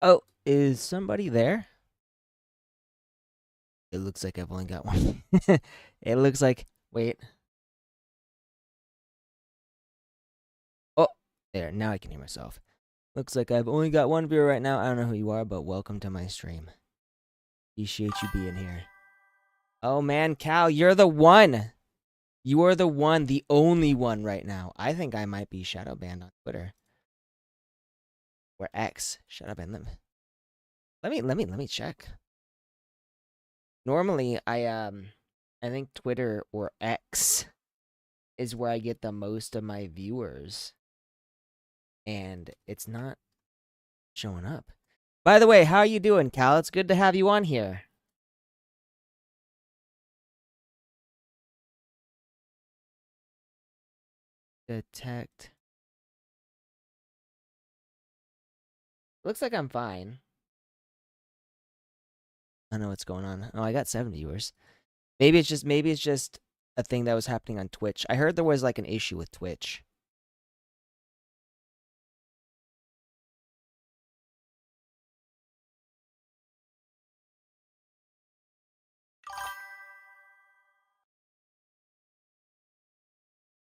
Oh, is somebody there? It looks like I've only got one. It looks like. Wait. Oh, there. Now I can hear myself. Looks like I've only got one viewer right now. I don't know who you are, but welcome to my stream. Appreciate you being here. Oh man, Cal, you're the one. You are the one, the only one right now. I think I might be shadow banned on Twitter. Or X. Shadow banned. Let me check. Normally, I think Twitter or X is where I get the most of my viewers. And it's not showing up. By the way, how are you doing, Cal? It's good to have you on here. Detect. Looks like I'm fine. I don't know what's going on. Oh, I got 7 viewers. Maybe it's just a thing that was happening on Twitch. I heard there was like an issue with Twitch.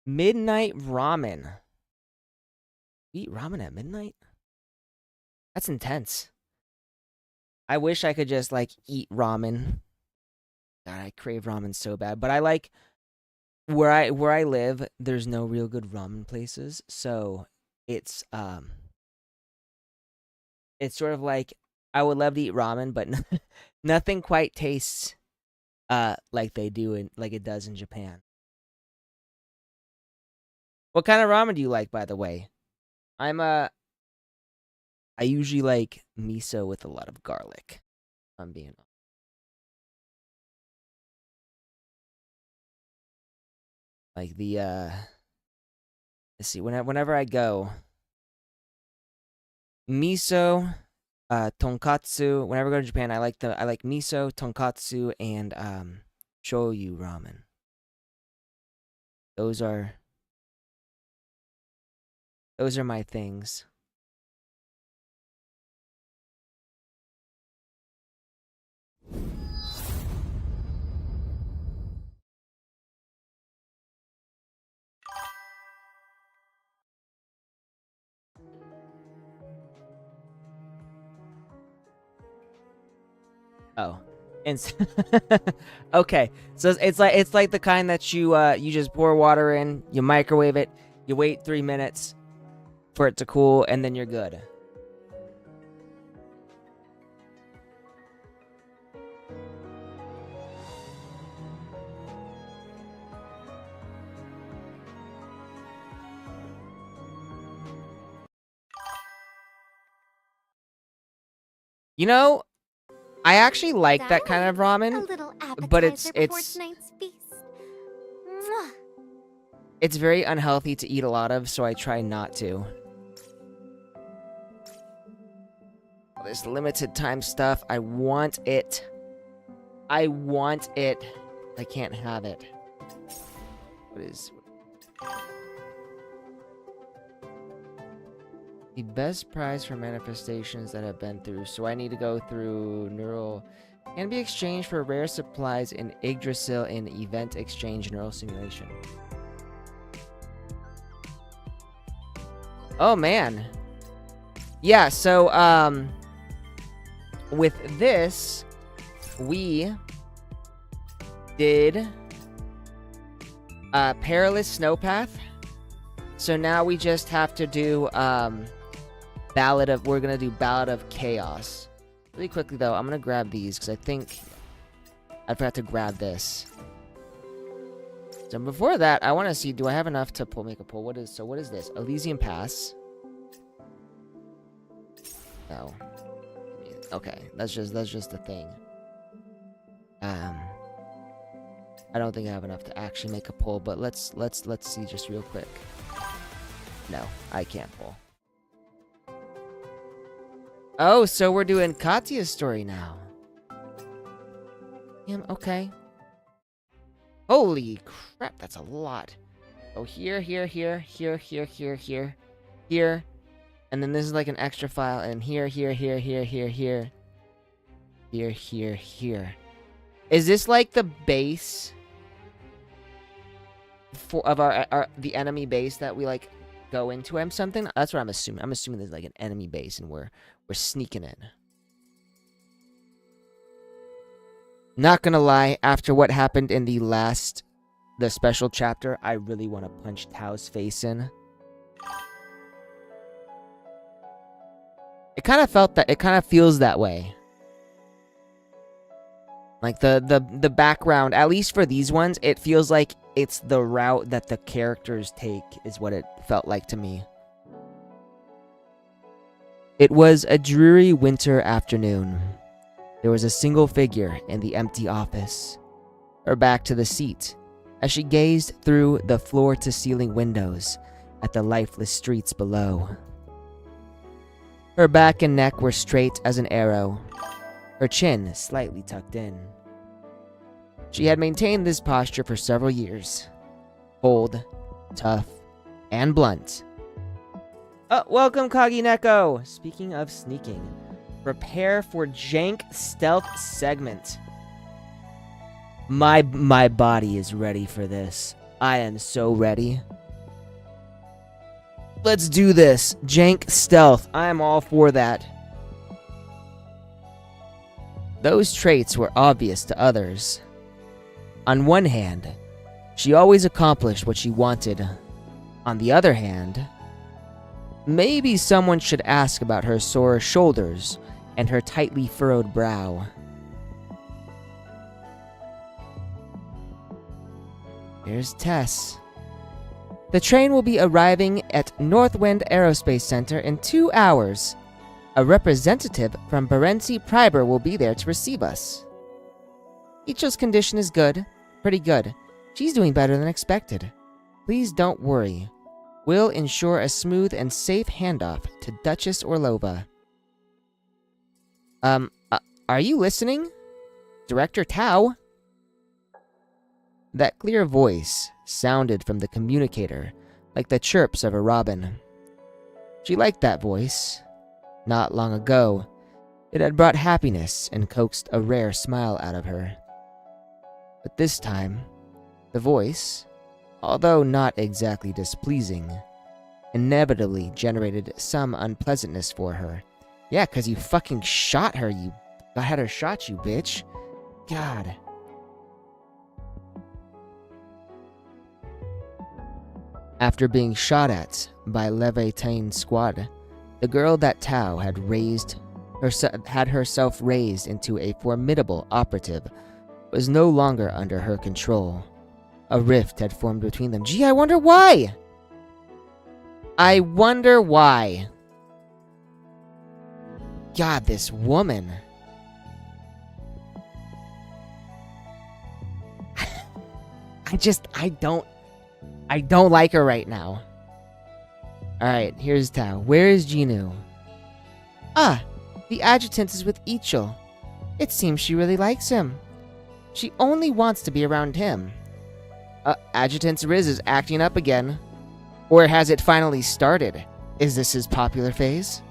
Midnight ramen. You eat ramen at midnight? That's intense. I wish I could just like eat ramen. God, I crave ramen so bad. But I like where I live, there's no real good ramen places. So it's sort of like I would love to eat ramen, but nothing quite tastes like they do in like it does in Japan. What kind of ramen do you like, by the way? I usually like miso with a lot of garlic. If I'm being honest. Like the let's see, whenever I go, miso, tonkatsu. Whenever I go to Japan, I like miso, tonkatsu, and shoyu ramen. Those are my things. Oh, and okay. So it's like the kind that you just pour water in, you microwave it, you wait 3 minutes for it to cool, and then you're good. You know, I actually like that kind of ramen, but it's very unhealthy to eat a lot of, so I try not to. This limited time stuff, I want it. I can't have it. What is the best prize for manifestations that I've been through? So I need to go through neural. Can be exchanged for rare supplies in Yggdrasil in event exchange neural simulation. Oh man. Yeah, so with this we did Perilous Snowpath. So now we just have to do we're gonna do Ballad of Chaos. Really quickly though, I'm gonna grab these because I think I forgot to grab this. So before that, I want to see, do I have enough to make a pull? What is this? Elysium Pass. No. Okay, that's just the thing. I don't think I have enough to actually make a pull, but let's see just real quick. No, I can't pull. Oh, so we're doing Katya's story now. Yeah, okay. Holy crap, that's a lot. Oh, here. And then this is like an extra file, and here. Here. Is this like the base of the enemy base that we like go into him something? That's what I'm assuming. I'm assuming there's like an enemy base and we're sneaking in. Not gonna lie, after what happened in the special chapter, I really want to punch Tao's face in. It kind of feels that way. Like the background, at least for these ones, it feels like it's the route that the characters take, is what it felt like to me. It was a dreary winter afternoon. There was a single figure in the empty office. Her back to the seat, as she gazed through the floor-to-ceiling windows at the lifeless streets below. Her back and neck were straight as an arrow, her chin slightly tucked in. She had maintained this posture for several years. Bold, tough, and blunt. Welcome, Kagineko! Speaking of sneaking, prepare for jank stealth segment. My body is ready for this. I am so ready. Let's do this. Jank stealth. I am all for that. Those traits were obvious to others. On one hand, she always accomplished what she wanted. On the other hand, maybe someone should ask about her sore shoulders and her tightly furrowed brow. Here's Tess. The train will be arriving at Northwind Aerospace Center in 2 hours. A representative from Barenzi Priber will be there to receive us. Icho's condition is good. Pretty good. She's doing better than expected. Please don't worry. We'll ensure a smooth and safe handoff to Duchess Orlova. Are you listening? Director Tao? That clear voice sounded from the communicator like the chirps of a robin. She liked that voice. Not long ago, it had brought happiness and coaxed a rare smile out of her. But this time, the voice, although not exactly displeasing, inevitably generated some unpleasantness for her. Yeah, 'cause you fucking shot her, I had her shot, you bitch. God. After being shot at by Leviathan squad, the girl that Tao had herself raised into a formidable operative was no longer under her control. A rift had formed between them. Gee, I wonder why! God, this woman. I don't like her right now. Alright, here's Tao. Where is Jinu? The adjutant is with Ichil. It seems she really likes him. She only wants to be around him. Adjutant's Riz is acting up again. Or has it finally started? Is this his popular phase?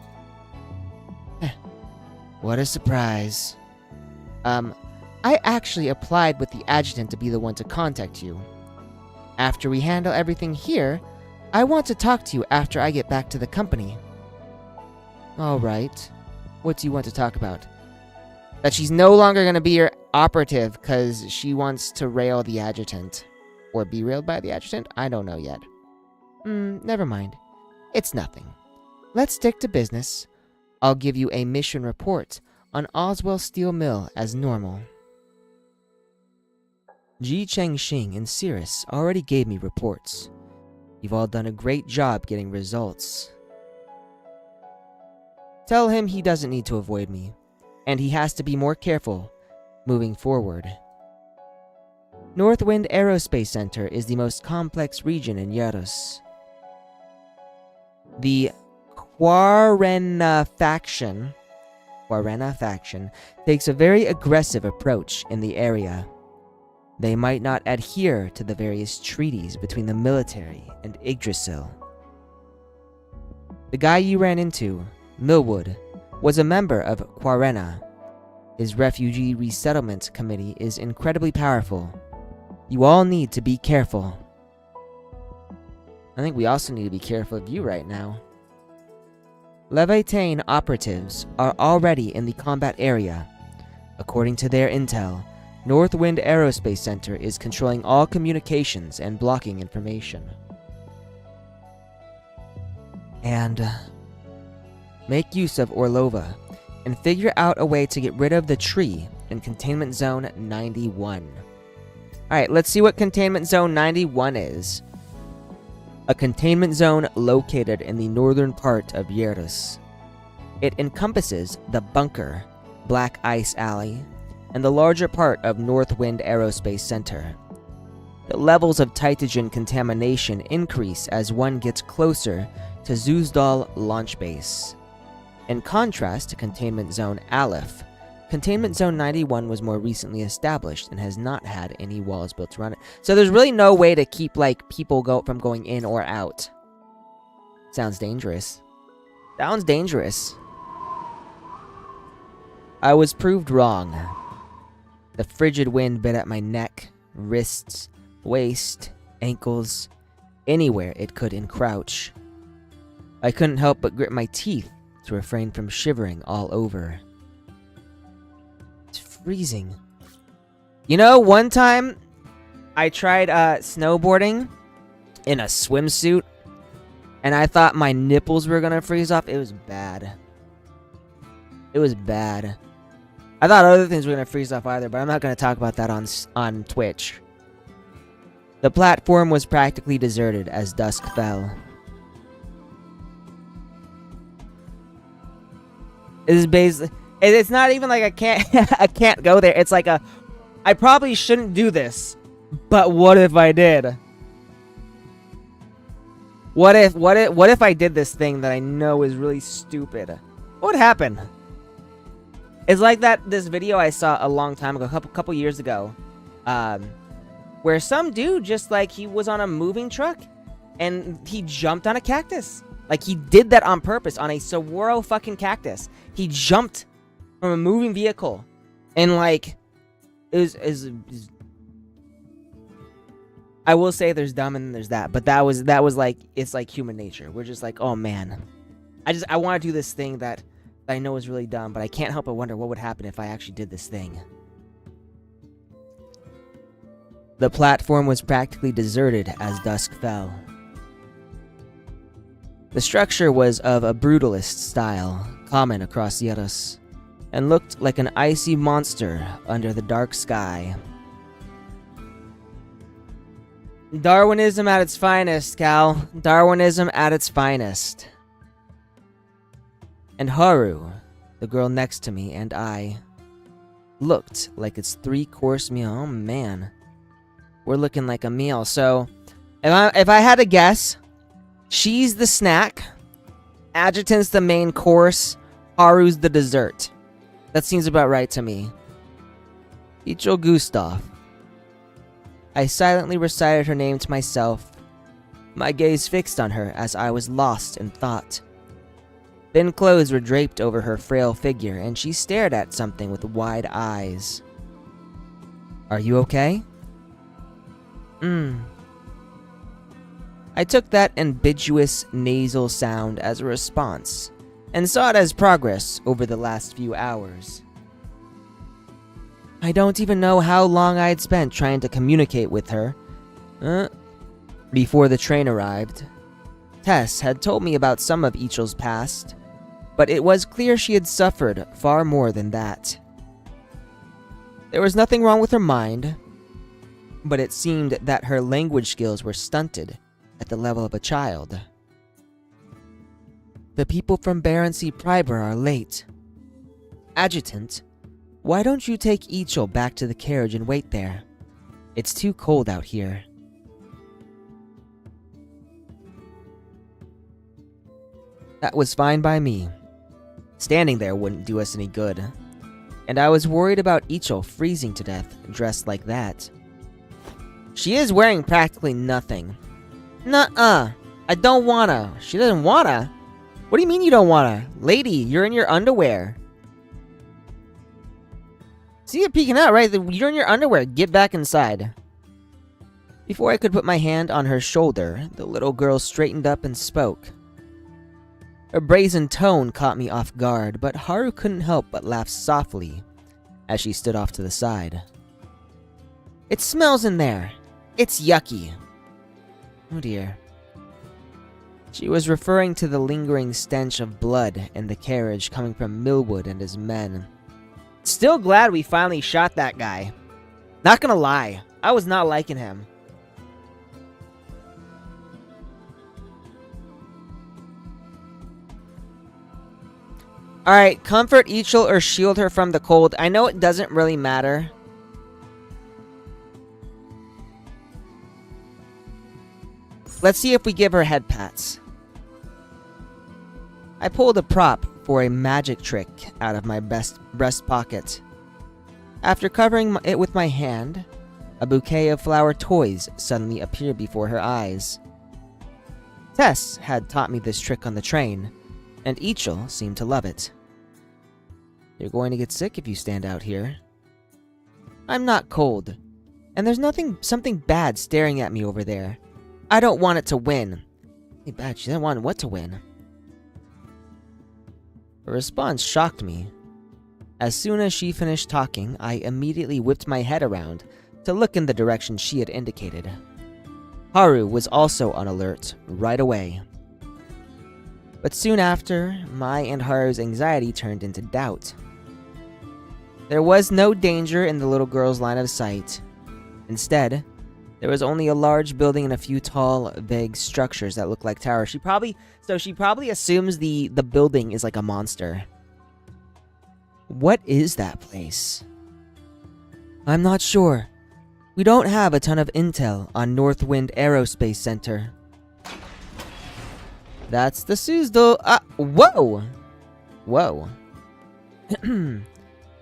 What a surprise. I actually applied with the adjutant to be the one to contact you. After we handle everything here, I want to talk to you after I get back to the company. Alright. What do you want to talk about? That she's no longer going to be your operative because she wants to rail the adjutant. Or be railed by the adjutant? I don't know yet. Never mind. It's nothing. Let's stick to business. I'll give you a mission report on Oswell Steel Mill as normal. Ji Chengxing and Cirrus already gave me reports. You've all done a great job getting results. Tell him he doesn't need to avoid me, and he has to be more careful moving forward. Northwind Aerospace Center is the most complex region in Yaros. The Quarrena faction takes a very aggressive approach in the area. They might not adhere to the various treaties between the military and Yggdrasil. The guy you ran into, Millwood, was a member of Quarrena. His refugee resettlement committee is incredibly powerful. You all need to be careful. I think we also need to be careful of you right now. Leviathan operatives are already in the combat area. According to their intel, Northwind Aerospace Center is controlling all communications and blocking information. And make use of Orlova and figure out a way to get rid of the tree in Containment Zone 91. Alright, let's see what Containment Zone 91 is. A containment zone located in the northern part of Yaros. It encompasses the bunker, Black Ice Alley, and the larger part of Northwind Aerospace Center. The levels of Tytogen contamination increase as one gets closer to Zuzdal launch base. In contrast to Containment Zone Aleph, Containment Zone 91 was more recently established and has not had any walls built around it. So there's really no way to keep, like, people from going in or out. Sounds dangerous. Sounds dangerous. I was proved wrong. The frigid wind bit at my neck, wrists, waist, ankles, anywhere it could encroach. I couldn't help but grit my teeth to refrain from shivering all over. It's freezing. You know, one time I tried snowboarding in a swimsuit, and I thought my nipples were gonna freeze off. It was bad. It was bad. I thought other things were gonna freeze off either, but I'm not gonna talk about that on Twitch. The platform was practically deserted as dusk fell. It is basically, it's not even like I can't go there. It's like I probably shouldn't do this, but what if I did? What if I did this thing that I know is really stupid? What would happen? It's like this video I saw a long time ago, a couple years ago, where some dude just, like, he was on a moving truck and he jumped on a cactus. Like, he did that on purpose on a Saguaro fucking cactus. He jumped from a moving vehicle, and, like, I will say there's dumb and there's that, but that was like, it's like human nature. We're just like, oh man, I want to do this thing that I know is really dumb, but I can't help but wonder what would happen if I actually did this thing. The platform was practically deserted as dusk fell. The structure was of a brutalist style, common across Yaros, and looked like an icy monster under the dark sky. Darwinism at its finest, Cal. Darwinism at its finest. And Haru, the girl next to me, and I looked like it's 3-course meal. Oh man, we're looking like a meal. So, if I had to guess, she's the snack, Adjutant's the main course, Haru's the dessert. That seems about right to me. Ichil Gustav. I silently recited her name to myself, my gaze fixed on her as I was lost in thought. Thin clothes were draped over her frail figure, and she stared at something with wide eyes. Are you okay? I took that ambiguous nasal sound as a response, and saw it as progress over the last few hours. I don't even know how long I had spent trying to communicate with her. Before the train arrived. Tess had told me about some of Ichil's past, but it was clear she had suffered far more than that. There was nothing wrong with her mind, but it seemed that her language skills were stunted at the level of a child. The people from Barency Priber are late. Adjutant, why don't you take Ichil back to the carriage and wait there? It's too cold out here. That was fine by me. Standing there wouldn't do us any good, and I was worried about Ichil freezing to death dressed like that. She is wearing practically nothing. Nuh-uh. I don't wanna. She doesn't wanna? What do you mean you don't wanna? Lady, you're in your underwear. See you peeking out, right? You're in your underwear. Get back inside. Before I could put my hand on her shoulder, the little girl straightened up and spoke. Her brazen tone caught me off guard, but Haru couldn't help but laugh softly as she stood off to the side. It smells in there. It's yucky. Oh dear. She was referring to the lingering stench of blood in the carriage coming from Millwood and his men. Still glad we finally shot that guy. Not gonna lie, I was not liking him. Alright, comfort Ichil or shield her from the cold. I know it doesn't really matter. Let's see if we give her head pats. I pulled a prop for a magic trick out of my breast pocket. After covering it with my hand, a bouquet of flower toys suddenly appeared before her eyes. Tess had taught me this trick on the train, and Ichel seemed to love it. You're going to get sick if you stand out here. I'm not cold, and there's something bad staring at me over there. I don't want it to win. Hey, bad, she didn't want what to win. Her response shocked me. As soon as she finished talking, I immediately whipped my head around to look in the direction she had indicated. Haru was also on alert right away. But soon after, my and Haru's anxiety turned into doubt. There was no danger in the little girl's line of sight. Instead, there was only a large building and a few tall, vague structures that looked like towers. She probably assumes the building is like a monster. What is that place? I'm not sure. We don't have a ton of intel on Northwind Aerospace Center. That's the Suzdal. Whoa! Whoa.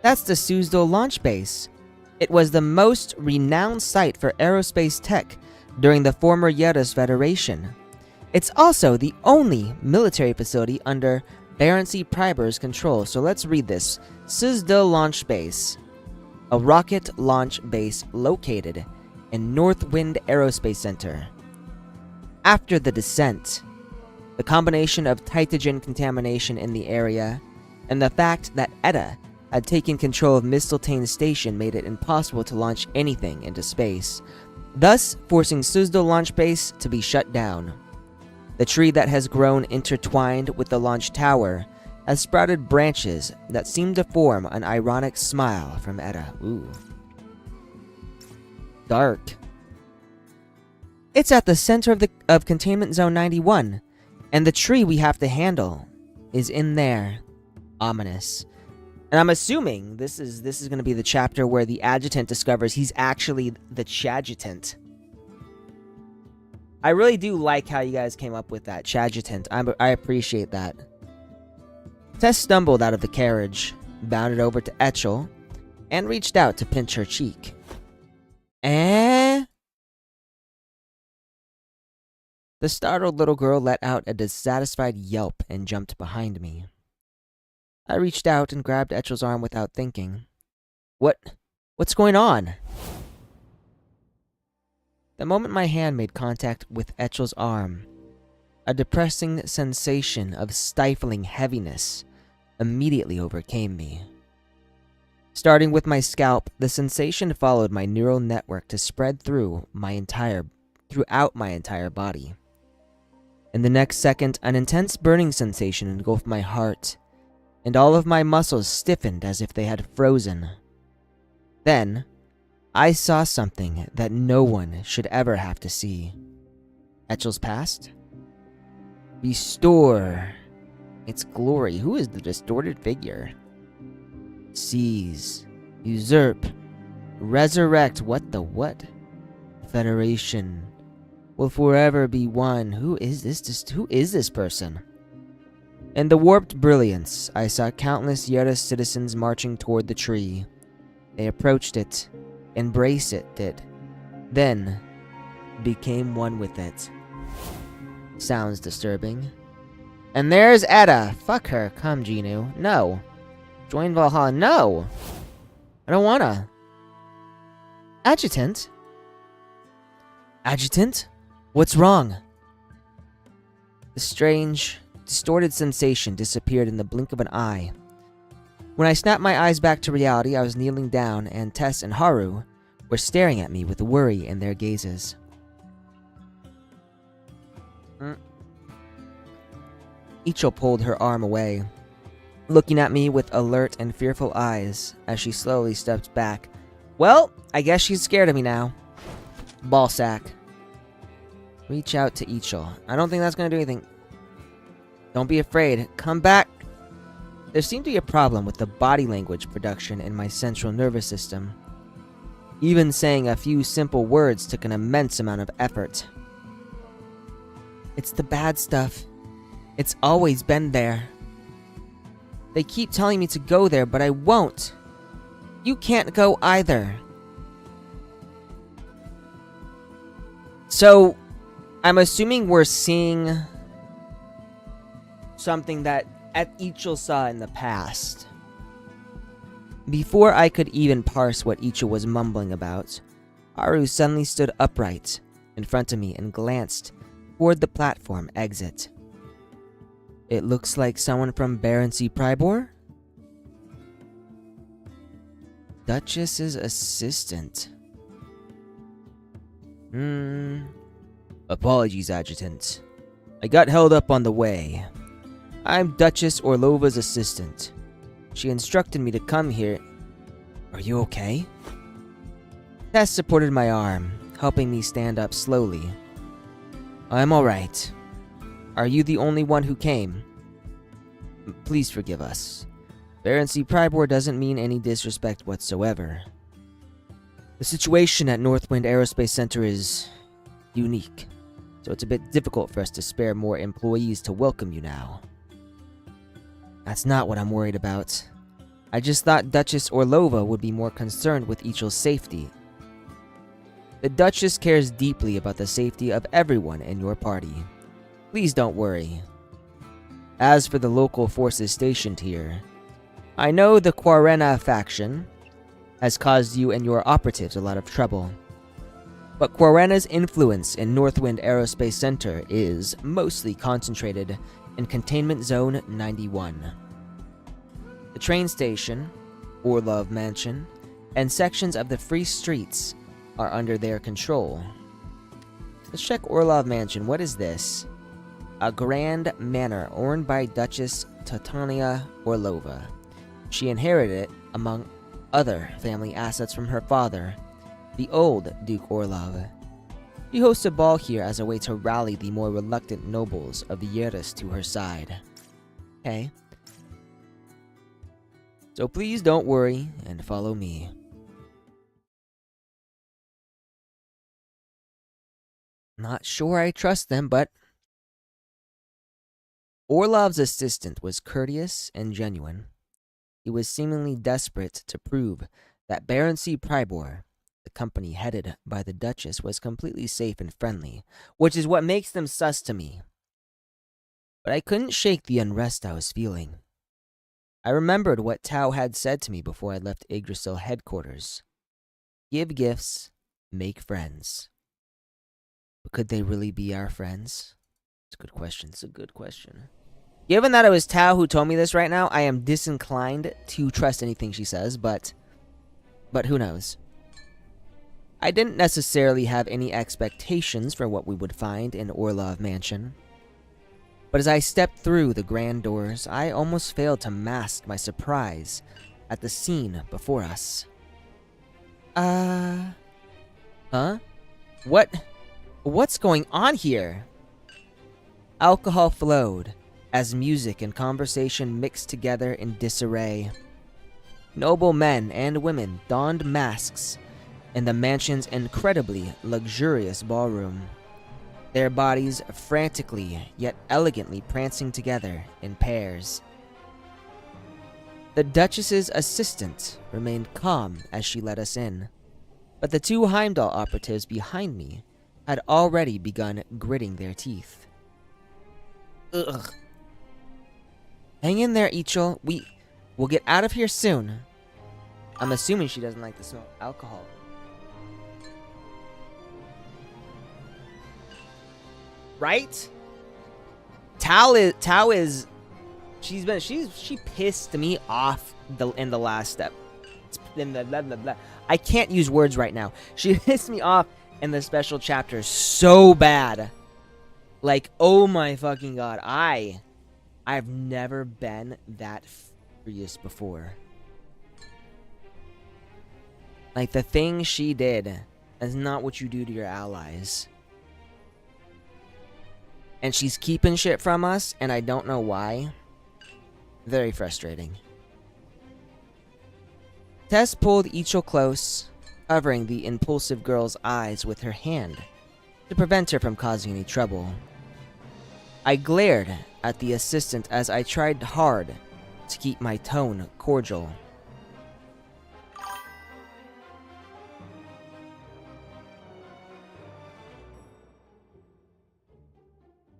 That's the Suzdal launch base. It was the most renowned site for aerospace tech during the former Yaras Federation. It's also the only military facility under Barency Priber's control. So let's read this. Suzdal Launch Base. A rocket launch base located in Northwind Aerospace Center. After the descent, the combination of Tytogen contamination in the area and the fact that Etta had taken control of Mistletoe Station made it impossible to launch anything into space, thus forcing Suzdal Launch Base to be shut down. The tree that has grown intertwined with the launch tower has sprouted branches that seem to form an ironic smile from Etta. Ooh. Dark. It's at the center of Containment Zone 91, and the tree we have to handle is in there. Ominous. And I'm assuming this is going to be the chapter where the adjutant discovers he's actually the Chadjutant. I really do like how you guys came up with that, Chadjutant. I appreciate that. Tess stumbled out of the carriage, bounded over to Etchel, and reached out to pinch her cheek. Eh? The startled little girl let out a dissatisfied yelp and jumped behind me. I reached out and grabbed Etchel's arm without thinking. What's going on? The moment my hand made contact with Etchel's arm, a depressing sensation of stifling heaviness immediately overcame me. Starting with my scalp, the sensation followed my neural network to spread throughout my entire body. In the next second, an intense burning sensation engulfed my heart, and all of my muscles stiffened as if they had frozen. Then, I saw something that no one should ever have to see. Etchel's past? Restore its glory. Who is the distorted figure? Seize, usurp, resurrect. What the what? Federation will forever be one. Who is this person? In the warped brilliance, I saw countless Yaras citizens marching toward the tree. They approached it, embraced it, then became one with it. Sounds disturbing. And there's Etta. Fuck her. Come, Genu. No. Join Valhalla. No. I don't wanna. Adjutant? Adjutant? What's wrong? The strange, distorted sensation disappeared in the blink of an eye. When I snapped my eyes back to reality, I was kneeling down, and Tess and Haru were staring at me with worry in their gazes. Ichel pulled her arm away, looking at me with alert and fearful eyes as she slowly stepped back. Well, I guess she's scared of me now. Ballsack. Reach out to Ichel. I don't think that's going to do anything. Don't be afraid. Come back. There seemed to be a problem with the body language production in my central nervous system. Even saying a few simple words took an immense amount of effort. It's the bad stuff. It's always been there. They keep telling me to go there, but I won't. You can't go either. So, I'm assuming we're seeing something that Ichil saw in the past. Before I could even parse what Ichil was mumbling about, Haru suddenly stood upright in front of me and glanced toward the platform exit. It looks like someone from Barency Pribor? Duchess's assistant. Apologies, Adjutant. I got held up on the way. I'm Duchess Orlova's assistant. She instructed me to come here. Are you okay? Tess supported my arm, helping me stand up slowly. I'm alright. Are you the only one who came? Please forgive us. Barency Pribor doesn't mean any disrespect whatsoever. The situation at Northwind Aerospace Center is unique, so it's a bit difficult for us to spare more employees to welcome you now. That's not what I'm worried about. I just thought Duchess Orlova would be more concerned with Ichil's safety. The Duchess cares deeply about the safety of everyone in your party. Please don't worry. As for the local forces stationed here, I know the Quarena faction has caused you and your operatives a lot of trouble. But Quarena's influence in Northwind Aerospace Center is mostly concentrated in Containment Zone 91. The train station, Orlov Mansion, and sections of the Free Streets are under their control. Let's check Orlov Mansion. What is this? A grand manor owned by Duchess Titania Orlova. She inherited it, among other family assets, from her father, the old Duke Orlov. She hosts a ball here as a way to rally the more reluctant nobles of the Yeris to her side. Okay. So please don't worry and follow me. Not sure I trust them, but... Orlov's assistant was courteous and genuine. He was seemingly desperate to prove that Barency Pribor, the company headed by the Duchess, was completely safe and friendly, which is what makes them sus to me. But I couldn't shake the unrest I was feeling. I remembered what Tao had said to me before I left Yggdrasil headquarters. Give gifts, make friends. But could they really be our friends? It's a good question. It's a good question. Given that it was Tao who told me this right now, I am disinclined to trust anything she says, but who knows? I didn't necessarily have any expectations for what we would find in Orlov Mansion. But as I stepped through the grand doors, I almost failed to mask my surprise at the scene before us. Huh? What's going on here? Alcohol flowed as music and conversation mixed together in disarray. Noble men and women donned masks in the mansion's incredibly luxurious ballroom, their bodies frantically yet elegantly prancing together in pairs. The Duchess's assistant remained calm as she let us in, but the two Heimdall operatives behind me had already begun gritting their teeth. Ugh. Hang in there, Ichil. We'll get out of here soon. I'm assuming she doesn't like the smell of alcohol. Right? Tao is she pissed me off in the last step. In the blah, blah, blah. I can't use words right now. She pissed me off in the special chapter so bad. Like, oh my fucking god. I've never been that furious before. Like, the thing she did is not what you do to your allies. And she's keeping shit from us, and I don't know why. Very frustrating. Tess pulled Ichil close, covering the impulsive girl's eyes with her hand to prevent her from causing any trouble. I glared at the assistant as I tried hard to keep my tone cordial.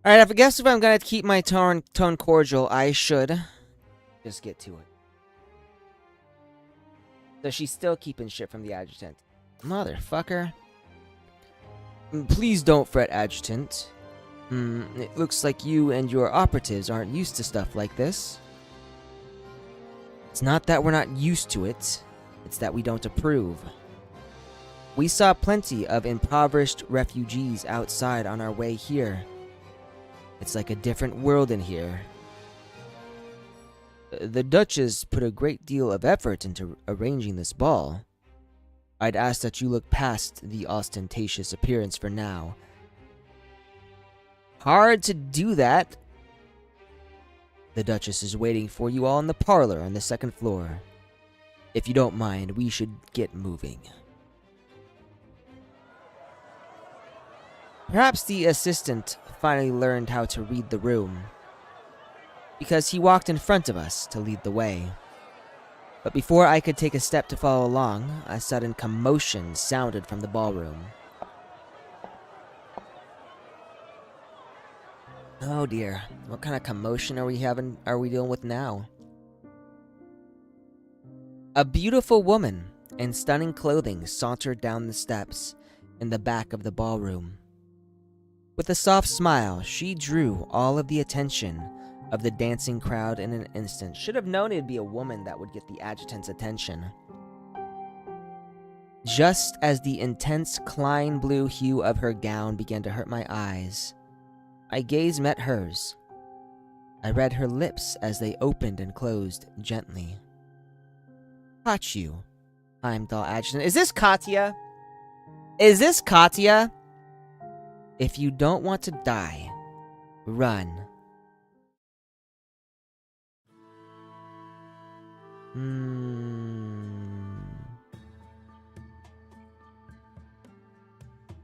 Alright, I guess if I'm gonna keep my tone cordial, I should just get to it. So she's still keeping shit from the adjutant. Motherfucker. Please don't fret, adjutant. It looks like you and your operatives aren't used to stuff like this. It's not that we're not used to it, it's that we don't approve. We saw plenty of impoverished refugees outside on our way here. It's like a different world in here. The Duchess put a great deal of effort into arranging this ball. I'd ask that you look past the ostentatious appearance for now. Hard to do that. The Duchess is waiting for you all in the parlor on the second floor. If you don't mind, we should get moving. Perhaps the assistant finally learned how to read the room, because he walked in front of us to lead the way. But before I could take a step to follow along, a sudden commotion sounded from the ballroom. Oh dear, what kind of commotion are we dealing with now? A beautiful woman in stunning clothing sauntered down the steps in the back of the ballroom. With a soft smile, she drew all of the attention of the dancing crowd in an instant. Should have known it'd be a woman that would get the adjutant's attention. Just as the intense Klein blue hue of her gown began to hurt my eyes, my gaze met hers. I read her lips as they opened and closed gently. Caught you, Heimdall adjutant. Is this Katya? Is this Katya? If you don't want to die, run.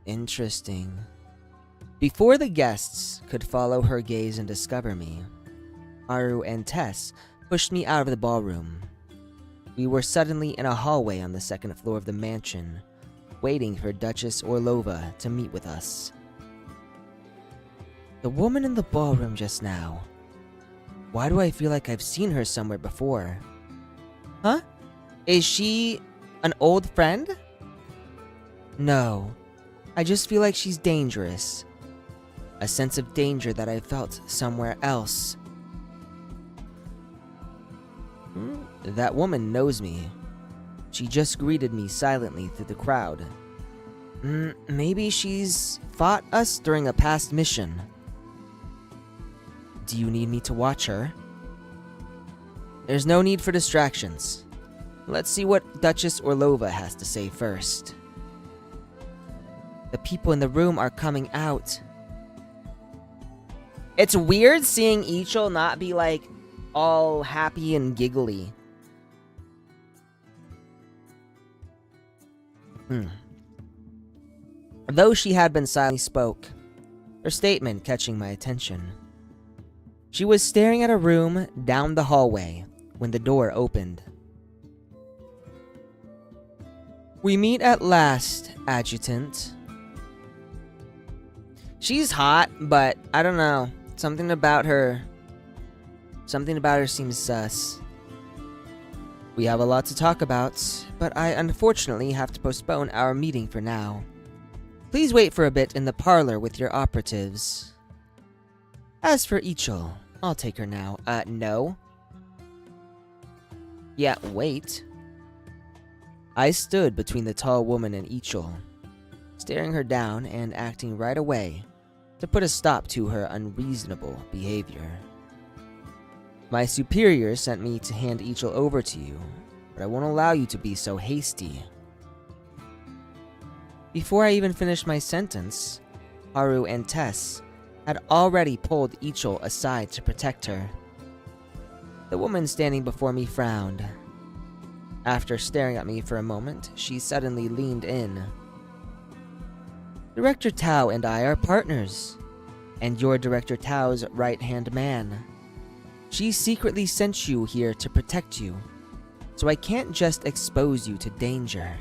Interesting. Before the guests could follow her gaze and discover me, Haru and Tess pushed me out of the ballroom. We were suddenly in a hallway on the second floor of the mansion, waiting for Duchess Orlova to meet with us. The woman in the ballroom just now. Why do I feel like I've seen her somewhere before? Huh? Is she an old friend? No. I just feel like she's dangerous. A sense of danger that I felt somewhere else. That woman knows me. She just greeted me silently through the crowd. Maybe she's fought us during a past mission. Do you need me to watch her? There's no need for distractions. Let's see what Duchess Orlova has to say first. The people in the room are coming out. It's weird seeing Ichil not be like all happy and giggly. Though she had been silently spoke, her statement catching my attention. She was staring at a room down the hallway when the door opened. We meet at last, adjutant. She's hot, but I don't know. Something about her seems sus. We have a lot to talk about, but I unfortunately have to postpone our meeting for now. Please wait for a bit in the parlor with your operatives. As for Ichil, I'll take her now. No. Yeah, wait. I stood between the tall woman and Ichil, staring her down and acting right away to put a stop to her unreasonable behavior. My superior sent me to hand Ichil over to you, but I won't allow you to be so hasty. Before I even finished my sentence, Haru and Tess had already pulled Ichil aside to protect her. The woman standing before me frowned. After staring at me for a moment, she suddenly leaned in. Director Tao and I are partners, and you're Director Tao's right-hand man. She secretly sent you here to protect you, so I can't just expose you to danger.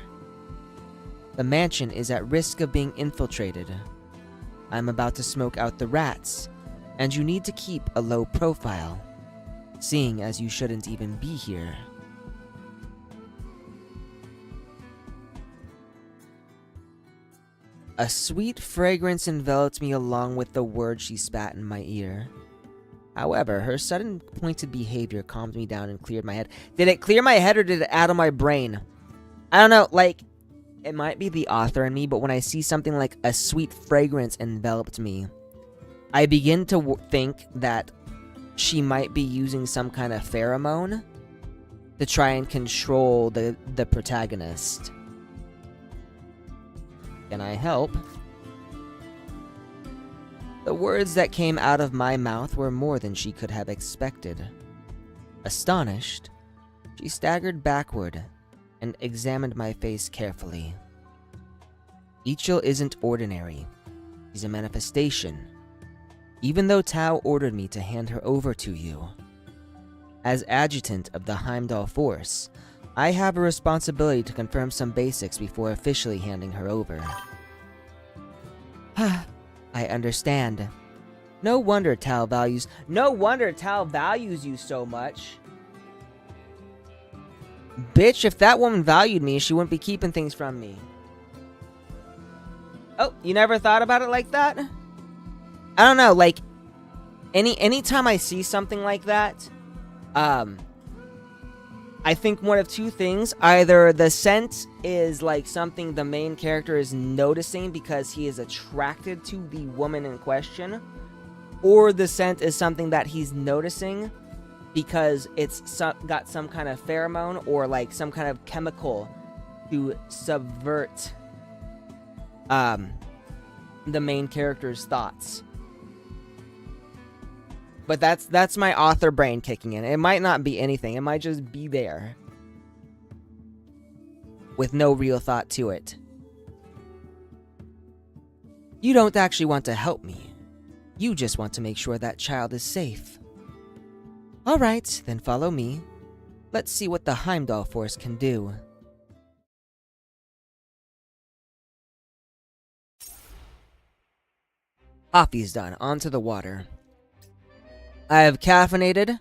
The mansion is at risk of being infiltrated. I'm about to smoke out the rats, and you need to keep a low profile, seeing as you shouldn't even be here. A sweet fragrance enveloped me along with the words she spat in my ear. However, her sudden pointed behavior calmed me down and cleared my head. Did it clear my head or did it add on my brain? I don't know, like, it might be the author in me, but when I see something like a sweet fragrance enveloped me, I begin to think that she might be using some kind of pheromone to try and control the protagonist. Can I help? The words that came out of my mouth were more than she could have expected. Astonished, she staggered backward and examined my face carefully. Ichil isn't ordinary. She's a manifestation, even though Tao ordered me to hand her over to you. As adjutant of the Heimdall force, I have a responsibility to confirm some basics before officially handing her over. I understand. No wonder Tao values you so much. Bitch, if that woman valued me, she wouldn't be keeping things from me. Oh, you never thought about it like that? I don't know, like, anytime I see something like that, I think one of two things. Either the scent is like something the main character is noticing because he is attracted to the woman in question, or the scent is something that he's noticing because it's got some kind of pheromone or like some kind of chemical to subvert the main character's thoughts. But that's my author brain kicking in. It might not be anything. It might just be there with no real thought to it. You don't actually want to help me. You just want to make sure that child is safe. Alright, then follow me. Let's see what the Heimdall force can do. Coffee's done. Onto the water. I have caffeinated.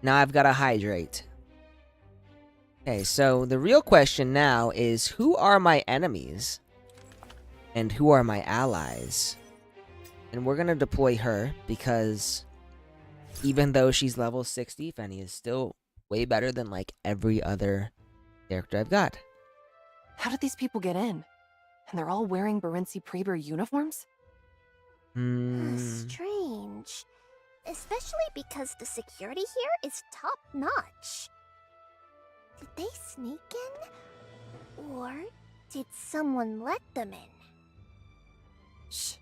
Now I've got to hydrate. Okay, so the real question now is, who are my enemies? And who are my allies? And we're going to deploy her because even though she's level 60, Fanny is still way better than like every other character I've got. How did these people get in? And they're all wearing Barensi Preber uniforms? Strange. Especially because the security here is top-notch. Did they sneak in? Or did someone let them in? Shh.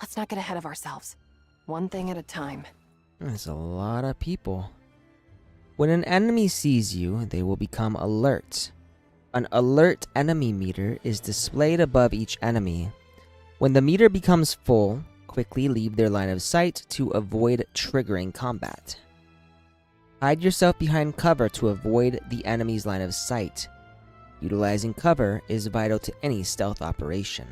Let's not get ahead of ourselves. One thing at a time. There's a lot of people. When an enemy sees you, they will become alert. An alert enemy meter is displayed above each enemy. When the meter becomes full, quickly leave their line of sight to avoid triggering combat. Hide yourself behind cover to avoid the enemy's line of sight. Utilizing cover is vital to any stealth operation.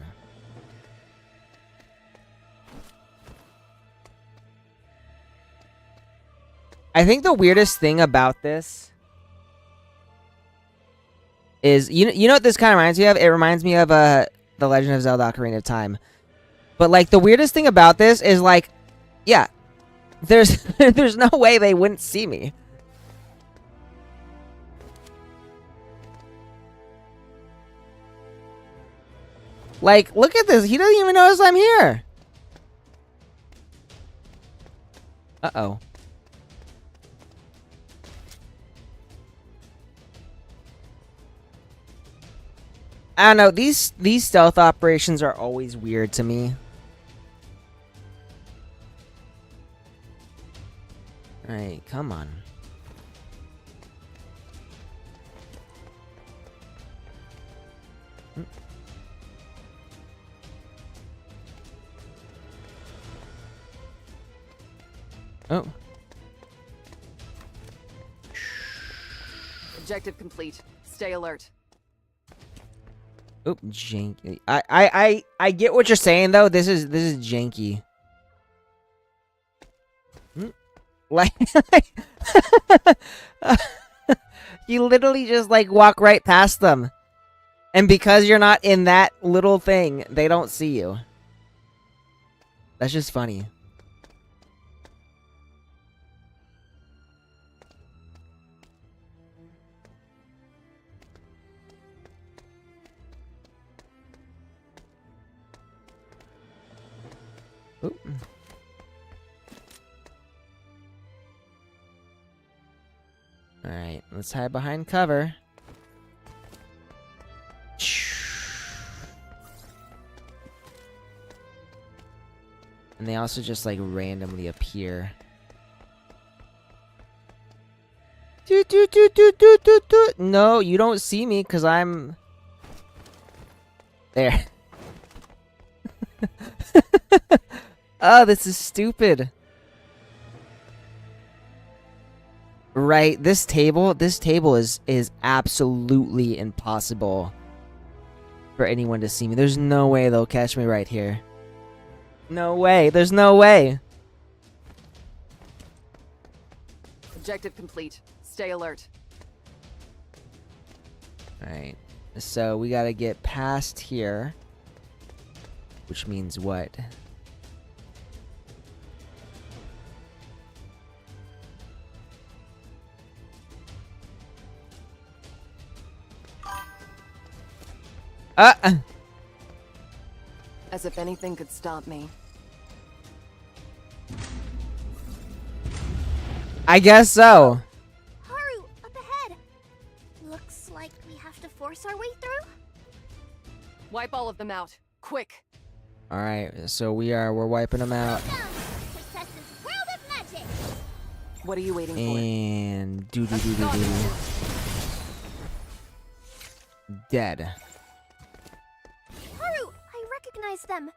I think the weirdest thing about this is, you know what this kind of reminds me of? It reminds me of The Legend of Zelda Ocarina of Time. But, like, the weirdest thing about this is, like, yeah, there's there's no way they wouldn't see me. Like, look at this. He doesn't even notice I'm here. Uh-oh. I don't know, these stealth operations are always weird to me. Alright, come on. Oh. Objective complete. Stay alert. Oh, janky. I get what you're saying though. This is janky. Like, you literally just like walk right past them, and because you're not in that little thing, they don't see you. That's just funny. Oop. Alright, let's hide behind cover. And they also just like randomly appear. No, you don't see me because I'm there. Oh, this is stupid. Right, this table is absolutely impossible for anyone to see me. There's no way they'll catch me right here. No way, there's no way. Objective complete. Stay alert. Alright, so we gotta get past here. Which means what? As if anything could stop me. I guess so. Haru, up ahead. Looks like we have to force our way through. Wipe all of them out. Quick. Alright, so we're wiping them out. Princess's World of Magic. What are you waiting And for? Dead. Haru, I recognize them.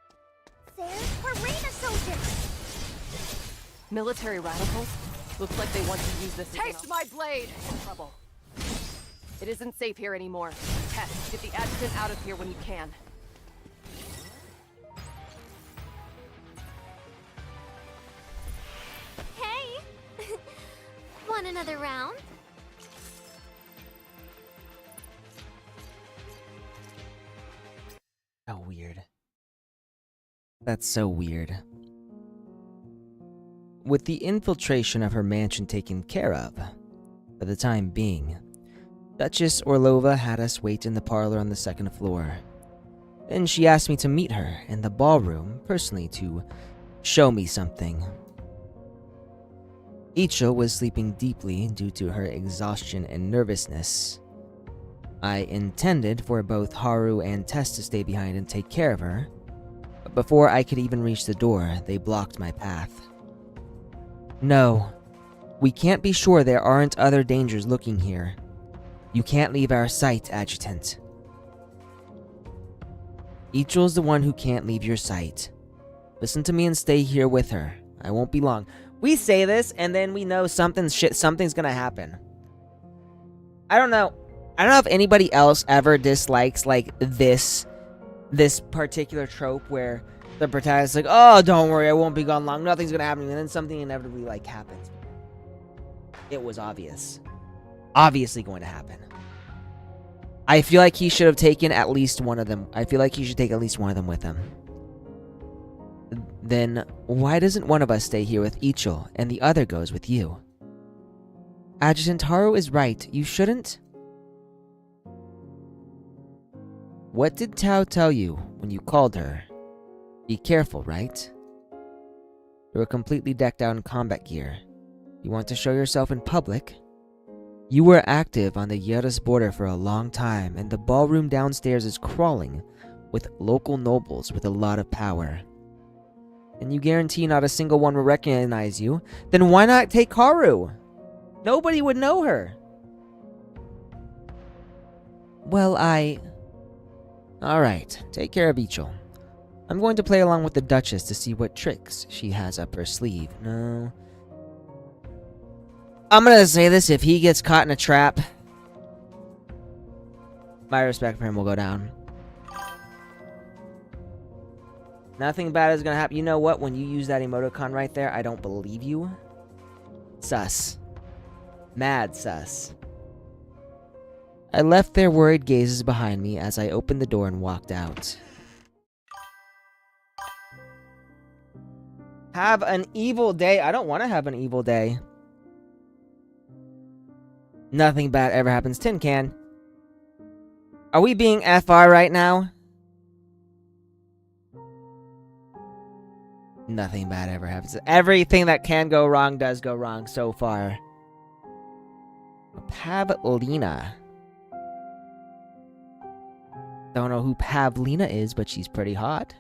They're Harena soldiers. Military radicals? Looks like they want to use this. Taste my blade! Trouble. It isn't safe here anymore. Tess, get the adjutant out of here when you can. Hey! Want another round? So weird. That's so weird. With the infiltration of her mansion taken care of, for the time being, Duchess Orlova had us wait in the parlor on the second floor. Then she asked me to meet her in the ballroom personally to show me something. Icho was sleeping deeply due to her exhaustion and nervousness. I intended for both Haru and Tess to stay behind and take care of her, but before I could even reach the door, they blocked my path. No, we can't be sure there aren't other dangers looking here. You can't leave our sight, Adjutant. Icho's the one who can't leave your sight. Listen to me and stay here with her. I won't be long. We say this, and then we know something's gonna happen. I don't know if anybody else ever dislikes, like, this particular trope where the protagonist's like, oh, don't worry, I won't be gone long, nothing's gonna happen, and then something inevitably, like, happens. It was obvious. Obviously going to happen. I feel like he should have taken at least one of them. I feel like he should take at least one of them with him. Then, why doesn't one of us stay here with Icho, and the other goes with you? Adjutant, Haru is right, you shouldn't... What did Tao tell you when you called her? Be careful, right? You were completely decked out in combat gear. You want to show yourself in public? You were active on the Yaras border for a long time, and the ballroom downstairs is crawling with local nobles with a lot of power. And you guarantee not a single one will recognize you, then why not take Haru? Nobody would know her. Well, Alright, take care of Icho. I'm going to play along with the Duchess to see what tricks she has up her sleeve. No, I'm gonna say this, if he gets caught in a trap, my respect for him will go down. Nothing bad is gonna happen. You know what? When you use that emoticon right there, I don't believe you. Sus. Mad sus. I left their worried gazes behind me as I opened the door and walked out. Have an evil day. I don't want to have an evil day. Nothing bad ever happens. Tin Can. Are we being FR right now? Nothing bad ever happens. Everything that can go wrong does go wrong so far. Pavlina. Don't know who Pavlina is, but she's pretty hot.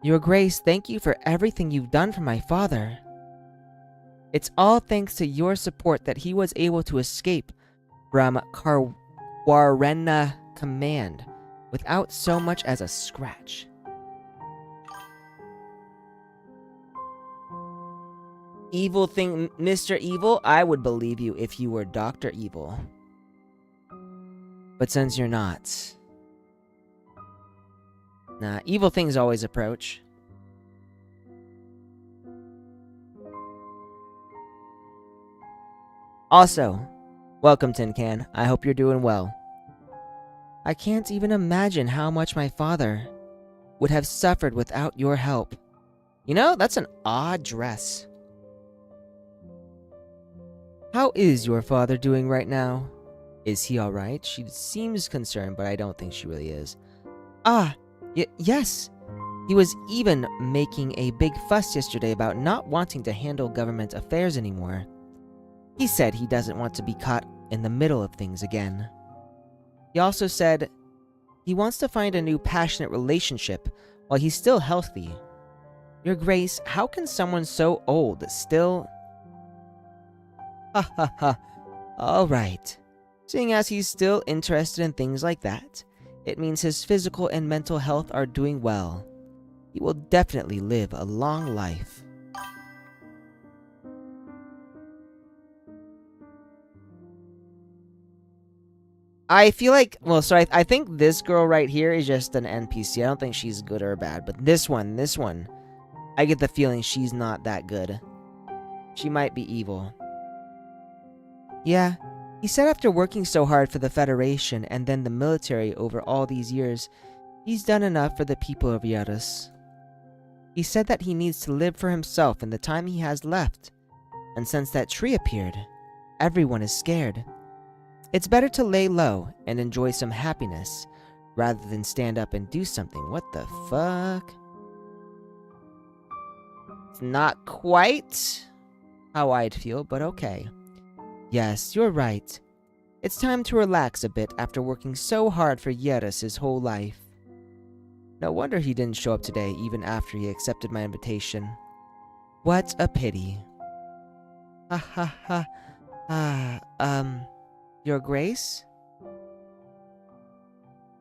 Your Grace, thank you for everything you've done for my father. It's all thanks to your support that he was able to escape from Warrenna Command without so much as a scratch. Evil thing, Mr. Evil, I would believe you if you were Dr. Evil. But since you're not... Nah, evil things always approach. Also, welcome Tin Can. I hope you're doing well. I can't even imagine how much my father would have suffered without your help. You know, that's an odd dress. How is your father doing right now? Is he alright? She seems concerned, but I don't think she really is. Yes. He was even making a big fuss yesterday about not wanting to handle government affairs anymore. He said he doesn't want to be caught in the middle of things again. He also said he wants to find a new passionate relationship while he's still healthy. Your Grace, how can someone so old still... Ha ha ha. Alright. Seeing as he's still interested in things like that, it means his physical and mental health are doing well. He will definitely live a long life. I feel like, well, so I think this girl right here is just an NPC. I don't think she's good or bad, but this one, I get the feeling she's not that good. She might be evil. Yeah, he said after working so hard for the Federation and then the military over all these years, he's done enough for the people of Yarus. He said that he needs to live for himself in the time he has left, and since that tree appeared, everyone is scared. It's better to lay low and enjoy some happiness, rather than stand up and do something. What the fuck? It's not quite how I'd feel, but okay. Yes, you're right. It's time to relax a bit after working so hard for Yarus his whole life. No wonder he didn't show up today, even after he accepted my invitation. What a pity. Ha ha ha. Your Grace?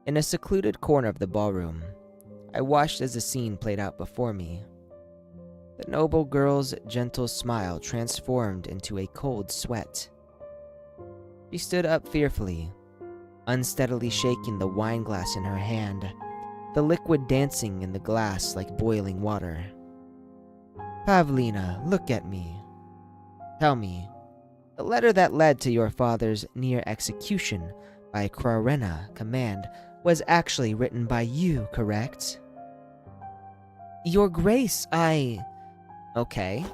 In a secluded corner of the ballroom, I watched as the scene played out before me. The noble girl's gentle smile transformed into a cold sweat. She stood up fearfully, unsteadily shaking the wine glass in her hand, the liquid dancing in the glass like boiling water. Pavlina, look at me. Tell me, the letter that led to your father's near execution by Warrenna Command was actually written by you, correct? Your Grace, Okay.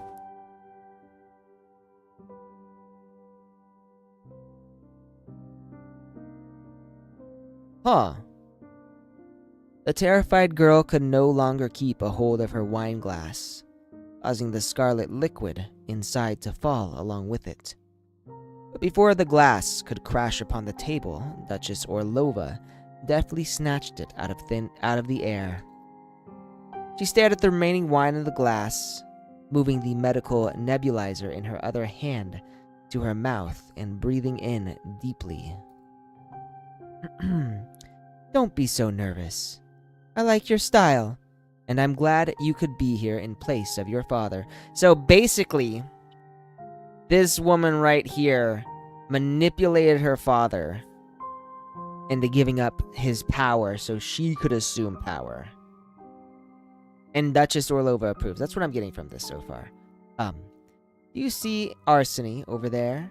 Huh. The terrified girl could no longer keep a hold of her wine glass, causing the scarlet liquid inside to fall along with it. But before the glass could crash upon the table, Duchess Orlova deftly snatched it out of the air. She stared at the remaining wine in the glass, moving the medical nebulizer in her other hand to her mouth and breathing in deeply. Don't be so nervous. I like your style, and I'm glad you could be here in place of your father. So basically, This woman right here manipulated her father into giving up his power so she could assume power. And Duchess Orlova approves. That's what I'm getting from this so far. Do you see Arseny over there?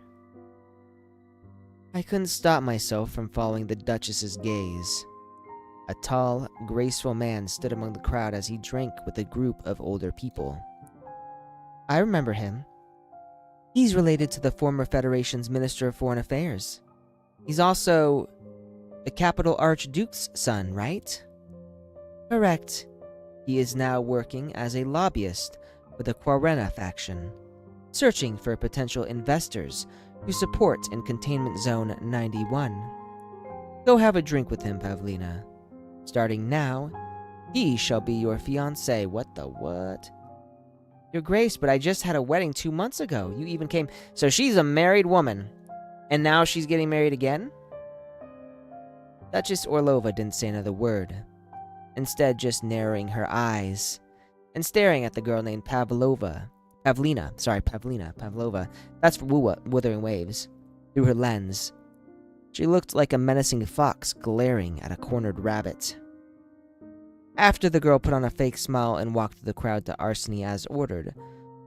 I couldn't stop myself from following the Duchess's gaze. A tall, graceful man stood among the crowd as he drank with a group of older people. I remember him. He's related to the former Federation's Minister of Foreign Affairs. He's also the Capital Archduke's son, right? Correct. He is now working as a lobbyist for the Quarrena faction, searching for potential investors who support in Containment Zone 91. Go have a drink with him, Pavlina. Starting now, he shall be your fiancé. What the what? Your Grace, but I just had a wedding 2 months ago. You even came... So she's a married woman, and now she's getting married again? Duchess Orlova didn't say another word, instead just narrowing her eyes and staring at the girl named Pavlina. That's for Wuthering Waves. Through her lens, she looked like a menacing fox glaring at a cornered rabbit. After the girl put on a fake smile and walked through the crowd to Arseny as ordered,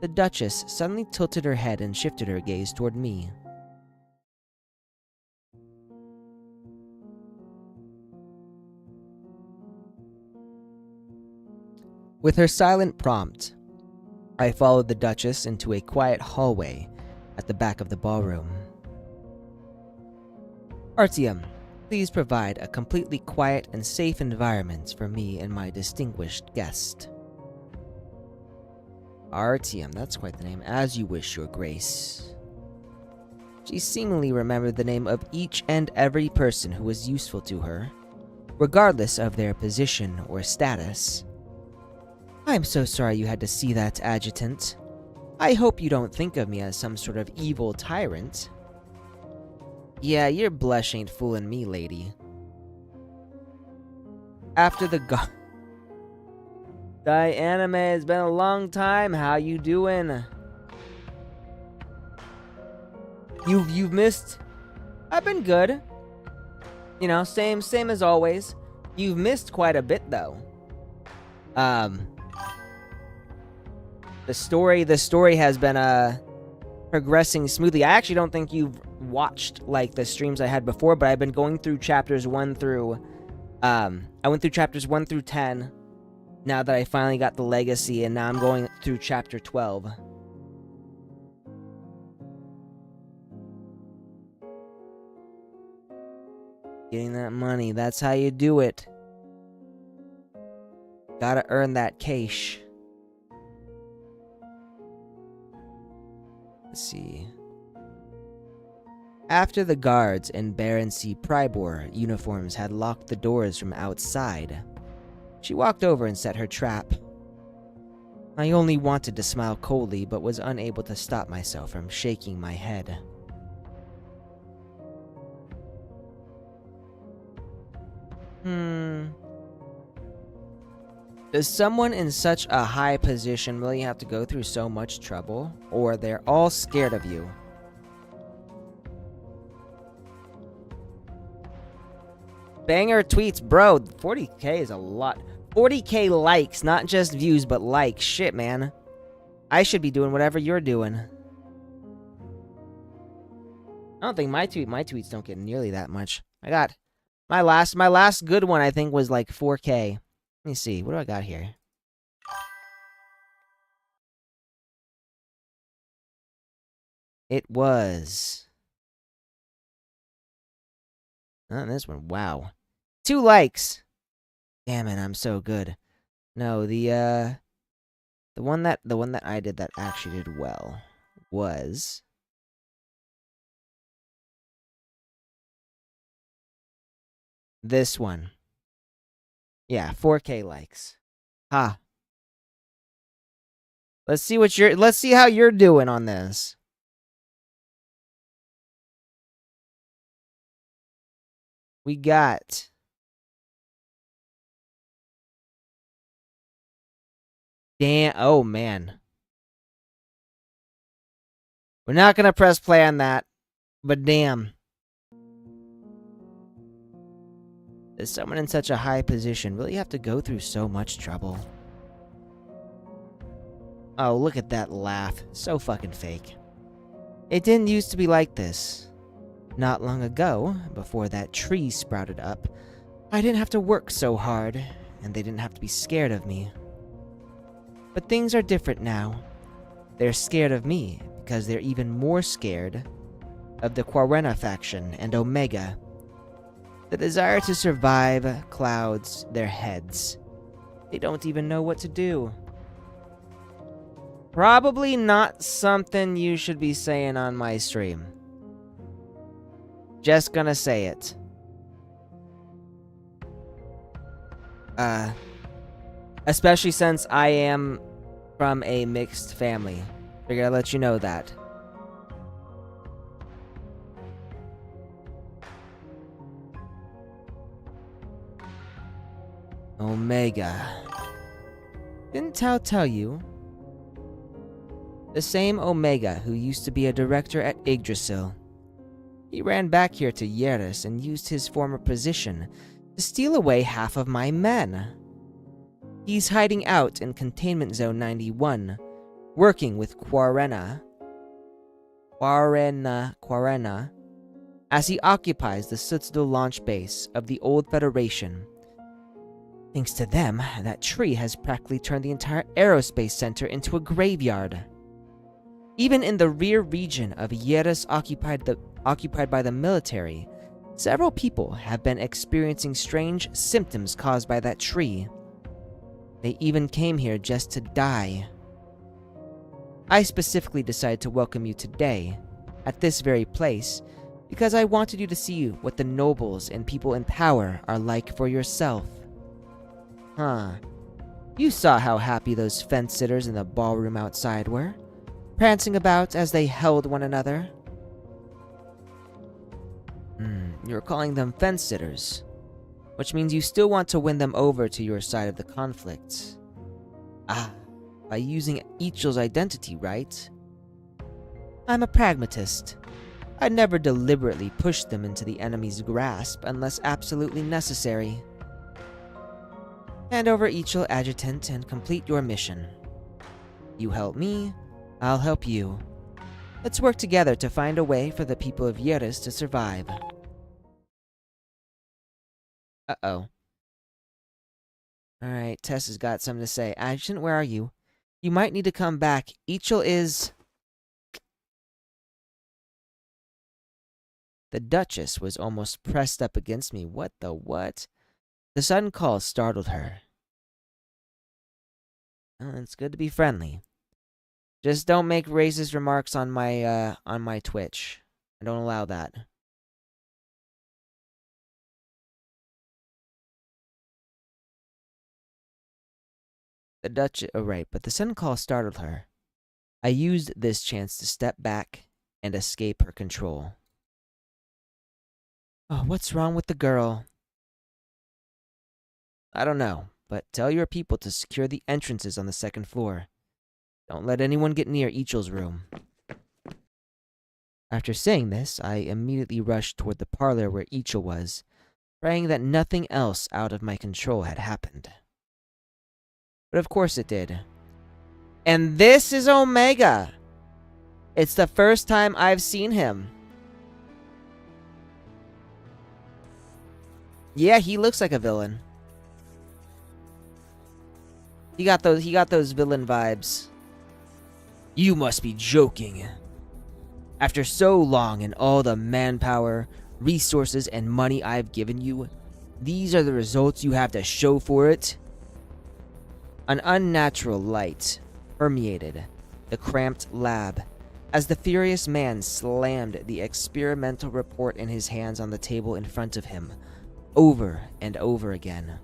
the Duchess suddenly tilted her head and shifted her gaze toward me. With her silent prompt, I followed the Duchess into a quiet hallway at the back of the ballroom. Artyom, please provide a completely quiet and safe environment for me and my distinguished guest. Artyom, that's quite the name. As you wish, Your Grace. She seemingly remembered the name of each and every person who was useful to her, regardless of their position or status. I'm so sorry you had to see that, Adjutant. I hope you don't think of me as some sort of evil tyrant. Yeah, your blush ain't fooling me, lady. After the Dianime, it's been a long time. How you doing? You've missed... I've been good. You know, same as always. You've missed quite a bit, though. The story has been progressing smoothly. I actually don't think you've watched like the streams I had before, but I've been going through chapters 1 through I went through chapters 1 through 10 now that I finally got the legacy, and now I'm going through chapter 12. Getting that money, that's how you do it. Gotta earn that cash. Let's see. After the guards in Baron C. Pribor uniforms had locked the doors from outside, she walked over and set her trap. I only wanted to smile coldly, but was unable to stop myself from shaking my head. Does someone in such a high position really have to go through so much trouble? Or they're all scared of you? Banger tweets, bro. 40k is a lot. 40k likes, not just views, but likes. Shit, man. I should be doing whatever you're doing. I don't think my tweets don't get nearly that much. I got my last good one, I think, was like 4k. Let me see. What do I got here? It was... Oh, this one. Wow. 2 likes. Damn it, I'm so good. No, the one that I did that actually did well was this one. Yeah, 4k likes. Ha. Let's see how you're doing on this. We got damn, oh man. We're not gonna press play on that, but damn. Does someone in such a high position really have to go through so much trouble? Oh, look at that laugh. So fucking fake. It didn't used to be like this. Not long ago, before that tree sprouted up, I didn't have to work so hard, and they didn't have to be scared of me. But things are different now. They're scared of me because they're even more scared of the Quarena faction and Omega. The desire to survive clouds their heads. They don't even know what to do. Probably not something you should be saying on my stream. Just gonna say it. Especially since I am from a mixed family. Figured I'd let you know that. Omega. Didn't Tao tell you? The same Omega who used to be a director at Yggdrasil. He ran back here to Yeris and used his former position to steal away half of my men. He's hiding out in Containment Zone 91, working with Quarena, as he occupies the Citadel launch base of the old Federation. Thanks to them, that tree has practically turned the entire aerospace center into a graveyard. Even in the rear region of Yeris occupied by the military, several people have been experiencing strange symptoms caused by that tree. They even came here just to die. I specifically decided to welcome you today, at this very place, because I wanted you to see what the nobles and people in power are like for yourself. Huh. You saw how happy those fence-sitters in the ballroom outside were, prancing about as they held one another. You're calling them fence-sitters, which means you still want to win them over to your side of the conflict. By using Ichel's identity, right? I'm a pragmatist. I'd never deliberately push them into the enemy's grasp unless absolutely necessary. Hand over Ichel Adjutant and complete your mission. You help me, I'll help you. Let's work together to find a way for the people of Yeris to survive. Uh-oh. Alright, Tess has got something to say. Adjutant, where are you? You might need to come back. Ichel is... The Duchess was almost pressed up against me. What the what? The sudden call startled her. Well, it's good to be friendly. Just don't make racist remarks on my Twitch. I don't allow that. The Duchess... Oh, right, but the sudden call startled her. I used this chance to step back and escape her control. Oh, what's wrong with the girl? I don't know, but tell your people to secure the entrances on the second floor. Don't let anyone get near Ichel's room. After saying this, I immediately rushed toward the parlor where Ichel was, praying that nothing else out of my control had happened. But of course it did. And this is Omega! It's the first time I've seen him. Yeah, he looks like a villain. He got those villain vibes. You must be joking. After so long and all the manpower, resources, and money I've given you, these are the results you have to show for it? An unnatural light permeated the cramped lab as the furious man slammed the experimental report in his hands on the table in front of him, over and over again.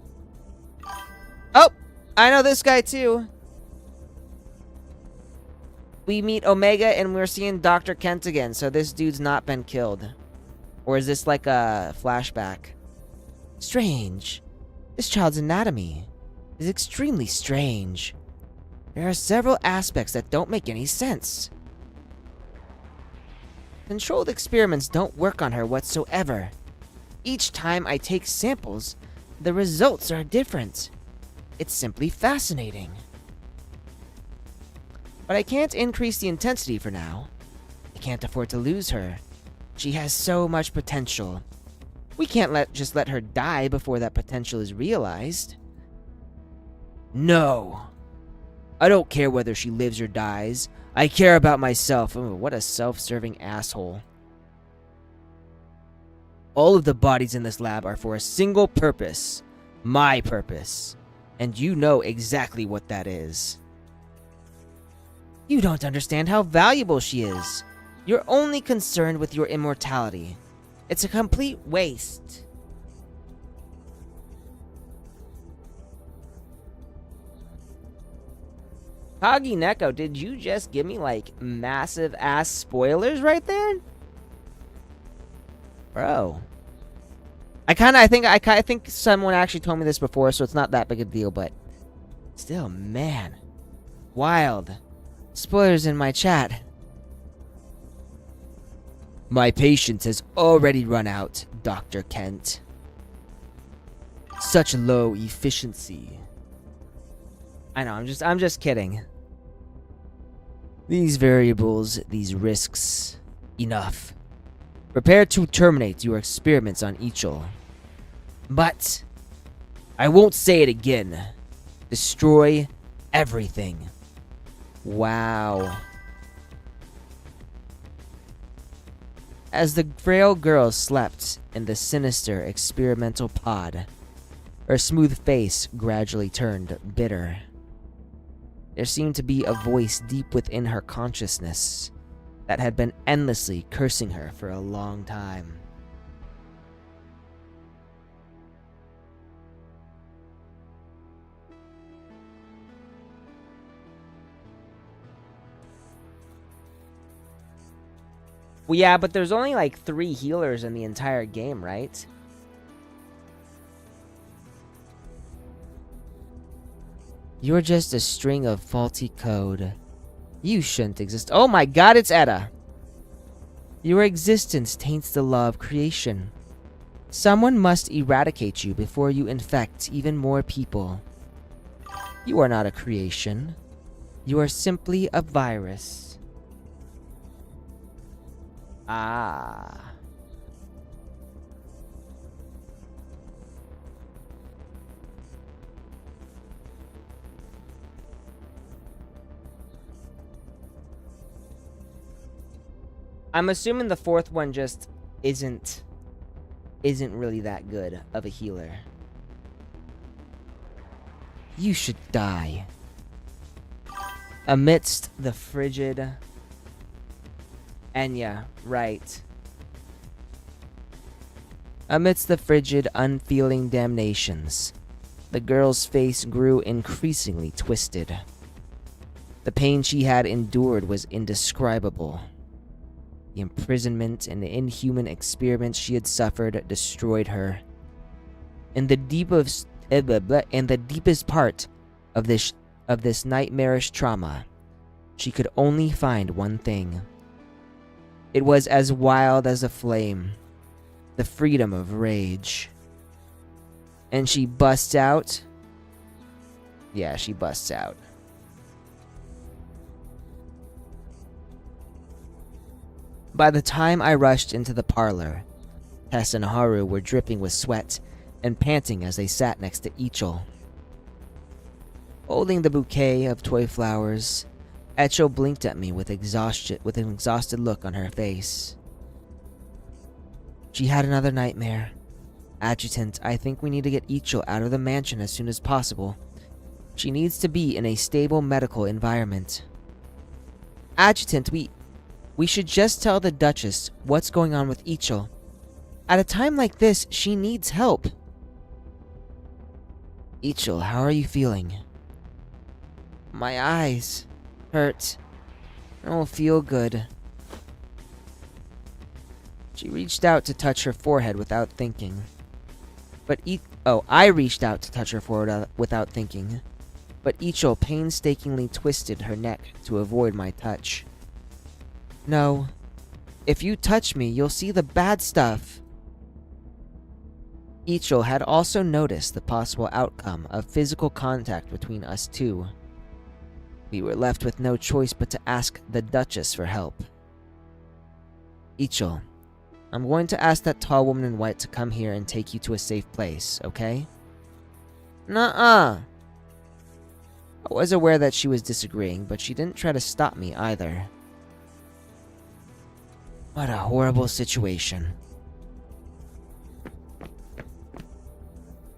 Oh! I know this guy too! We meet Omega and we're seeing Dr. Kent again, so this dude's not been killed. Or is this like a flashback? Strange. This child's anatomy is extremely strange. There are several aspects that don't make any sense. Controlled experiments don't work on her whatsoever. Each time I take samples, the results are different. It's simply fascinating. But I can't increase the intensity for now. I can't afford to lose her. She has so much potential. We can't just let her die before that potential is realized. No. I don't care whether she lives or dies. I care about myself. Oh, what a self-serving asshole. All of the bodies in this lab are for a single purpose. My purpose. And you know exactly what that is. You don't understand how valuable she is. You're only concerned with your immortality. It's a complete waste. Kagi Neko, did you just give me like massive ass spoilers right there? Bro. I think someone actually told me this before, so it's not that big a deal, but still, man. Wild. Spoilers in my chat. My patience has already run out, Dr. Kent. Such low efficiency. I know, I'm just kidding. These variables, these risks, enough. Prepare to terminate your experiments on Ichol. But I won't say it again. Destroy everything. Wow. As the frail girl slept in the sinister experimental pod, her smooth face gradually turned bitter. There seemed to be a voice deep within her consciousness that had been endlessly cursing her for a long time. Well, yeah, but there's only like 3 healers in the entire game, right? You're just a string of faulty code. You shouldn't exist. Oh my god, it's Etta! Your existence taints the law of creation. Someone must eradicate you before you infect even more people. You are not a creation. You are simply a virus. Ah. I'm assuming the 4th one just isn't really that good of a healer. You should die. Amidst the frigid... Enya, right. Amidst the frigid, unfeeling damnations, the girl's face grew increasingly twisted. The pain she had endured was indescribable. The imprisonment and the inhuman experiments she had suffered destroyed her. In the deepest part of this nightmarish trauma, she could only find one thing. It was as wild as a flame, the freedom of rage. And she busts out. Yeah, she busts out. By the time I rushed into the parlor, Tess and Haru were dripping with sweat and panting as they sat next to Ichol. Holding the bouquet of toy flowers, Echo blinked at me with an exhausted look on her face. She had another nightmare. Adjutant, I think we need to get Ichol out of the mansion as soon as possible. She needs to be in a stable medical environment. Adjutant, we should just tell the Duchess what's going on with Ichol. At a time like this, she needs help. Ichol, how are you feeling? My eyes hurt. I don't feel good. She reached out to touch her forehead without thinking. I reached out to touch her forehead without thinking. But Ichol painstakingly twisted her neck to avoid my touch. No, If you touch me, you'll see the bad stuff. Ichil had also noticed the possible outcome of physical contact between us two. We were left with no choice but to ask the Duchess for help. Ichil, I'm going to ask that tall woman in white to come here and take you to a safe place, okay? Nuh-uh. I was aware that she was disagreeing, but she didn't try to stop me either. What a horrible situation.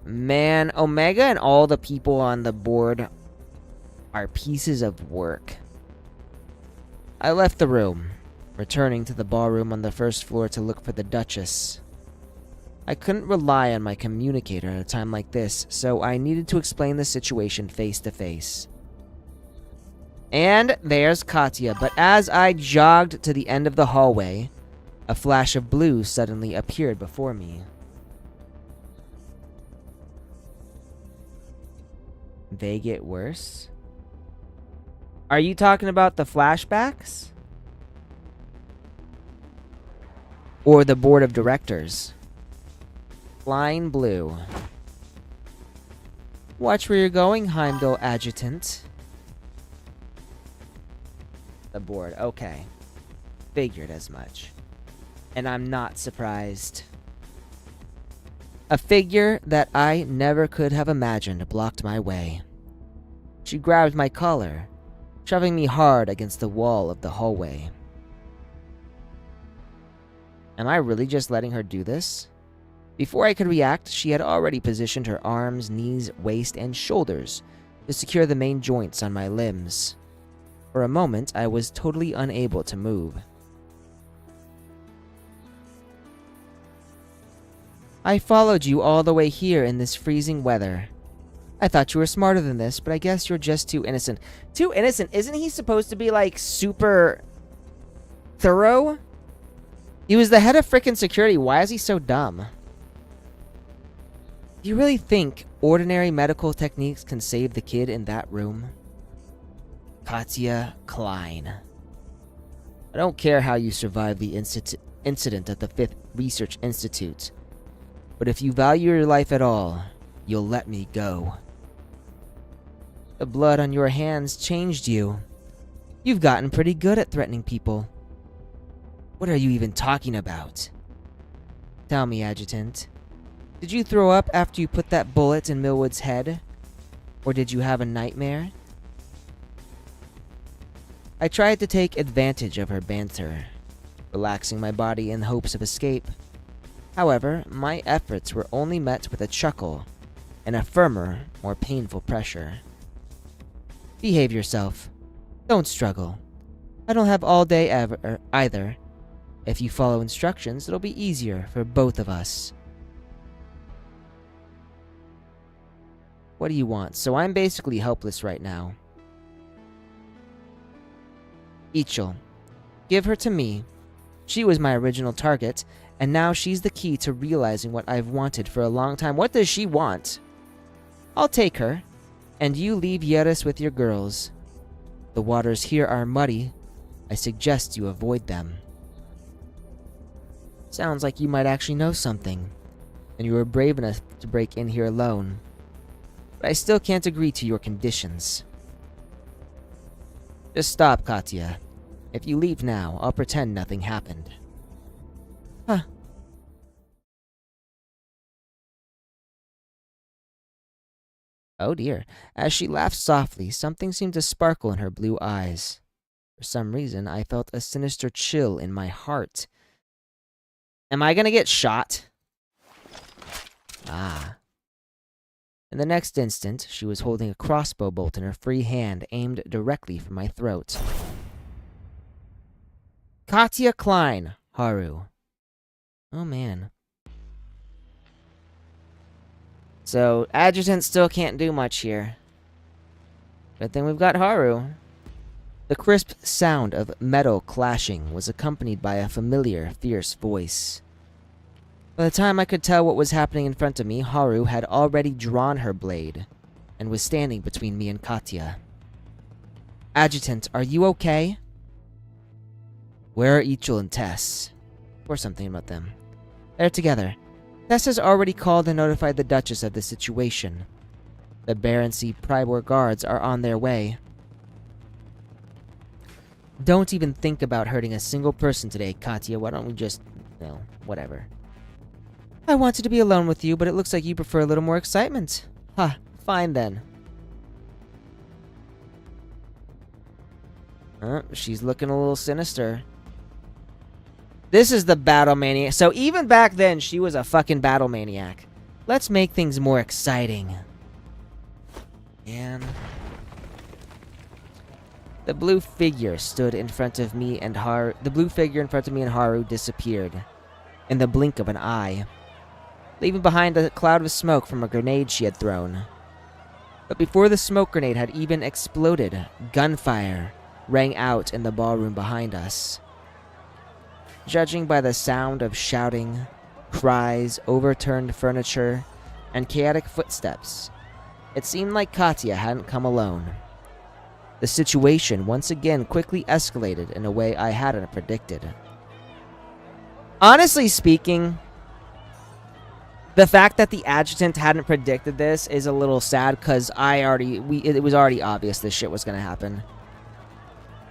Man, Omega and all the people on the board are pieces of work. I left the room, returning to the ballroom on the first floor to look for the Duchess. I couldn't rely on my communicator at a time like this, so I needed to explain the situation face to face. And there's Katya, but as I jogged to the end of the hallway, a flash of blue suddenly appeared before me. They get worse? Are you talking about the flashbacks? Or the board of directors? Flying blue. Watch where you're going, Heimdall Adjutant. The board, okay. Figured as much. And I'm not surprised. A figure that I never could have imagined blocked my way. She grabbed my collar, shoving me hard against the wall of the hallway. Am I really just letting her do this? Before I could react, she had already positioned her arms, knees, waist, and shoulders to secure the main joints on my limbs. For a moment, I was totally unable to move. I followed you all the way here in this freezing weather. I thought you were smarter than this, but I guess you're just too innocent. Too innocent? Isn't he supposed to be, like, super thorough? He was the head of frickin' security. Why is he so dumb? Do you really think ordinary medical techniques can save the kid in that room? Katya Klein. I don't care how you survived the incident at the 5th Research Institute, but if you value your life at all, you'll let me go. The blood on your hands changed you. You've gotten pretty good at threatening people. What are you even talking about? Tell me, Adjutant. Did you throw up after you put that bullet in Millwood's head? Or did you have a nightmare? I tried to take advantage of her banter, relaxing my body in hopes of escape. However, my efforts were only met with a chuckle and a firmer, more painful pressure. Behave yourself. Don't struggle. I don't have all day either. If you follow instructions, it'll be easier for both of us. What do you want? So I'm basically helpless right now. Ichil. Give her to me. She was my original target, and now she's the key to realizing what I've wanted for a long time. What does she want? I'll take her, and you leave Yeris with your girls. The waters here are muddy. I suggest you avoid them. Sounds like you might actually know something, and you were brave enough to break in here alone. But I still can't agree to your conditions. Just stop, Katya. If you leave now, I'll pretend nothing happened. Huh. Oh dear. As she laughed softly, something seemed to sparkle in her blue eyes. For some reason, I felt a sinister chill in my heart. Am I gonna get shot? Ah. In the next instant, she was holding a crossbow bolt in her free hand, aimed directly for my throat. Katya Klein, Haru. Oh man. So, Adjutant still can't do much here. Good thing we've got Haru. The crisp sound of metal clashing was accompanied by a familiar, fierce voice. By the time I could tell what was happening in front of me, Haru had already drawn her blade and was standing between me and Katya. Adjutant, are you okay? Where are Ichil and Tess? Or something about them. They're together. Tess has already called and notified the Duchess of the situation. The Barency Prybor guards are on their way. Don't even think about hurting a single person today, Katya. Why don't we just... no, whatever. I wanted to be alone with you, but it looks like you prefer a little more excitement. Huh, fine then. She's looking a little sinister. This is the battle maniac. So even back then, she was a fucking battle maniac. Let's make things more exciting. And... the blue figure stood in front of me and Haru. The blue figure in front of me and Haru disappeared in the blink of an eye, leaving behind a cloud of smoke from a grenade she had thrown. But before the smoke grenade had even exploded, gunfire rang out in the ballroom behind us. Judging by the sound of shouting, cries, overturned furniture, and chaotic footsteps, it seemed like Katya hadn't come alone. The situation once again quickly escalated in a way I hadn't predicted. Honestly speaking, the fact that the adjutant hadn't predicted this is a little sad, because it was already obvious this shit was gonna happen.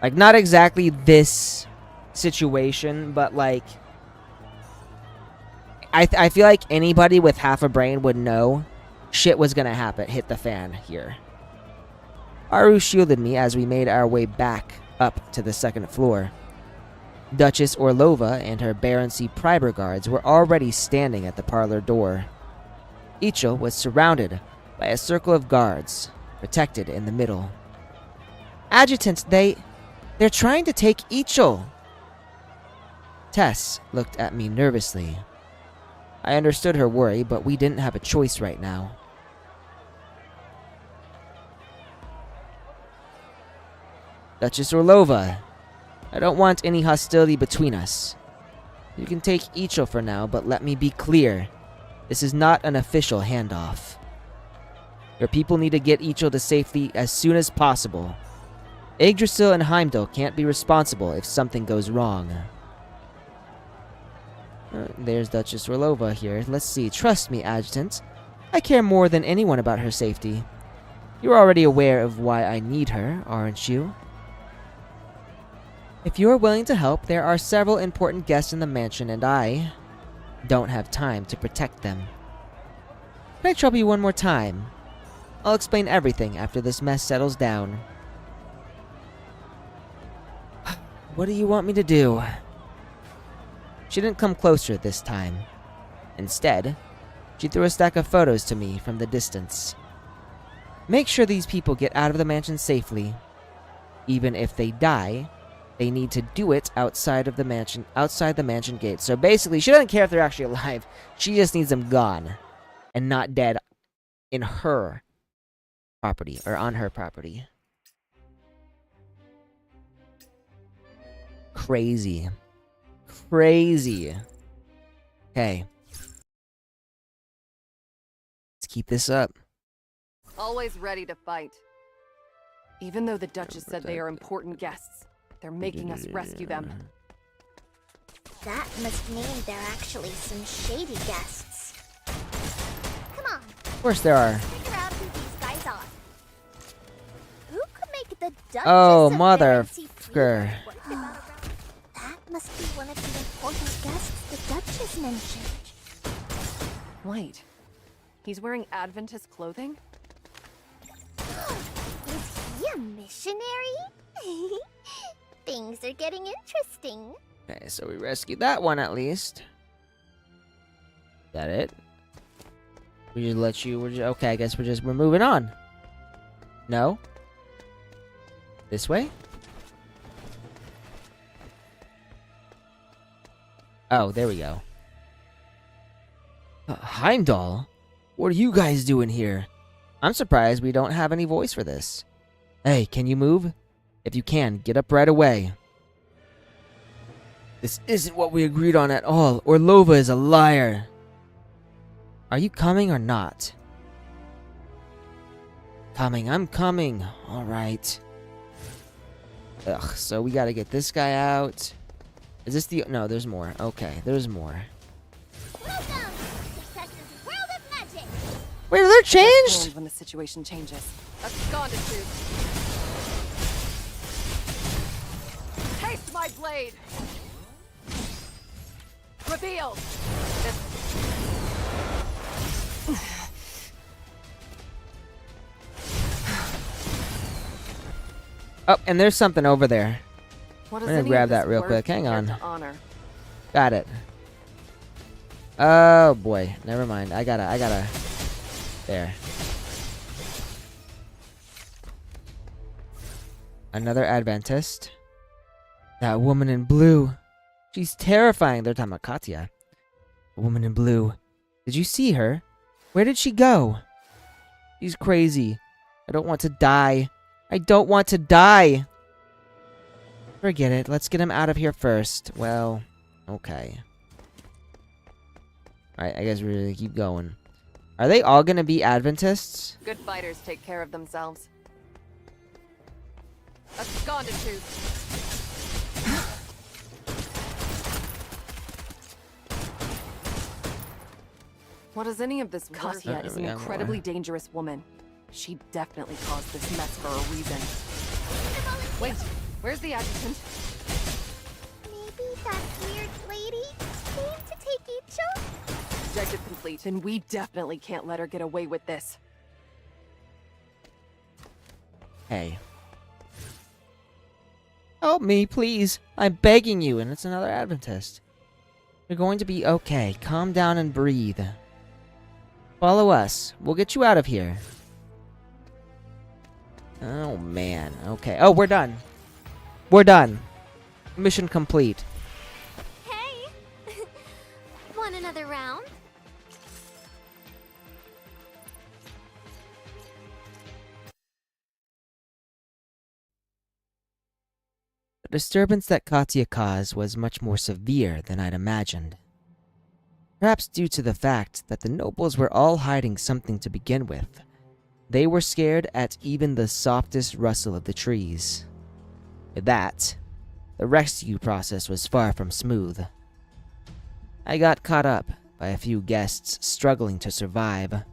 Like, not exactly this situation, but like, I feel like anybody with half a brain would know shit was gonna happen, hit the fan here. Haru shielded me as we made our way back up to the second floor. Duchess Orlova and her Barency Prybor guards were already standing at the parlor door. Ichil was surrounded by a circle of guards, protected in the middle. Adjutant, they're trying to take Ichil. Tess looked at me nervously. I understood her worry, but we didn't have a choice right now. Duchess Orlova, I don't want any hostility between us. You can take Ichil for now, but let me be clear. This is not an official handoff. Your people need to get Ichil to safety as soon as possible. Yggdrasil and Heimdall can't be responsible if something goes wrong. There's Duchess Orlova here. Let's see. Trust me, Adjutant. I care more than anyone about her safety. You're already aware of why I need her, aren't you? If you are willing to help, there are several important guests in the mansion, and I don't have time to protect them. Can I trouble you one more time? I'll explain everything after this mess settles down. What do you want me to do? She didn't come closer this time. Instead, she threw a stack of photos to me from the distance. Make sure these people get out of the mansion safely. Even if they die, they need to do it outside the mansion gate. So basically, she doesn't care if they're actually alive. She just needs them gone and not dead in her property or on her property. Crazy. Crazy. Okay. Let's keep this up. Always ready to fight. Even though the Duchess said they are important guests, they're making us rescue them. That must mean they're actually some shady guests. Come on. Of course there are. Figure out who these guys are. Who could make the Duchess Oh, of motherfucker. That must be one of the important guests the Duchess mentioned. Wait. He's wearing Adventist clothing? Is he a missionary? Things are getting interesting. Okay, so we rescued that one at least. Is that it? We just let you. Okay, I guess we're moving on. No. This way. Oh, there we go. Heimdall, what are you guys doing here? I'm surprised we don't have any voice for this. Hey, can you move? If you can, get up right away. This isn't what we agreed on at all. Orlova is a liar. Are you coming or not? Coming, I'm coming. Alright. Ugh, so we gotta get this guy out. Is this the... No, there's more. Okay, there's more. Welcome to Tessa's World of Magic! Wait, they're changed? Hand when the situation changes. Absconditude. Taste my blade. Reveal. Oh, and there's something over there. What I'm does gonna any grab of this that real worth quick. Hang compared on. to honor? Got it. Oh boy, never mind. I gotta. There. Another Adventist. That woman in blue. She's terrifying. They're talking about Katya. A woman in blue. Did you see her? Where did she go? She's crazy. I don't want to die. I don't want to die. Forget it. Let's get him out of here first. Well, okay. Alright, I guess we're gonna keep going. Are they all gonna be Adventists? Good fighters take care of themselves. Absconditude. What does any of this worth? Katya is an we got more. incredibly dangerous woman. She definitely caused this mess for a reason. Wait, where's the adjutant? Maybe that weird lady came to take Icho? Objective complete, and we definitely can't let her get away with this. Hey. Help me, please. I'm begging you, and it's another Adventist. You're going to be okay. Calm down and breathe. Follow us. We'll get you out of here. Oh, man. Okay. Oh, we're done. We're done. Mission complete. Hey! Want another round? The disturbance that Katya caused was much more severe than I'd imagined. Perhaps due to the fact that the nobles were all hiding something to begin with. They were scared at even the softest rustle of the trees. With that, the rescue process was far from smooth. I got caught up by a few guests struggling to survive.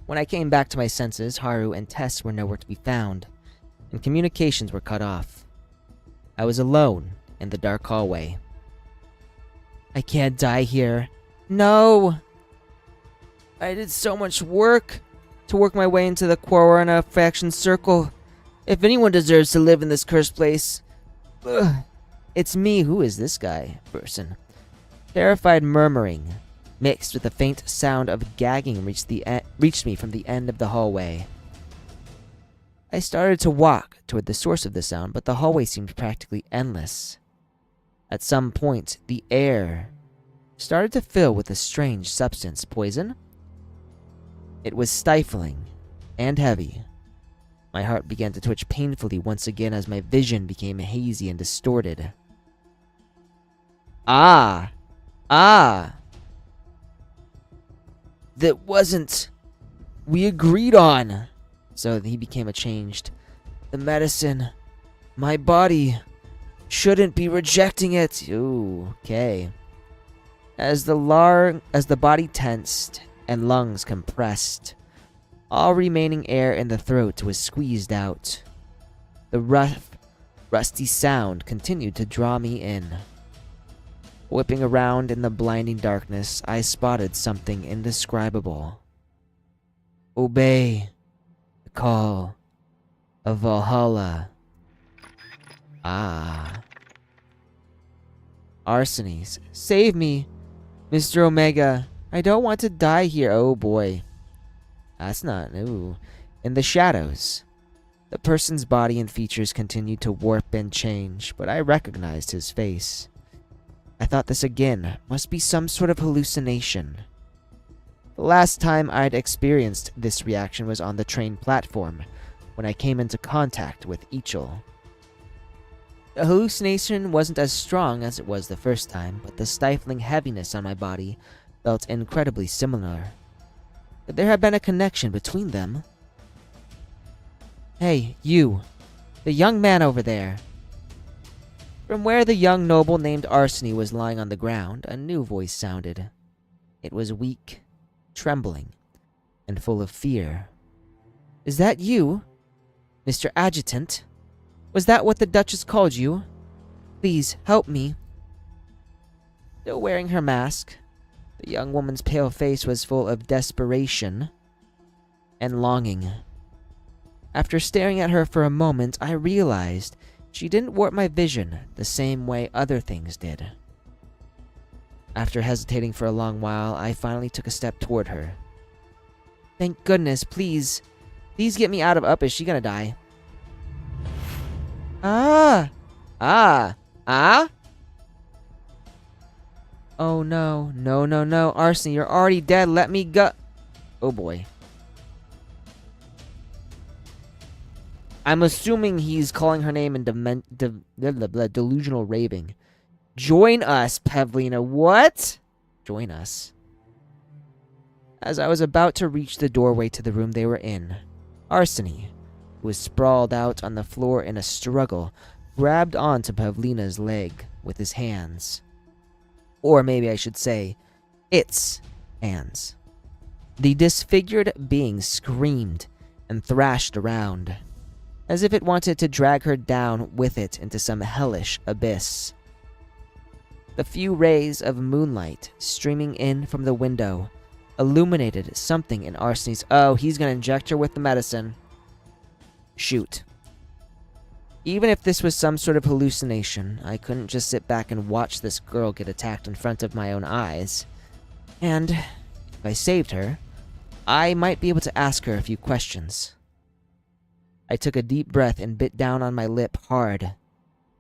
When I came back to my senses, Haru and Tess were nowhere to be found, and communications were cut off. I was alone in the dark hallway. I can't die here. No! I did so much work to work my way into the Quarana faction circle. If anyone deserves to live in this cursed place, it's me. Who is this guy? Person. Terrified murmuring, mixed with a faint sound of gagging, reached me from the end of the hallway. I started to walk toward the source of the sound, but the hallway seemed practically endless. At some point, the air started to fill with a strange substance. Poison? It was stifling and heavy. My heart began to twitch painfully once again as my vision became hazy and distorted. Ah! That wasn't... we agreed on! So he became a changed. The medicine... my body... shouldn't be rejecting it. Ooh, okay. As the body tensed and lungs compressed, all remaining air in the throat was squeezed out. The rough, rusty sound continued to draw me in. Whipping around in the blinding darkness, I spotted something indescribable. Obey the call of Valhalla. Ah. Arsenes, save me! Mr. Omega, I don't want to die here. Oh boy. That's not... ooh. In the shadows, the person's body and features continued to warp and change, but I recognized his face. I thought this again must be some sort of hallucination. The last time I'd experienced this reaction was on the train platform, when I came into contact with Ichil. The hallucination wasn't as strong as it was the first time, but the stifling heaviness on my body felt incredibly similar. Could there have been a connection between them? Hey, you. The young man over there. From where the young noble named Arseny was lying on the ground, a new voice sounded. It was weak, trembling, and full of fear. "Is that you, Mr. Adjutant? Was that what the Duchess called you? Please, help me." Still wearing her mask, the young woman's pale face was full of desperation and longing. After staring at her for a moment, I realized she didn't warp my vision the same way other things did. After hesitating for a long while, I finally took a step toward her. "Thank goodness, please. Please get me out of up. Is she gonna die?" Ah! Oh no, no. Arseny, you're already dead. Let me go. Oh boy. I'm assuming he's calling her name in delusional raving. "Join us, Pavlina." What? Join us. As I was about to reach the doorway to the room they were in, Arseny, who was sprawled out on the floor in a struggle, grabbed onto Pavlina's leg with his hands. Or maybe I should say, its hands. The disfigured being screamed and thrashed around, as if it wanted to drag her down with it into some hellish abyss. The few rays of moonlight streaming in from the window illuminated something in Arseny's— oh, he's gonna inject her with the medicine. Shoot. Even if this was some sort of hallucination, I couldn't just sit back and watch this girl get attacked in front of my own eyes. And if I saved her, I might be able to ask her a few questions. I took a deep breath and bit down on my lip hard,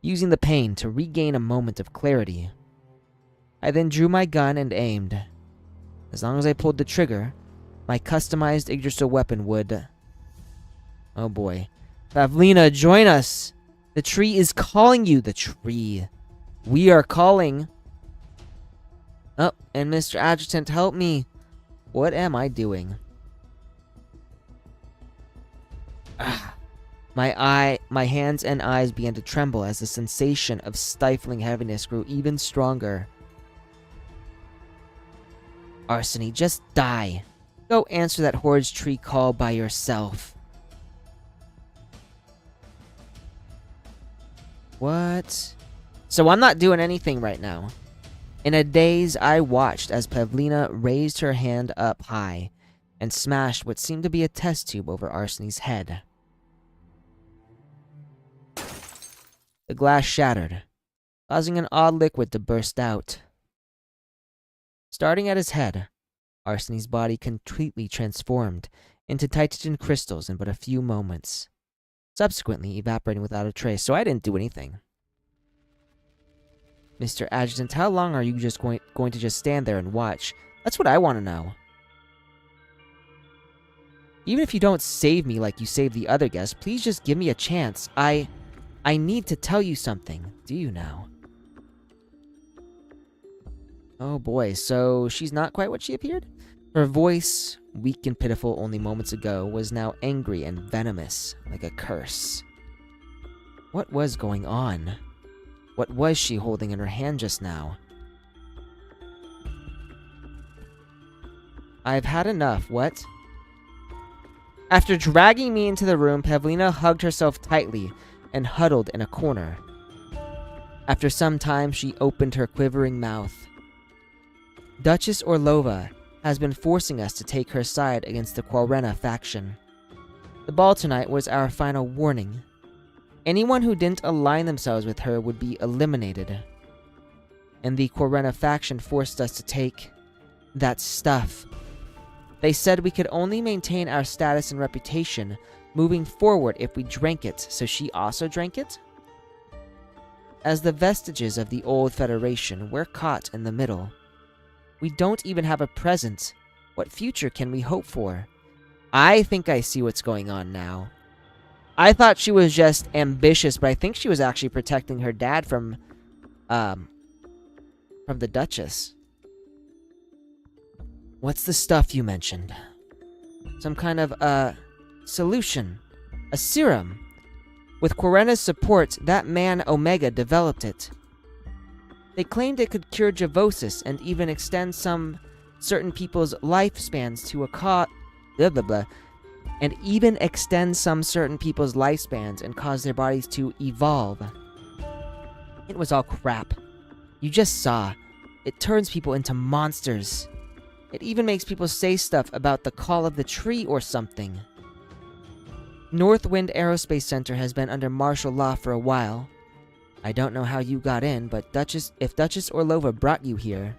using the pain to regain a moment of clarity. I then drew my gun and aimed. As long as I pulled the trigger, my customized Yggdrasil weapon would— oh boy. "Pavlina, join us! The tree is calling you!" The tree. We are calling. Oh, and Mr. Adjutant, help me. What am I doing? My hands and eyes began to tremble as the sensation of stifling heaviness grew even stronger. Arseny, just die. Go answer that horrid tree call by yourself. What? So I'm not doing anything right now. In a daze, I watched as Pavlina raised her hand up high and smashed what seemed to be a test tube over Arseny's head. The glass shattered, causing an odd liquid to burst out. Starting at his head, Arseny's body completely transformed into titanium crystals in but a few moments, subsequently evaporating without a trace, so I didn't do anything. Mr. Adjutant, how long are you just going to just stand there and watch? That's what I want to know. Even if you don't save me like you saved the other guests, please just give me a chance. I need to tell you something. Do you now? Oh boy, so she's not quite what she appeared? Her voice, weak and pitiful only moments ago, was now angry and venomous, like a curse. What was going on? What was she holding in her hand just now? I've had enough, what? After dragging me into the room, Pavlina hugged herself tightly and huddled in a corner. After some time, she opened her quivering mouth. Duchess Orlova has been forcing us to take her side against the Quarrena faction. The ball tonight was our final warning. Anyone who didn't align themselves with her would be eliminated. And the Quarrena faction forced us to take that stuff. They said we could only maintain our status and reputation moving forward if we drank it, so she also drank it? As the vestiges of the old Federation, we're caught in the middle. We don't even have a present. What future can we hope for? I think I see what's going on now. I thought she was just ambitious, but I think she was actually protecting her dad from the Duchess. What's the stuff you mentioned? Some kind of, solution. A serum. With Quarena's support, that man Omega developed it. They claimed it could cure Javosis and even extend some certain people's lifespans to a blah blah blah, and even extend some certain people's lifespans and cause their bodies to evolve. It was all crap. You just saw. It turns people into monsters. It even makes people say stuff about the call of the tree or something. Northwind Aerospace Center has been under martial law for a while. I don't know how you got in, but if Duchess Orlova brought you here,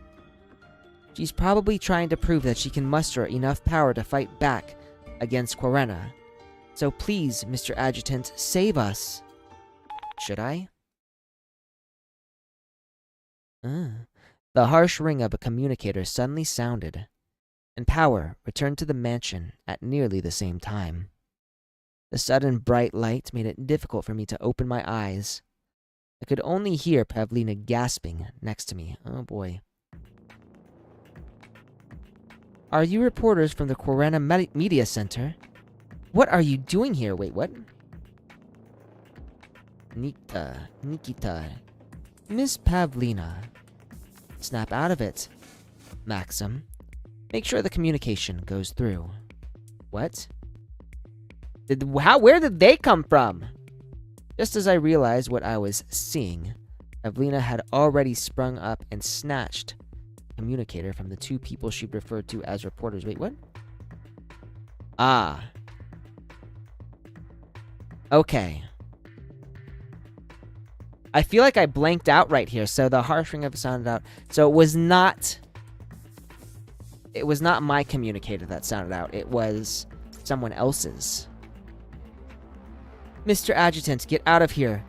she's probably trying to prove that she can muster enough power to fight back against Quarena. So please, Mr. Adjutant, save us. Should I? The harsh ring of a communicator suddenly sounded, and power returned to the mansion at nearly the same time. The sudden bright light made it difficult for me to open my eyes. I could only hear Pavlina gasping next to me. Oh boy. Are you reporters from the Quarena Media Center? What are you doing here? Wait, what? Nikita. Miss Pavlina. Snap out of it. Maxim. Make sure the communication goes through. What? Where did they come from? Just as I realized what I was seeing, Pavlina had already sprung up and snatched the communicator from the two people she referred to as reporters. Wait, what? Ah. Okay. I feel like I blanked out right here, so the harsh ring of sounded out. So it was not my communicator that sounded out. It was someone else's. Mr. Adjutant, get out of here.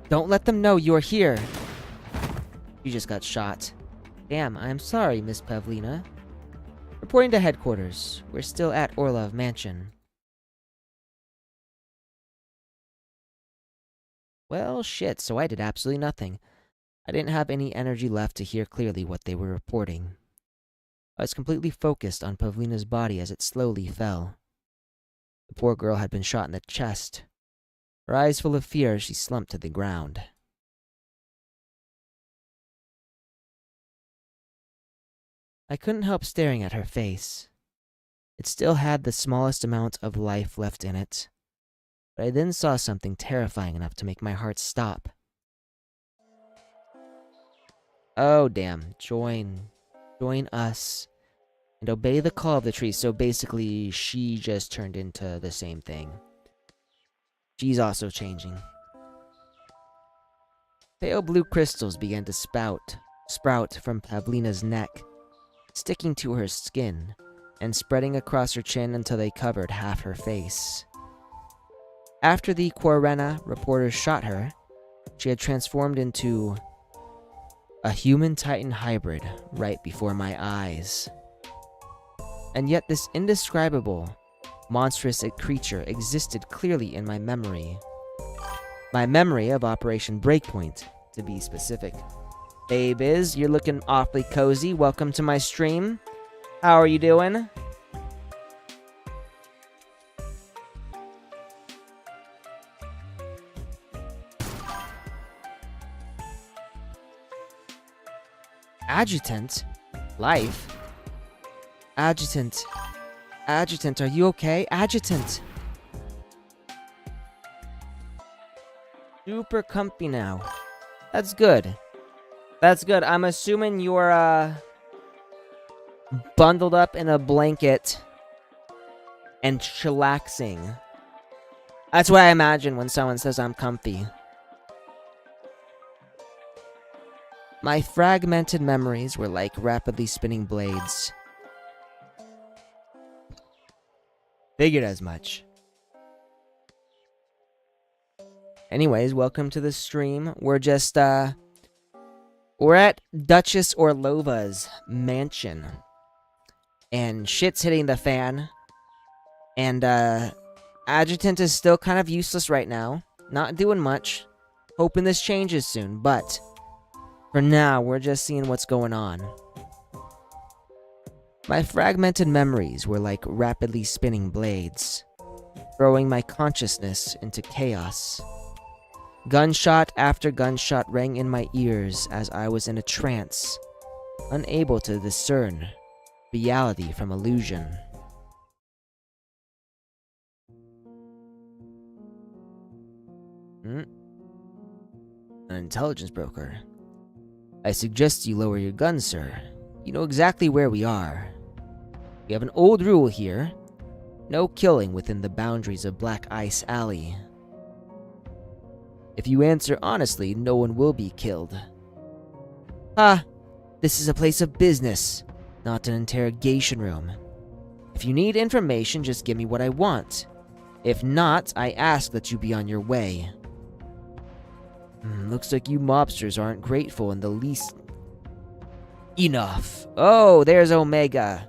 Don't let them know you're here. You just got shot. Damn, I'm sorry, Miss Pavlina. Reporting to headquarters. We're still at Orlov Mansion. Well, shit, so I did absolutely nothing. I didn't have any energy left to hear clearly what they were reporting. I was completely focused on Pavlina's body as it slowly fell. The poor girl had been shot in the chest. Her eyes full of fear as she slumped to the ground. I couldn't help staring at her face. It still had the smallest amount of life left in it. But I then saw something terrifying enough to make my heart stop. Oh, damn. Join us. And obey the call of the tree. So basically, she just turned into the same thing. She's also changing. Pale blue crystals began to sprout from Pavlina's neck, sticking to her skin, and spreading across her chin until they covered half her face. After the Quarena reporters shot her, she had transformed into a human-titan hybrid right before my eyes. And yet this indescribable, monstrous creature existed clearly in my memory. My memory of Operation Breakpoint, to be specific. Hey Biz, you're looking awfully cozy. Welcome to my stream. How are you doing? Adjutant? Life? Adjutant, are you okay? Adjutant! Super comfy now. That's good. That's good. I'm assuming you're, bundled up in a blanket and chillaxing. That's what I imagine when someone says I'm comfy. My fragmented memories were like rapidly spinning blades. Figured as much. Anyways, welcome to the stream. We're just, we're at Duchess Orlova's mansion. And shit's hitting the fan. And, Adjutant is still kind of useless right now. Not doing much. Hoping this changes soon, but for now, we're just seeing what's going on. My fragmented memories were like rapidly spinning blades, throwing my consciousness into chaos. Gunshot after gunshot rang in my ears as I was in a trance, unable to discern reality from illusion. An intelligence broker. I suggest you lower your gun, sir. You know exactly where we are. We have an old rule here. No killing within the boundaries of Black Ice Alley. If you answer honestly, no one will be killed. This is a place of business, not an interrogation room. If you need information, just give me what I want. If not, I ask that you be on your way. Looks like you mobsters aren't grateful in the least. Enough. Oh, there's Omega.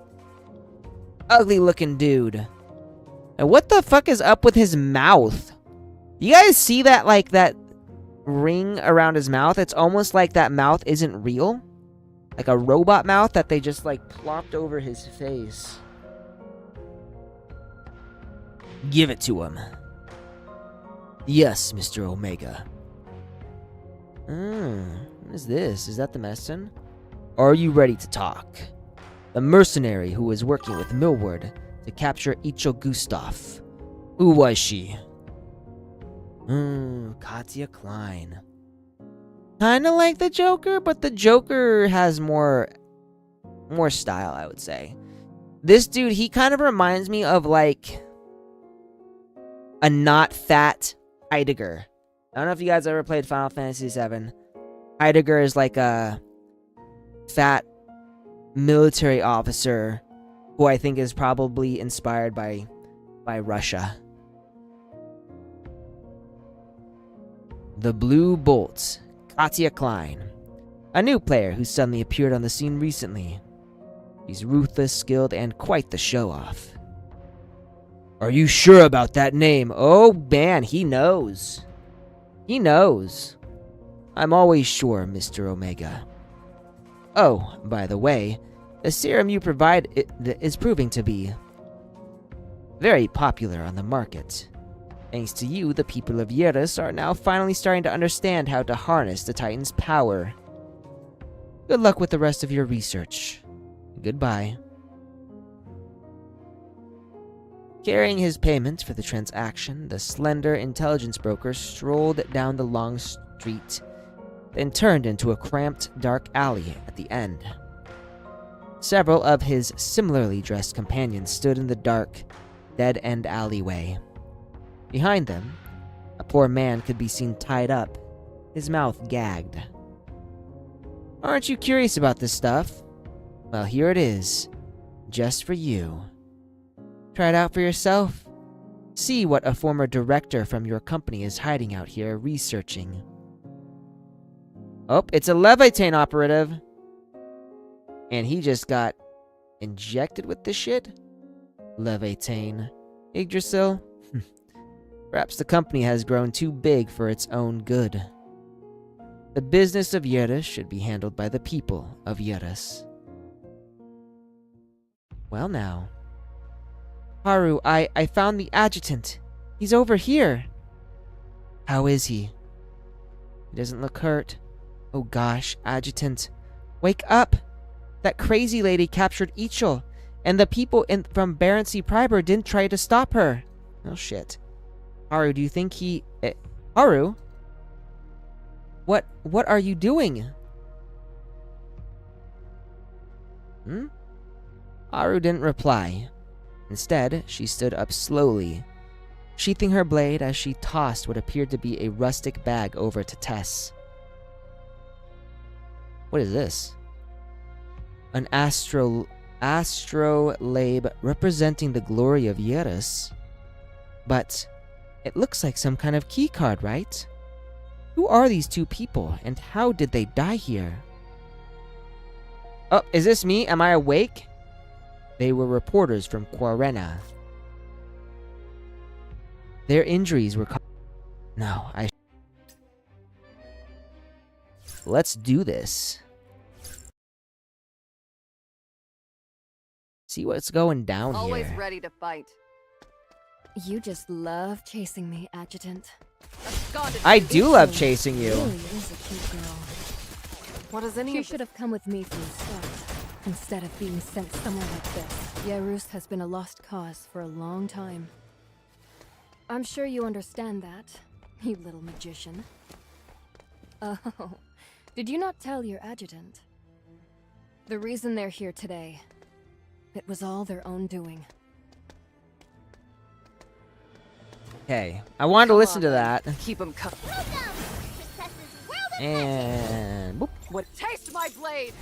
Ugly looking dude. And what the fuck is up with his mouth? You guys see that, like, that ring around his mouth? It's almost like that mouth isn't real. Like a robot mouth that they just, like, plopped over his face. Give it to him. Yes, Mr. Omega. What is this? Is that the medicine? Are you ready to talk? The mercenary who was working with Millward to capture Ichel Gustav. Who was she? Katja Klein. Kinda like the Joker, but the Joker has more style, I would say. This dude, he kind of reminds me of, like, a not fat Heidegger. I don't know if you guys ever played Final Fantasy VII. Heidegger is like a fat military officer who I think is probably inspired by Russia. The Blue Bolt, Katja Klein. A new player who suddenly appeared on the scene recently. He's ruthless, skilled, and quite the show-off. Are you sure about that name? Oh man, he knows. He knows. I'm always sure, Mr. Omega. Oh, by the way, the serum you provide is proving to be very popular on the market. Thanks to you, the people of Yeris are now finally starting to understand how to harness the Titan's power. Good luck with the rest of your research. Goodbye. Carrying his payment for the transaction, the slender intelligence broker strolled down the long street, then turned into a cramped, dark alley at the end. Several of his similarly dressed companions stood in the dark, dead-end alleyway. Behind them, a poor man could be seen tied up, his mouth gagged. Aren't you curious about this stuff? Well, here it is, just for you. Try it out for yourself. See what a former director from your company is hiding out here researching. Oh, it's a Leviathan operative. And he just got injected with this shit? Leviathan. Yggdrasil? Perhaps the company has grown too big for its own good. The business of Yeris should be handled by the people of Yeris. Well now. Haru, I found the adjutant. He's over here. How is he? He doesn't look hurt. Oh gosh, adjutant. Wake up! That crazy lady captured Ichel, and the people from Barency Priber didn't try to stop her. Oh shit. Haru, do you think he... Haru? What are you doing? Haru didn't reply. Instead, she stood up slowly, sheathing her blade as she tossed what appeared to be a rustic bag over to Tess. What is this? An astrolabe representing the glory of Yeris. But it looks like some kind of keycard, right? Who are these two people, and how did they die here? Oh, is this me? Am I awake? They were reporters from Quarena. Their injuries were... No, Let's do this. See what's going down here. Always ready to fight. You just love chasing me, Adjutant. I do love chasing you. Really is a cute girl. What does any She of should this... have come with me from the start, instead of being sent somewhere like this. Yarus has been a lost cause for a long time. I'm sure you understand that, you little magician. Oh, did you not tell your adjutant? The reason they're here today, it was all their own doing. Okay, I wanted to listen to that. Keep them coming. And boop. What? Taste my blade!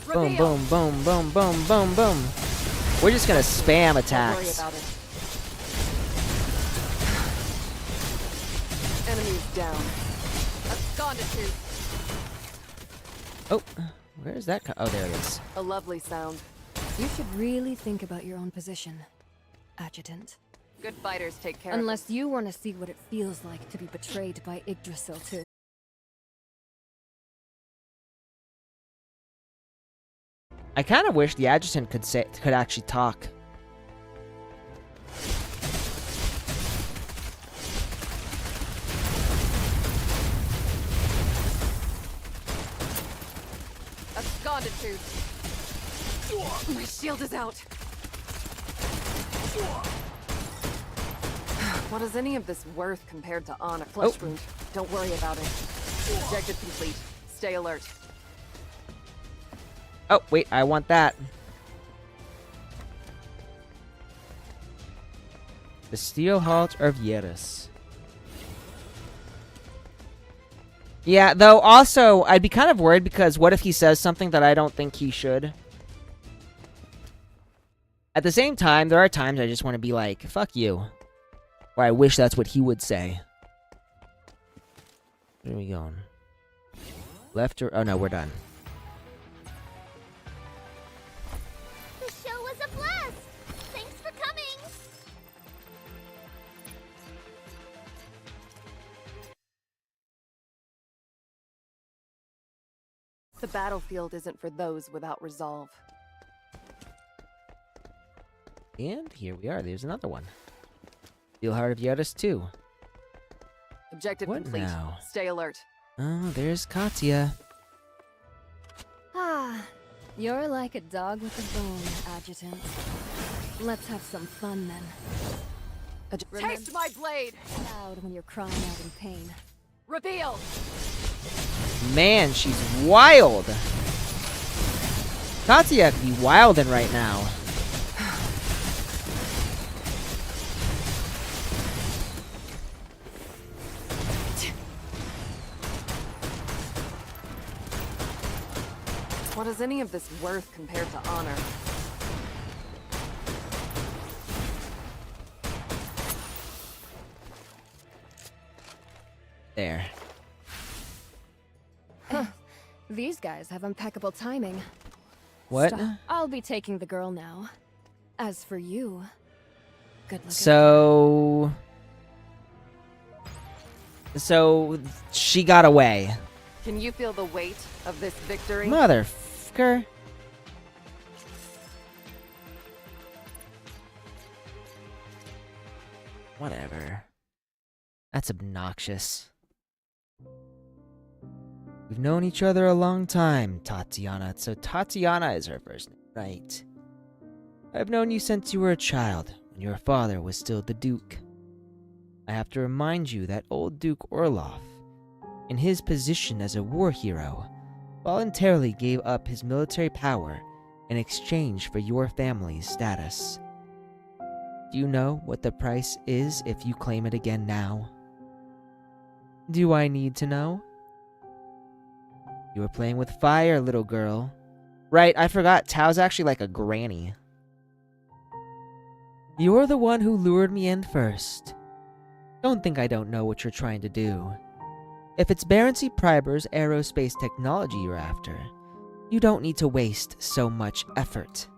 Boom, Reveal. boom, boom, boom, boom, boom, boom. We're just gonna spam Don't worry attacks. about it. Enemies down. Absconditude. Oh, where's that? Oh, there it is. A lovely sound. You should really think about your own position, adjutant. Good fighters take care of Unless you want to see what it feels like to be betrayed by Yggdrasil too. I kind of wish the adjutant could actually talk. Absconditude. My shield is out. What is any of this worth compared to honor? Flesh wound. Don't worry about it. Objective complete. Stay alert. Oh, wait, I want that. The Steel Halt of Yerus. Yeah, though also, I'd be kind of worried because what if he says something that I don't think he should? At the same time, there are times I just want to be like, fuck you. Or I wish that's what he would say. Where are we going? Left or... Oh, no, we're done. The show was a blast! Thanks for coming! The battlefield isn't for those without resolve. And here we are. There's another one. Steel Heart of Yerus 2. Objective What complete. now? Stay alert. Oh, there's Katya. Ah, you're like a dog with a bone, adjutant. Let's have some fun then. Taste my blade! Loud when you're crying out in pain. Reveal! Man, she's wild. Katya could be wildin' right now. What is any of this worth compared to honor? There. These guys have impeccable timing. What? Stop. I'll be taking the girl now. As for you, good luck. So she got away. Can you feel the weight of this victory? Motherfucker. Whatever. That's obnoxious. We've known each other a long time, Tatiana. So Tatiana is her first name, right? I've known you since you were a child, when your father was still the Duke. I have to remind you that old Duke Orloff, in his position as a war hero, voluntarily gave up his military power in exchange for your family's status. Do you know what the price is if you claim it again now? Do I need to know? You were playing with fire, little girl. Right, I forgot, Tao's actually like a granny. You're the one who lured me in first. Don't think I don't know what you're trying to do. If it's Baron C. Priber's aerospace technology you're after, you don't need to waste so much effort.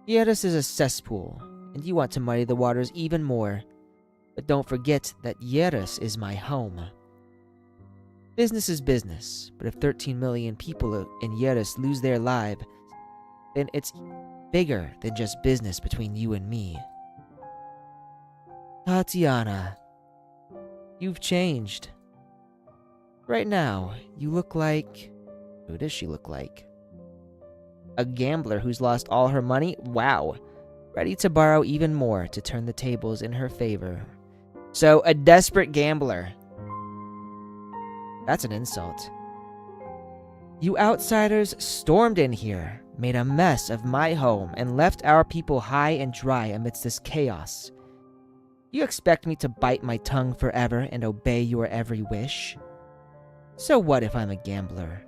Yerus is a cesspool, and you want to muddy the waters even more. But don't forget that Yerus is my home. Business is business, but if 13 million people in Yerus lose their lives, then it's bigger than just business between you and me. Tatiana, you've changed. Right now, you look like... Who does she look like? A gambler who's lost all her money? Wow. Ready to borrow even more to turn the tables in her favor. So, a desperate gambler. That's an insult. You outsiders stormed in here, made a mess of my home, and left our people high and dry amidst this chaos. You expect me to bite my tongue forever and obey your every wish? So what if I'm a gambler?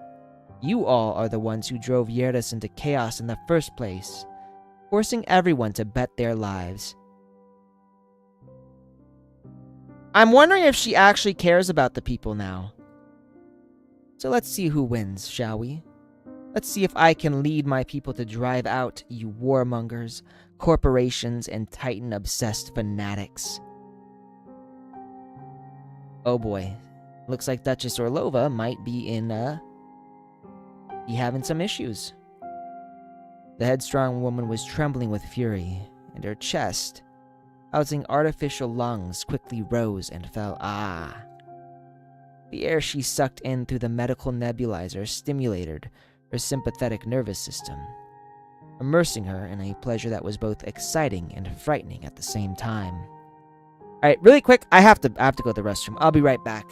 You all are the ones who drove Yerdas into chaos in the first place, forcing everyone to bet their lives. I'm wondering if she actually cares about the people now. So let's see who wins, shall we? Let's see if I can lead my people to drive out you warmongers, corporations, and Titan-obsessed fanatics. Oh boy. Looks like Duchess Orlova might be having some issues. The headstrong woman was trembling with fury, and her chest, housing artificial lungs, quickly rose and fell. The air she sucked in through the medical nebulizer stimulated her sympathetic nervous system, immersing her in a pleasure that was both exciting and frightening at the same time. Alright, really quick, I have to go to the restroom. I'll be right back.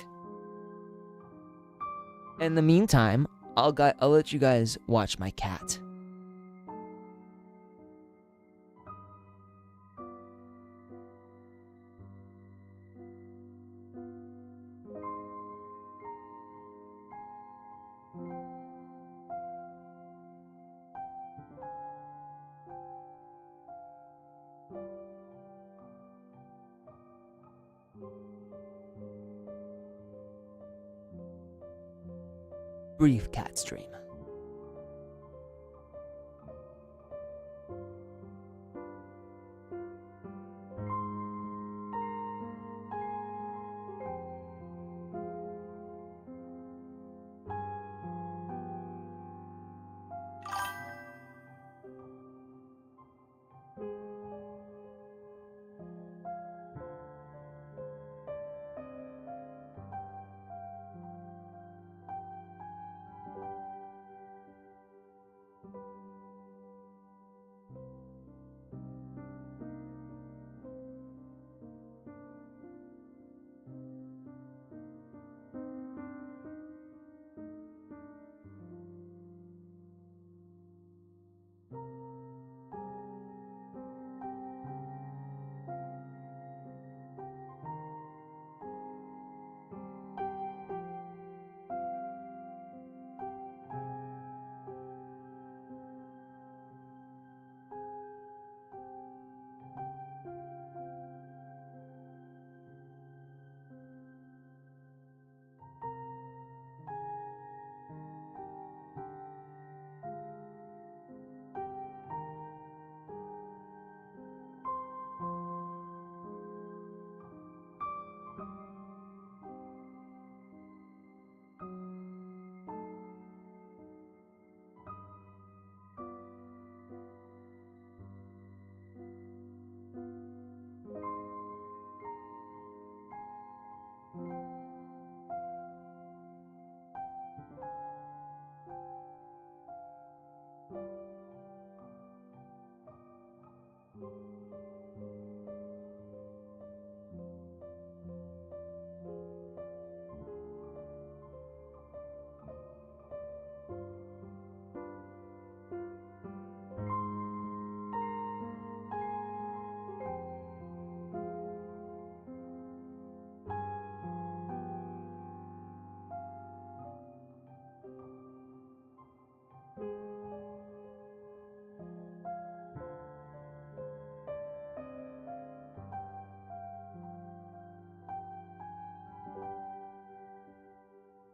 In the meantime, I'll let you guys watch my cat. Brief cat stream.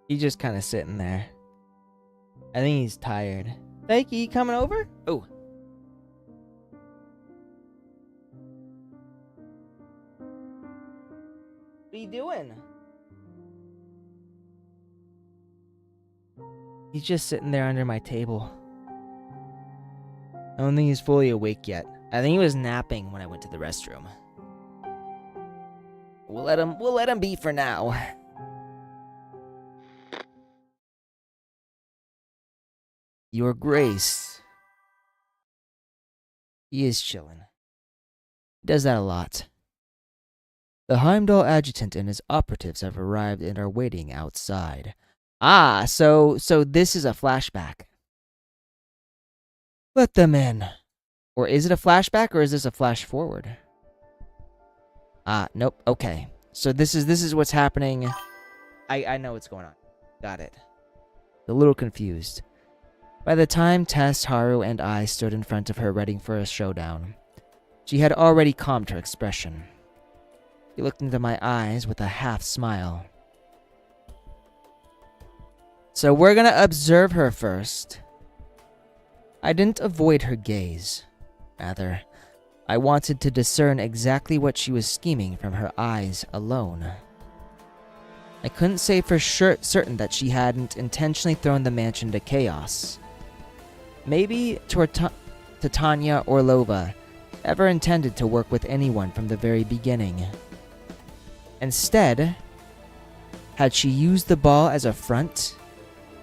He's just kind of sitting there. I think he's tired. Fakey, you coming over? Oh. What are you doing? He's just sitting there under my table. I don't think he's fully awake yet. I think he was napping when I went to the restroom. We'll let him be for now. Your Grace. He is chillin'. He does that a lot. The Heimdall adjutant and his operatives have arrived and are waiting outside. Ah, so this is a flashback. Let them in. Or is it a flashback or is this a flash forward? Ah, nope. Okay. So this is what's happening. I know what's going on. Got it. A little confused. By the time Tess, Haru, and I stood in front of her ready for a showdown, she had already calmed her expression. She looked into my eyes with a half smile. So we're gonna observe her first. I didn't avoid her gaze. Rather, I wanted to discern exactly what she was scheming from her eyes alone. I couldn't say for certain that she hadn't intentionally thrown the mansion to chaos. Maybe Titania Orlova ever intended to work with anyone from the very beginning. Instead, had she used the ball as a front,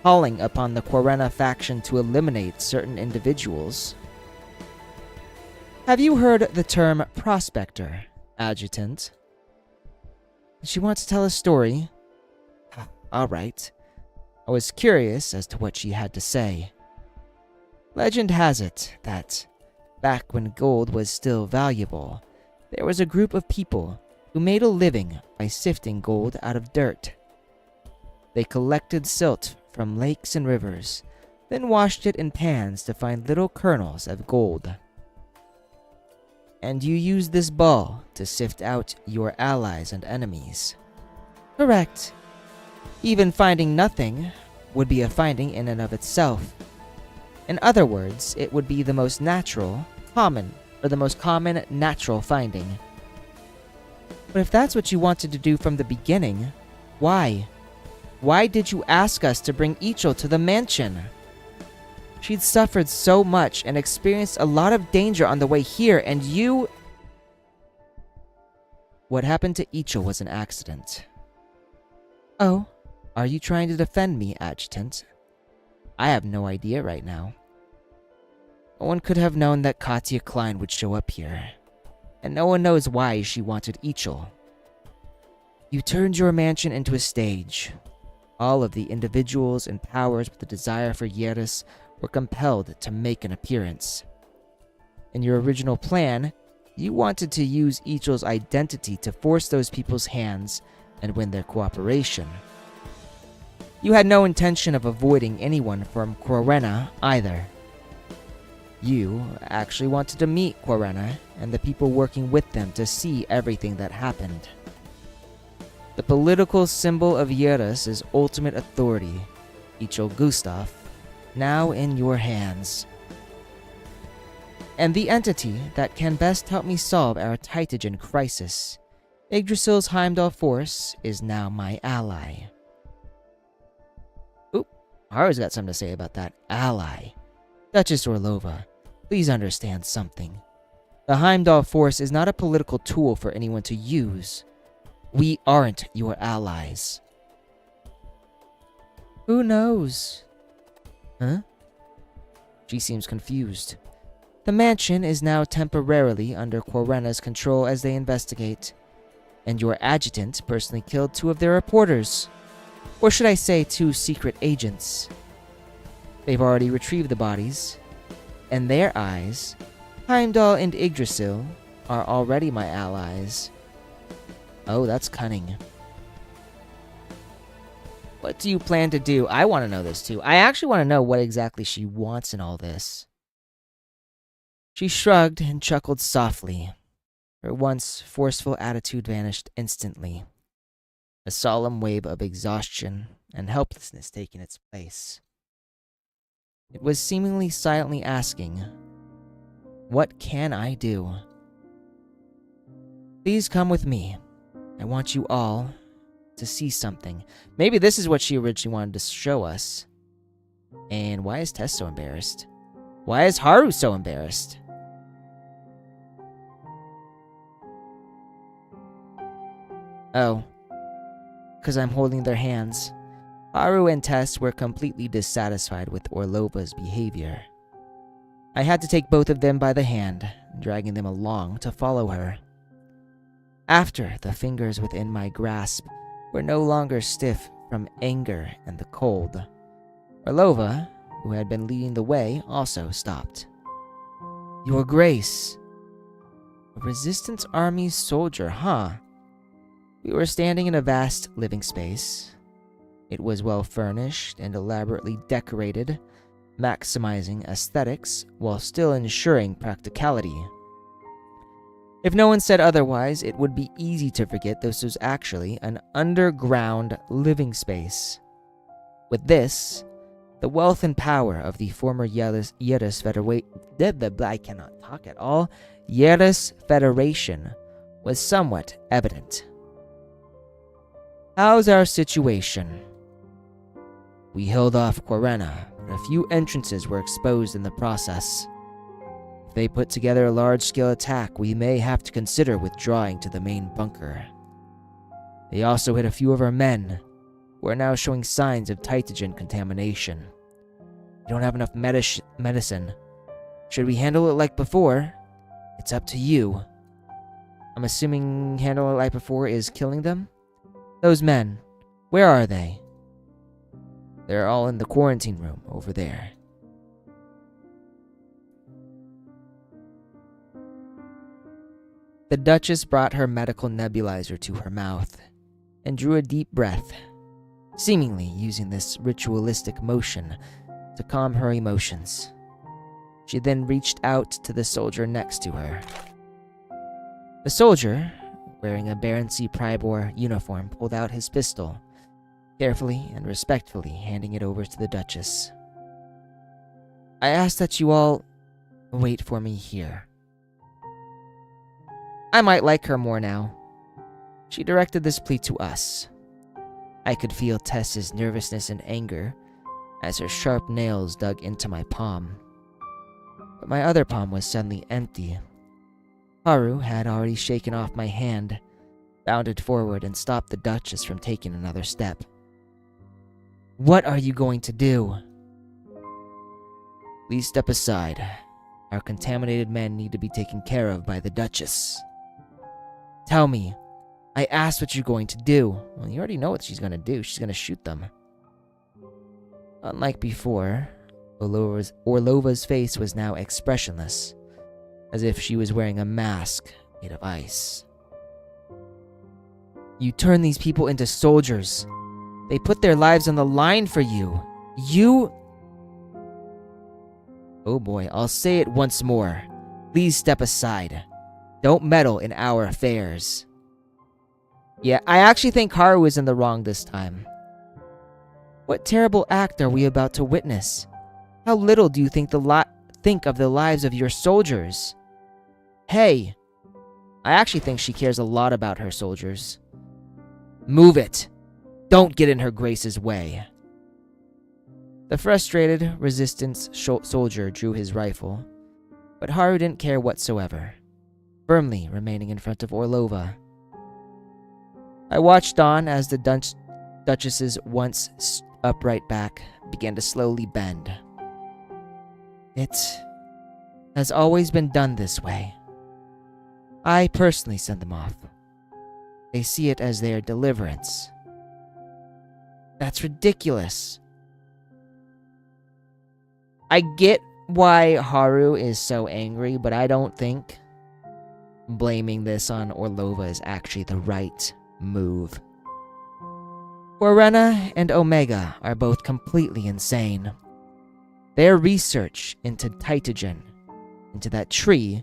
calling upon the Quarena faction to eliminate certain individuals? Have you heard the term prospector, Adjutant? Did she want to tell a story? Alright. I was curious as to what she had to say. Legend has it that, back when gold was still valuable, there was a group of people who made a living by sifting gold out of dirt. They collected silt from lakes and rivers, then washed it in pans to find little kernels of gold. And you used this ball to sift out your allies and enemies. Correct. Even finding nothing would be a finding in and of itself. In other words, it would be the most common natural finding. But if that's what you wanted to do from the beginning, why? Why did you ask us to bring Ichil to the mansion? She'd suffered so much and experienced a lot of danger on the way here, and you... What happened to Ichil was an accident. Oh, are you trying to defend me, Adjutant? I have no idea right now. No one could have known that Katya Klein would show up here, and no one knows why she wanted Ichil. You turned your mansion into a stage. All of the individuals and powers with a desire for Yeris were compelled to make an appearance. In your original plan, you wanted to use Ichil's identity to force those people's hands and win their cooperation. You had no intention of avoiding anyone from Quarena either. You actually wanted to meet Quarena and the people working with them to see everything that happened. The political symbol of Yeris' ultimate authority, Ichil Gustav, now in your hands. And the entity that can best help me solve our Titagen crisis, Yggdrasil's Heimdall force, is now my ally. Oop, Haru's got something to say about that ally. Duchess Orlova, please understand something. The Heimdall force is not a political tool for anyone to use. We aren't your allies. Who knows? Huh? She seems confused. The mansion is now temporarily under Quarena's control as they investigate. And your adjutant personally killed 2 of their reporters. Or should I say 2 secret agents. They've already retrieved the bodies. In their eyes, Heimdall and Yggdrasil are already my allies. Oh, that's cunning. What do you plan to do? I want to know this too. I actually want to know what exactly she wants in all this. She shrugged and chuckled softly. Her once forceful attitude vanished instantly. A solemn wave of exhaustion and helplessness taking its place. It was seemingly silently asking, "What can I do?" Please come with me. I want you all to see something. Maybe this is what she originally wanted to show us. And why is Tess so embarrassed? Why is Haru so embarrassed? Oh, because I'm holding their hands. Haru and Tess were completely dissatisfied with Orlova's behavior. I had to take both of them by the hand, dragging them along to follow her. After the fingers within my grasp were no longer stiff from anger and the cold, Orlova, who had been leading the way, also stopped. Your Grace. A Resistance Army soldier, huh? We were standing in a vast living space. It was well furnished and elaborately decorated, maximizing aesthetics while still ensuring practicality. If no one said otherwise, it would be easy to forget this was actually an underground living space. With this, the wealth and power of the former Yeris Federation was somewhat evident. How's our situation? We held off Corena, but a few entrances were exposed in the process. If they put together a large-scale attack, we may have to consider withdrawing to the main bunker. They also hit a few of our men, who are now showing signs of Titagen contamination. We don't have enough medicine. Should we handle it like before? It's up to you. I'm assuming handle it like before is killing them? Those men, where are they? They're all in the quarantine room over there. The Duchess brought her medical nebulizer to her mouth and drew a deep breath, seemingly using this ritualistic motion to calm her emotions. She then reached out to the soldier next to her. The soldier, wearing a Baron C. Pribor uniform, pulled out his pistol, carefully and respectfully handing it over to the Duchess. I ask that you all wait for me here. I might like her more now. She directed this plea to us. I could feel Tess's nervousness and anger as her sharp nails dug into my palm. But my other palm was suddenly empty. Haru had already shaken off my hand, bounded forward, and stopped the Duchess from taking another step. What are you going to do? Please step aside. Our contaminated men need to be taken care of by the Duchess. Tell me. I asked what you're going to do. Well, you already know what she's going to do. She's going to shoot them. Unlike before, Orlova's face was now expressionless, as if she was wearing a mask made of ice. You turn these people into soldiers. They put their lives on the line for you. You... Oh boy, I'll say it once more. Please step aside. Don't meddle in our affairs. Yeah, I actually think Haru is in the wrong this time. What terrible act are we about to witness? How little do you think of the lives of your soldiers? Hey, I actually think she cares a lot about her soldiers. Move it. Don't get in her Grace's way. The frustrated Resistance soldier drew his rifle, but Haru didn't care whatsoever, firmly remaining in front of Orlova. I watched on as the Duchess's once upright back began to slowly bend. It has always been done this way. I personally send them off. They see it as their deliverance. That's ridiculous. I get why Haru is so angry, but I don't think blaming this on Orlova is actually the right move. Corena and Omega are both completely insane. Their research into Titagen, into that tree,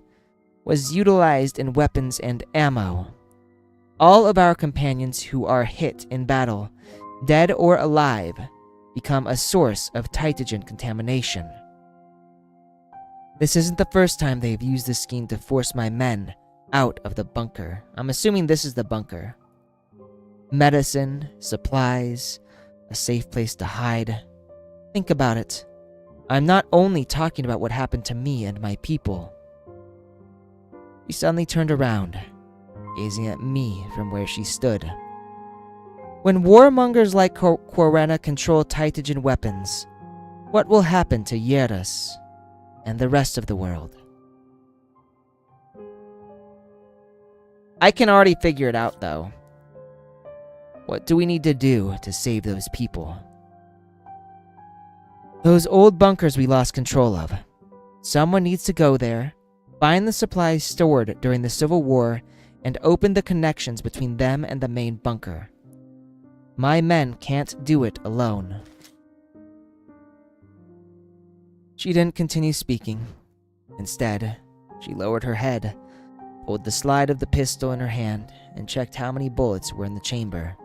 was utilized in weapons and ammo. All of our companions who are hit in battle, dead or alive, become a source of Titagen contamination. This isn't the first time they've used this scheme to force my men out of the bunker. I'm assuming this is the bunker. Medicine, supplies, a safe place to hide. Think about it. I'm not only talking about what happened to me and my people. He suddenly turned around, gazing at me from where she stood. When warmongers like Corena control Titagen weapons, what will happen to Yeras and the rest of the world? I can already figure it out, though. What do we need to do to save those people? Those old bunkers we lost control of. Someone needs to go there, find the supplies stored during the Civil War, and open the connections between them and the main bunker. My men can't do it alone. She didn't continue speaking. Instead, she lowered her head, pulled the slide of the pistol in her hand, and checked how many bullets were in the chamber.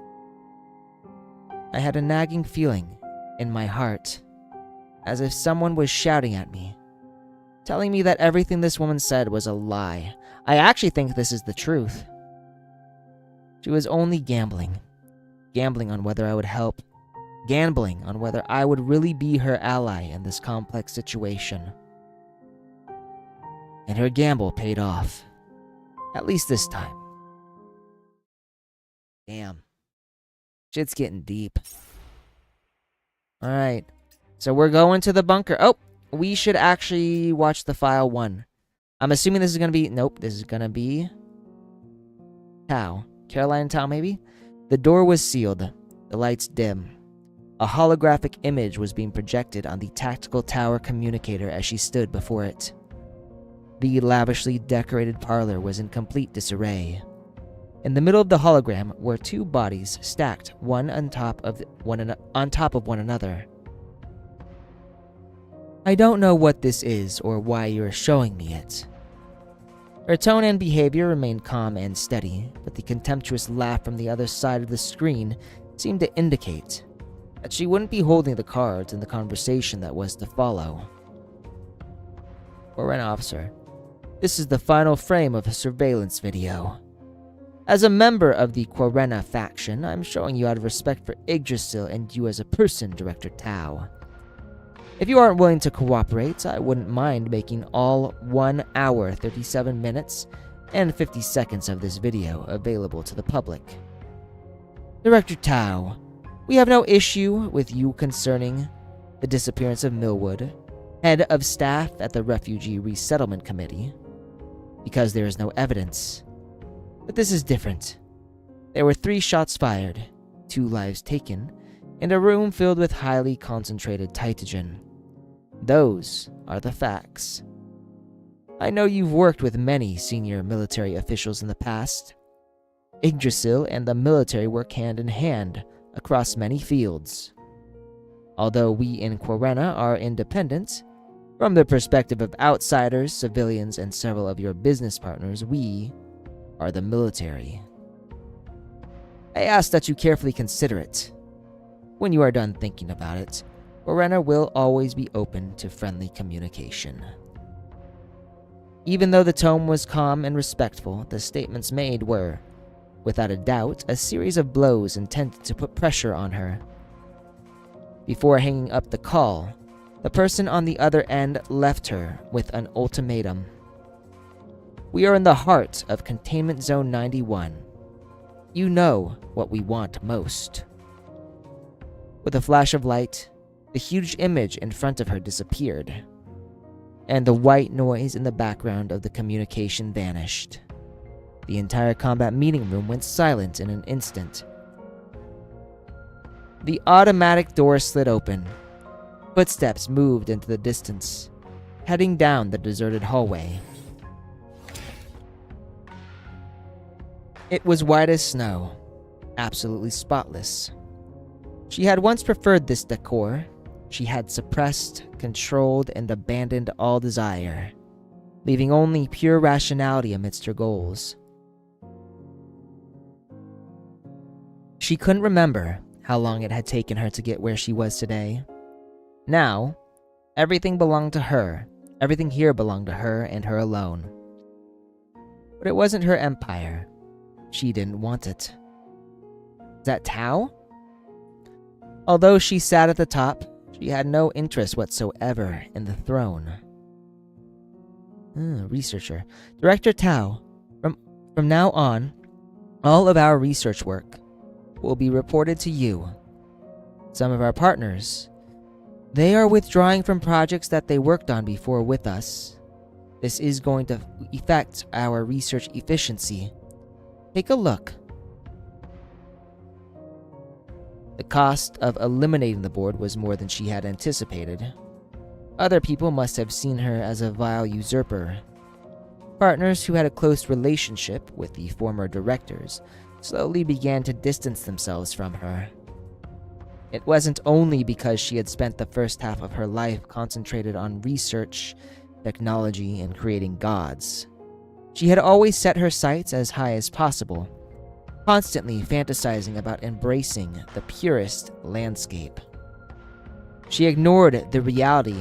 I had a nagging feeling in my heart, as if someone was shouting at me, telling me that everything this woman said was a lie. I actually think this is the truth. She was only gambling on whether I would help, gambling on whether I would really be her ally in this complex situation. And her gamble paid off. At least this time. Damn. Shit's getting deep. Alright. So we're going to the bunker. Oh, we should actually watch the file 1. I'm assuming this is going to be... Nope, this is going to be... Tau. Caroline Tau, maybe? The door was sealed. The lights dim. A holographic image was being projected on the tactical tower communicator as she stood before it. The lavishly decorated parlor was in complete disarray. In the middle of the hologram were 2 bodies stacked one on top of one another. I don't know what this is or why you're showing me it. Her tone and behavior remained calm and steady, but the contemptuous laugh from the other side of the screen seemed to indicate that she wouldn't be holding the cards in the conversation that was to follow. For an officer, this is the final frame of a surveillance video. As a member of the Corena faction, I'm showing you out of respect for Yggdrasil and you as a person, Director Tau. If you aren't willing to cooperate, I wouldn't mind making all 1 hour, 37 minutes, and 50 seconds of this video available to the public. Director Tau, we have no issue with you concerning the disappearance of Millwood, head of staff at the Refugee Resettlement Committee, because there is no evidence. But this is different. There were 3 shots fired, 2 lives taken, and a room filled with highly concentrated Titagen. Those are the facts. I know you've worked with many senior military officials in the past. Yggdrasil and the military work hand in hand across many fields. Although we in Corena are independent, from the perspective of outsiders, civilians, and several of your business partners, we are the military. I ask that you carefully consider it. When you are done thinking about it, Corena will always be open to friendly communication. Even though the tone was calm and respectful, the statements made were, without a doubt, a series of blows intended to put pressure on her. Before hanging up the call, the person on the other end left her with an ultimatum. We are in the heart of Containment Zone 91. You know what we want most. With a flash of light, the huge image in front of her disappeared, and the white noise in the background of the communication vanished. The entire combat meeting room went silent in an instant. The automatic door slid open. Footsteps moved into the distance, heading down the deserted hallway. It was white as snow, absolutely spotless. She had once preferred this decor. She had suppressed, controlled, and abandoned all desire, leaving only pure rationality amidst her goals. She couldn't remember how long it had taken her to get where she was today. Now, everything belonged to her. Everything here belonged to her and her alone. But it wasn't her empire. She didn't want it. Is that Tau? Although she sat at the top, she had no interest whatsoever in the throne. Researcher. Director Tau, from now on, All of our research work will be reported to you. Some of our partners, they are withdrawing from projects that they worked on before with us. This is going to affect our research efficiency. Take a look. The cost of eliminating the board was more than she had anticipated. Other people must have seen her as a vile usurper. Partners who had a close relationship with the former directors slowly began to distance themselves from her. It wasn't only because she had spent the first half of her life concentrated on research, technology, and creating gods. She had always set her sights as high as possible, constantly fantasizing about embracing the purest landscape. She ignored the reality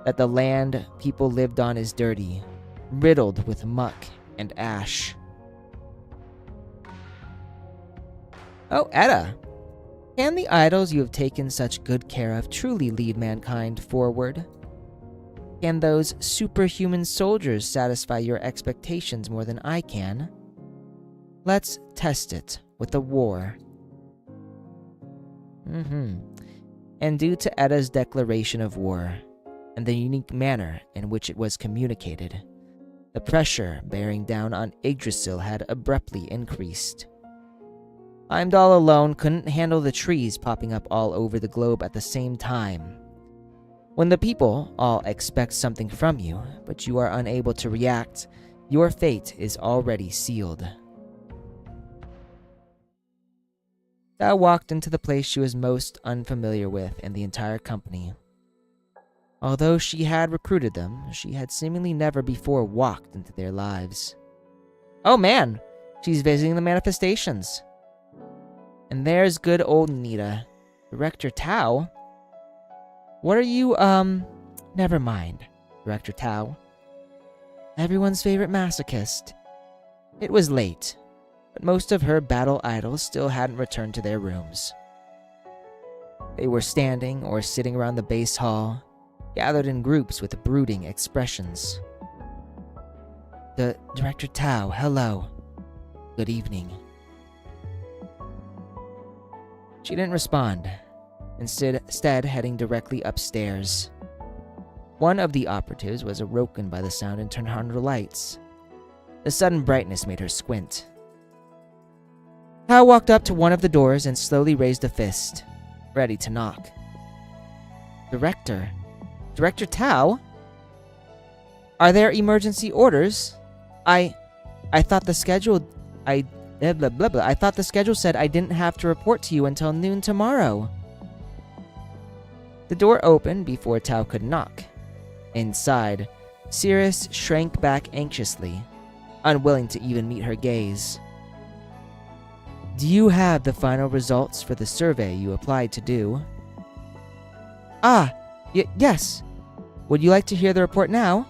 that the land people lived on is dirty, riddled with muck and ash. Oh, Etta! Can the idols you have taken such good care of truly lead mankind forward? Can those superhuman soldiers satisfy your expectations more than I can? Let's test it with a war. And due to Etta's declaration of war, and the unique manner in which it was communicated, the pressure bearing down on Yggdrasil had abruptly increased. Heimdall alone couldn't handle the trees popping up all over the globe at the same time. When the people all expect something from you, but you are unable to react, your fate is already sealed. Thou walked into the place she was most unfamiliar with in the entire company. Although she had recruited them, she had seemingly never before walked into their lives. Oh man, she's visiting the manifestations. And there's good old Nita. Director Tao? What are you, never mind, Director Tao. Everyone's favorite masochist. It was late, but most of her battle idols still hadn't returned to their rooms. They were standing or sitting around the base hall, gathered in groups with brooding expressions. Director Tao, hello. Good evening. She didn't respond, instead heading directly upstairs. One of the operatives was awoken by the sound and turned on her lights. The sudden brightness made her squint. Tao walked up to one of the doors and slowly raised a fist, ready to knock. Director Tao? Are there emergency orders? I thought the schedule... I thought the schedule said I didn't have to report to you until noon tomorrow. The door opened before Tao could knock. Inside, Cirrus shrank back anxiously, unwilling to even meet her gaze. Do you have the final results for the survey you applied to do? Yes. Would you like to hear the report now?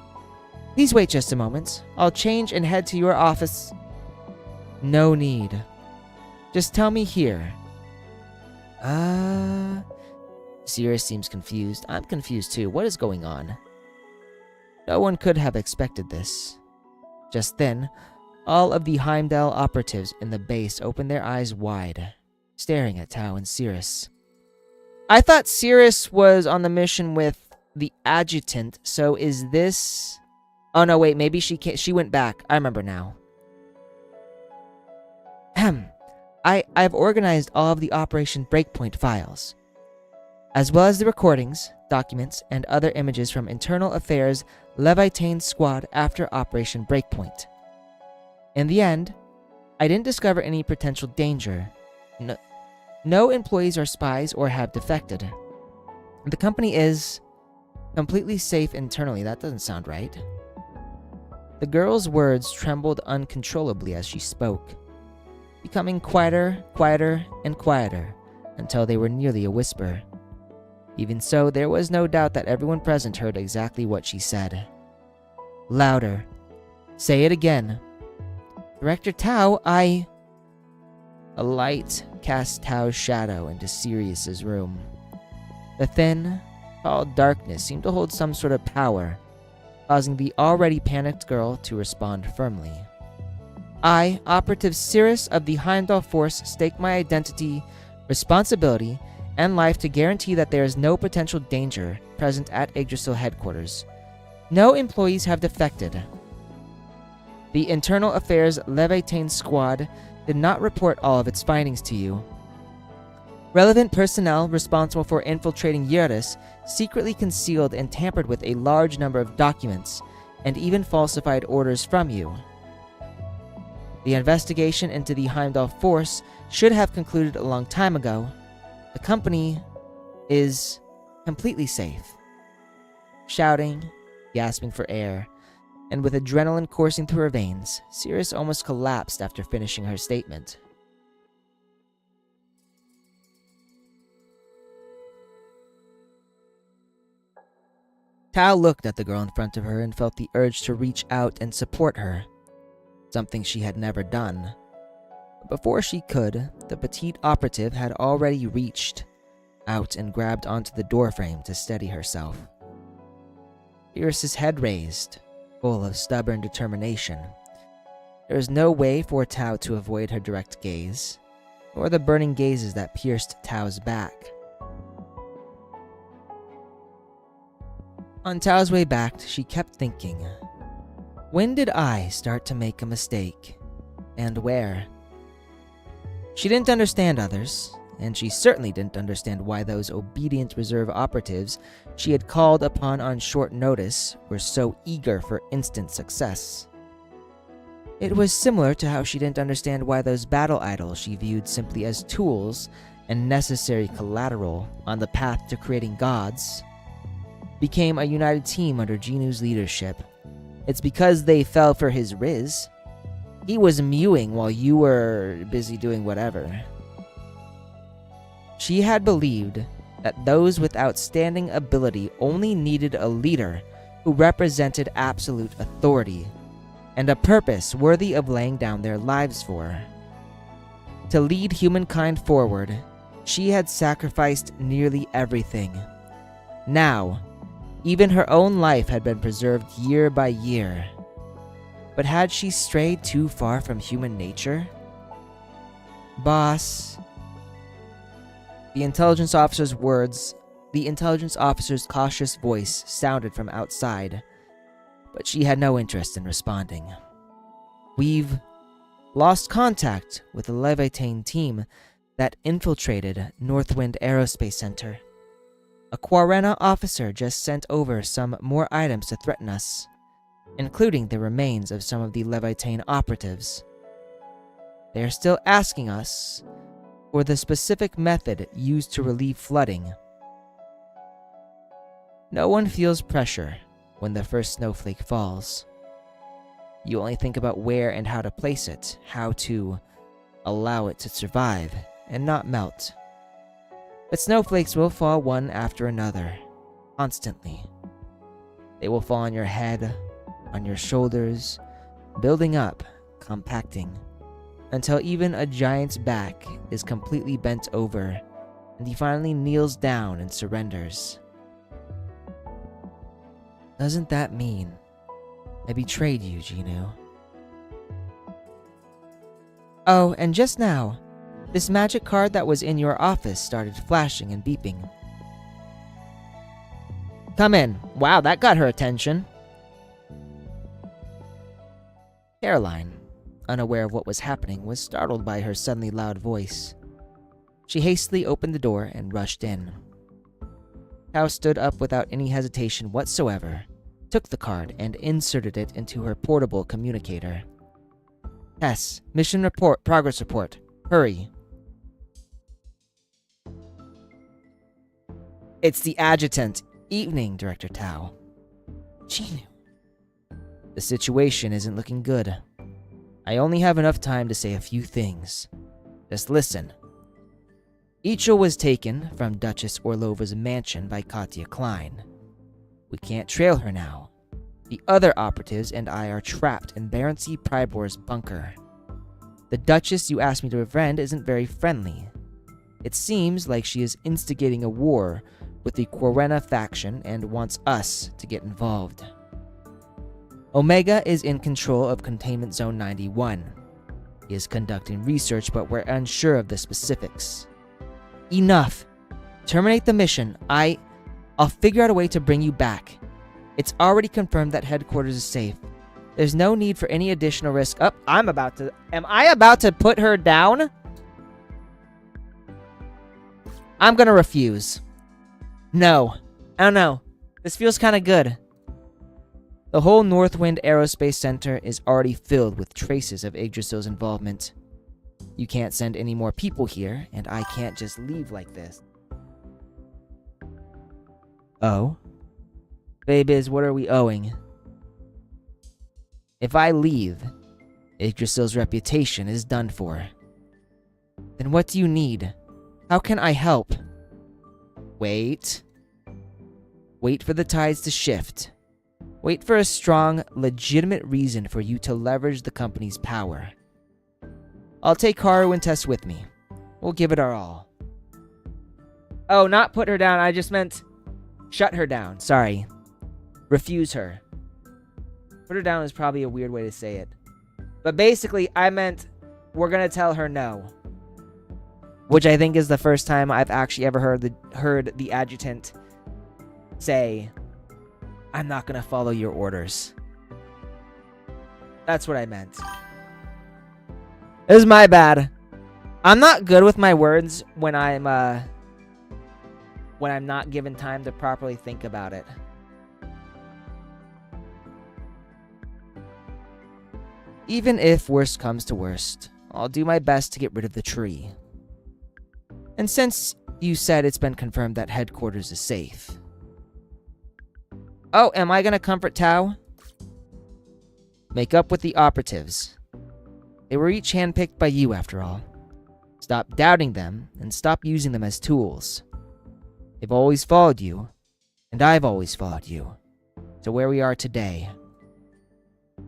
Please wait just a moment. I'll change and head to your office. No need. Just tell me here. Cirrus seems confused. I'm confused too. What is going on? No one could have expected this. Just then, all of the Heimdall operatives in the base opened their eyes wide, staring at Tao and Cirrus. I thought Cirrus was on the mission with the adjutant, so is this... Oh no, wait, maybe she went back. I remember now. I've organized all of the Operation Breakpoint files, as well as the recordings, documents, and other images from Internal Affairs Levitane's squad after Operation Breakpoint. In the end, I didn't discover any potential danger. No employees are spies or have defected. The company is completely safe internally. That doesn't sound right. The girl's words trembled uncontrollably as she spoke, becoming quieter, and quieter, until they were nearly a whisper. Even so, there was no doubt that everyone present heard exactly what she said. Louder. Say it again. Director Tao, A light cast Tao's shadow into Sirius's room. The thin, tall darkness seemed to hold some sort of power, causing the already panicked girl to respond firmly. I, Operative Cirrus of the Heimdall Force, stake my identity, responsibility, and life to guarantee that there is no potential danger present at Yggdrasil headquarters. No employees have defected. The Internal Affairs Leviathan Squad did not report all of its findings to you. Relevant personnel responsible for infiltrating Eurus secretly concealed and tampered with a large number of documents, and even falsified orders from you. The investigation into the Heimdall Force should have concluded a long time ago. The company is completely safe. Shouting, gasping for air, and with adrenaline coursing through her veins, Cirrus almost collapsed after finishing her statement. Tao looked at the girl in front of her and felt the urge to reach out and support her, something she had never done. But before she could, the petite operative had already reached out and grabbed onto the doorframe to steady herself. Cirrus's head raised, full of stubborn determination. There was no way for Tao to avoid her direct gaze, or the burning gazes that pierced Tao's back. On Tao's way back, she kept thinking, when did I start to make a mistake? And where? She didn't understand others, and she certainly didn't understand why those obedient reserve operatives she had called upon on short notice were so eager for instant success. It was similar to how she didn't understand why those battle idols she viewed simply as tools and necessary collateral on the path to creating gods became a united team under Jinu's leadership. It's because they fell for his riz. He was mewing while you were busy doing whatever. She had believed that those with outstanding ability only needed a leader who represented absolute authority and a purpose worthy of laying down their lives for. To lead humankind forward, she had sacrificed nearly everything. Now, even her own life had been preserved year by year. But had she strayed too far from human nature? Boss. The intelligence officer's cautious voice sounded from outside, but she had no interest in responding. We've lost contact with the Leviathan team that infiltrated Northwind Aerospace Center. A Quarrena officer just sent over some more items to threaten us, including the remains of some of the Leviathan operatives. They are still asking us for the specific method used to relieve flooding. No one feels pressure when the first snowflake falls. You only think about where and how to place it, how to allow it to survive and not melt. But snowflakes will fall one after another, constantly. They will fall on your head, on your shoulders, building up, compacting, until even a giant's back is completely bent over, and he finally kneels down and surrenders. Doesn't that mean I betrayed you, Jinu? Oh, and just now, this magic card that was in your office started flashing and beeping. Come in. Wow, that got her attention. Caroline, unaware of what was happening, was startled by her suddenly loud voice. She hastily opened the door and rushed in. Tao stood up without any hesitation whatsoever, took the card, and inserted it into her portable communicator. Tess, mission report, progress report. Hurry. It's the adjutant. Evening, Director Tao. Jinu. The situation isn't looking good. I only have enough time to say a few things. Just listen. Ichel was taken from Duchess Orlova's mansion by Katya Klein. We can't trail her now. The other operatives and I are trapped in Baron C. Pribor's bunker. The Duchess you asked me to befriend isn't very friendly. It seems like she is instigating a war with the Quarrena faction and wants us to get involved. Omega is in control of Containment Zone 91. He is conducting research, but we're unsure of the specifics. Enough. Terminate the mission. I'll figure out a way to bring you back. It's already confirmed that headquarters is safe. There's no need for any additional risk. Am I about to put her down? I'm gonna refuse. No. I don't know. This feels kind of good. The whole Northwind Aerospace Center is already filled with traces of Yggdrasil's involvement. You can't send any more people here, and I can't just leave like this. Oh? Babies, what are we owing? If I leave, Yggdrasil's reputation is done for. Then what do you need? How can I help? Wait. Wait for the tides to shift. Wait for a strong, legitimate reason for you to leverage the company's power. I'll take Haru and Tess with me. We'll give it our all. Oh, not put her down. I just meant shut her down. Sorry. Refuse her. Put her down is probably a weird way to say it. But basically, I meant we're going to tell her no. Which I think is the first time I've actually ever heard the adjutant say, I'm not going to follow your orders. That's what I meant. This is my bad. I'm not good with my words when I'm not given time to properly think about it. Even if worst comes to worst, I'll do my best to get rid of the tree. And since you said it's been confirmed that headquarters is safe. Oh, am I gonna comfort Tao? Make up with the operatives. They were each handpicked by you, after all. Stop doubting them, and stop using them as tools. They've always followed you, and I've always followed you, to where we are today.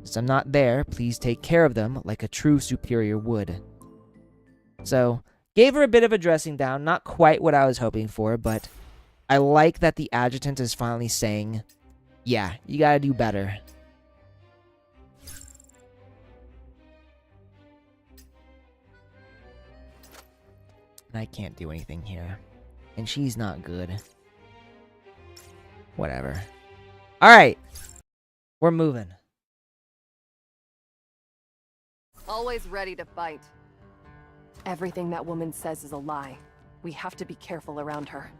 Since I'm not there, please take care of them like a true superior would. So, gave her a bit of a dressing down, not quite what I was hoping for, but I like that the adjutant is finally saying, yeah, you gotta do better. And I can't do anything here. And she's not good. Whatever. Alright. We're moving. Always ready to fight. Everything that woman says is a lie. We have to be careful around her.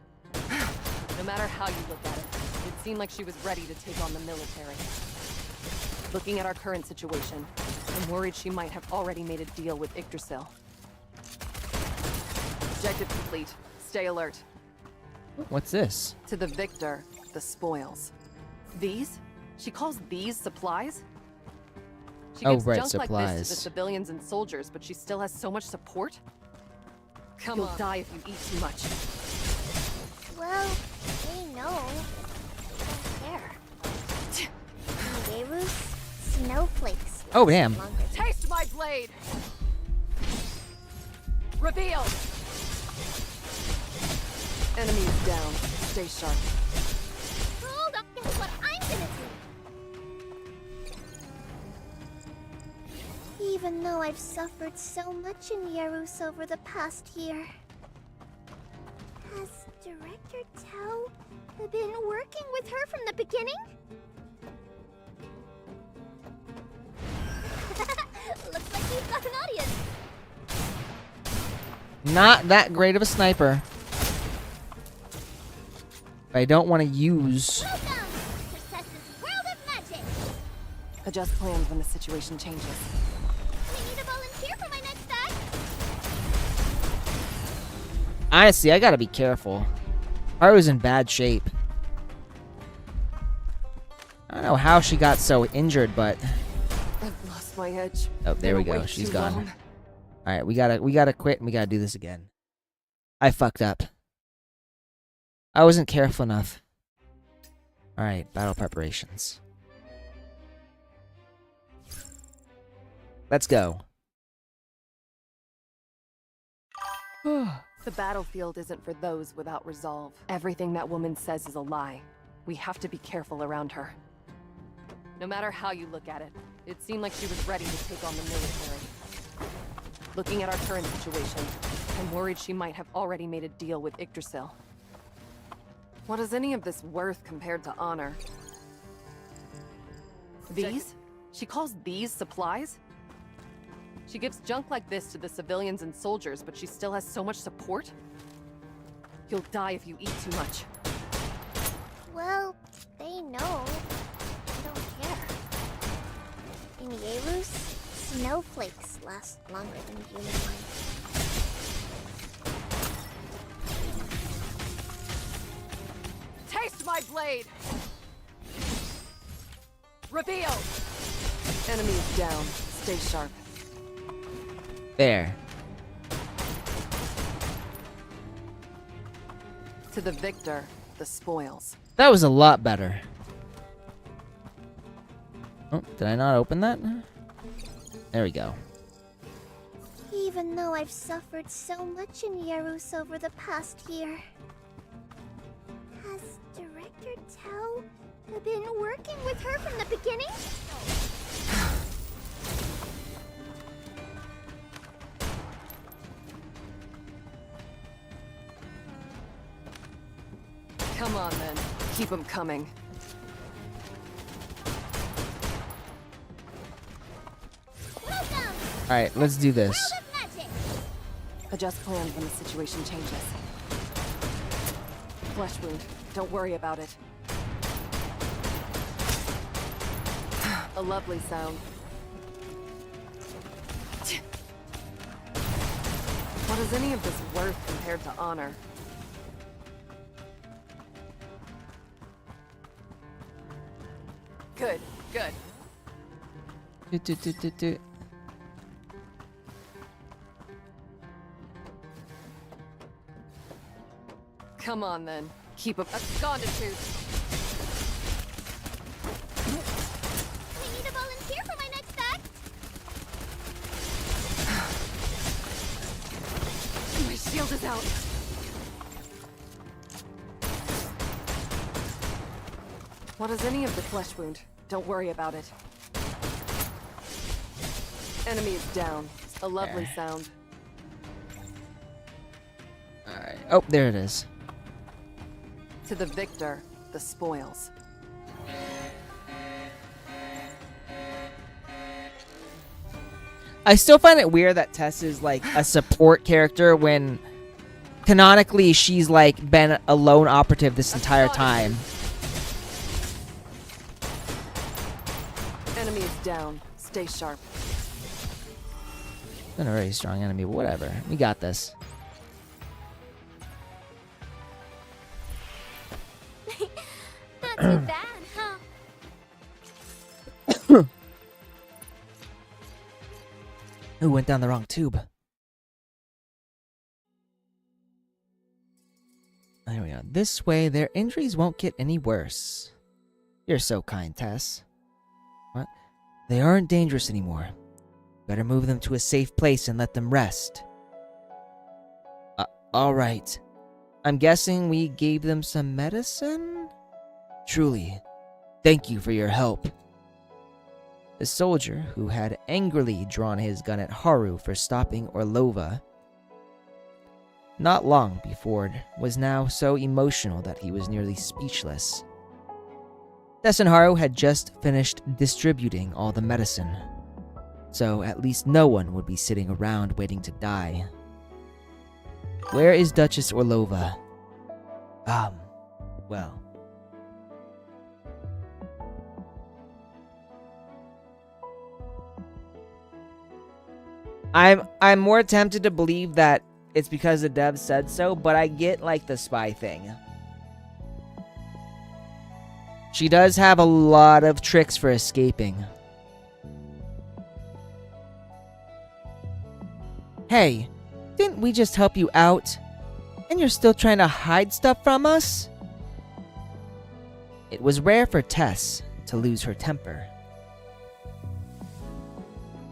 No matter how you look at it, it seemed like she was ready to take on the military. Looking at our current situation, I'm worried she might have already made a deal with Yggdrasil. Objective complete. Stay alert. What's this? To the victor, the spoils. These? She calls these supplies? She gives junk supplies. like this to the civilians and soldiers, but she still has so much support? You'll die if you eat too much. Well, they know. There. Nehru's snowflakes. Oh, damn. Taste my blade! Reveal! Enemy is down. Stay sharp. Hold up, guess what I'm gonna do? Even though I've suffered so much in Yarus over the past year. Has Director Tao been working with her from the beginning? Looks like you've got an audience. Not that great of a sniper. But I don't want to use... Welcome to Tessa's World of Magic. Adjust plans when the situation changes. We need a volunteer for my next act. Honestly, I gotta be careful. Haru's in bad shape. I don't know how she got so injured, but... I've lost my edge. Oh, there we go. She's gone. Alright, we gotta quit and we gotta do this again. I fucked up. I wasn't careful enough. Alright, battle preparations. Let's go. The battlefield isn't for those without resolve. Everything that woman says is a lie. We have to be careful around her. No matter how you look at it, it seemed like she was ready to take on the military. Looking at our current situation, I'm worried she might have already made a deal with Yggdrasil. What is any of this worth compared to honor? These? She calls these supplies? She gives junk like this to the civilians and soldiers, but she still has so much support? You'll die if you eat too much. Well, they know. I don't care. In Yerus, snowflakes last longer than human life. Taste my blade! Reveal! Enemy is down. Stay sharp. There. To the victor, the spoils. That was a lot better. Oh, did I not open that? There we go. Even though I've suffered so much in Yerus over the past year. Has Director Tao been working with her from the beginning? Come on, then. Keep them coming. Welcome! Alright, let's do this. World of Magic! Adjust plans when the situation changes. Flesh wound. Don't worry about it. A lovely sound. What is any of this worth compared to honor? Good, good. Do. Come on, then. Keep up. Gone to tooth. I need a volunteer for my next act! My shield is out. What is any of the flesh wound? Don't worry about it. Enemy is down. A lovely sound. Alright. Oh, there it is. To the victor, the spoils. I still find it weird that Tess is like a support character when canonically she's like been a lone operative this entire time. Enemy is down. Stay sharp. Been a very strong enemy, but whatever. We got this. Not too bad, huh? Who went down the wrong tube? There we go. This way, their injuries won't get any worse. You're so kind, Tess. What? They aren't dangerous anymore. Better move them to a safe place and let them rest. Alright. I'm guessing we gave them some medicine? Truly, thank you for your help. The soldier, who had angrily drawn his gun at Haru for stopping Orlova not long before, was now so emotional that he was nearly speechless. Tess and Haru had just finished distributing all the medicine, so at least no one would be sitting around waiting to die. Where is Duchess Orlova? Well. I'm more tempted to believe that it's because the dev said so, but I get like the spy thing. She does have a lot of tricks for escaping. Hey, didn't we just help you out? And you're still trying to hide stuff from us? It was rare for Tess to lose her temper.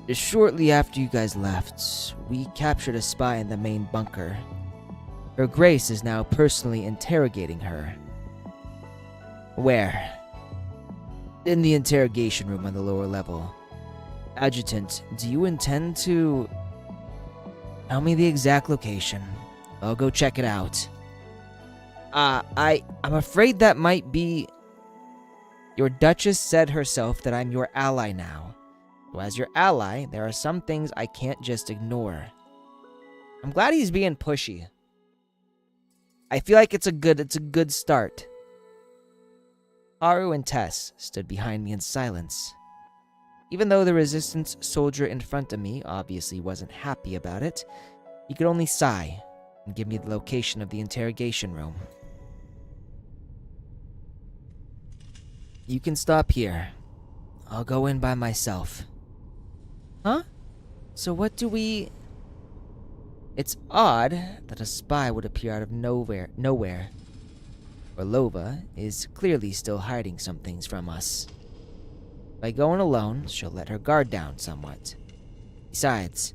Just shortly after you guys left, we captured a spy in the main bunker. Her Grace is now personally interrogating her. Where? In the interrogation room on the lower level. Adjutant, do you intend to... Tell me the exact location. I'll go check it out. I'm afraid that might be... Your Duchess said herself that I'm your ally now. So as your ally, there are some things I can't just ignore. I'm glad he's being pushy. I feel like it's a good start. Haru and Tess stood behind me in silence. Even though the resistance soldier in front of me obviously wasn't happy about it, he could only sigh and give me the location of the interrogation room. You can stop here. I'll go in by myself. Huh? So what do we... It's odd that a spy would appear out of nowhere. Orlova is clearly still hiding some things from us. By going alone, she'll let her guard down somewhat. Besides,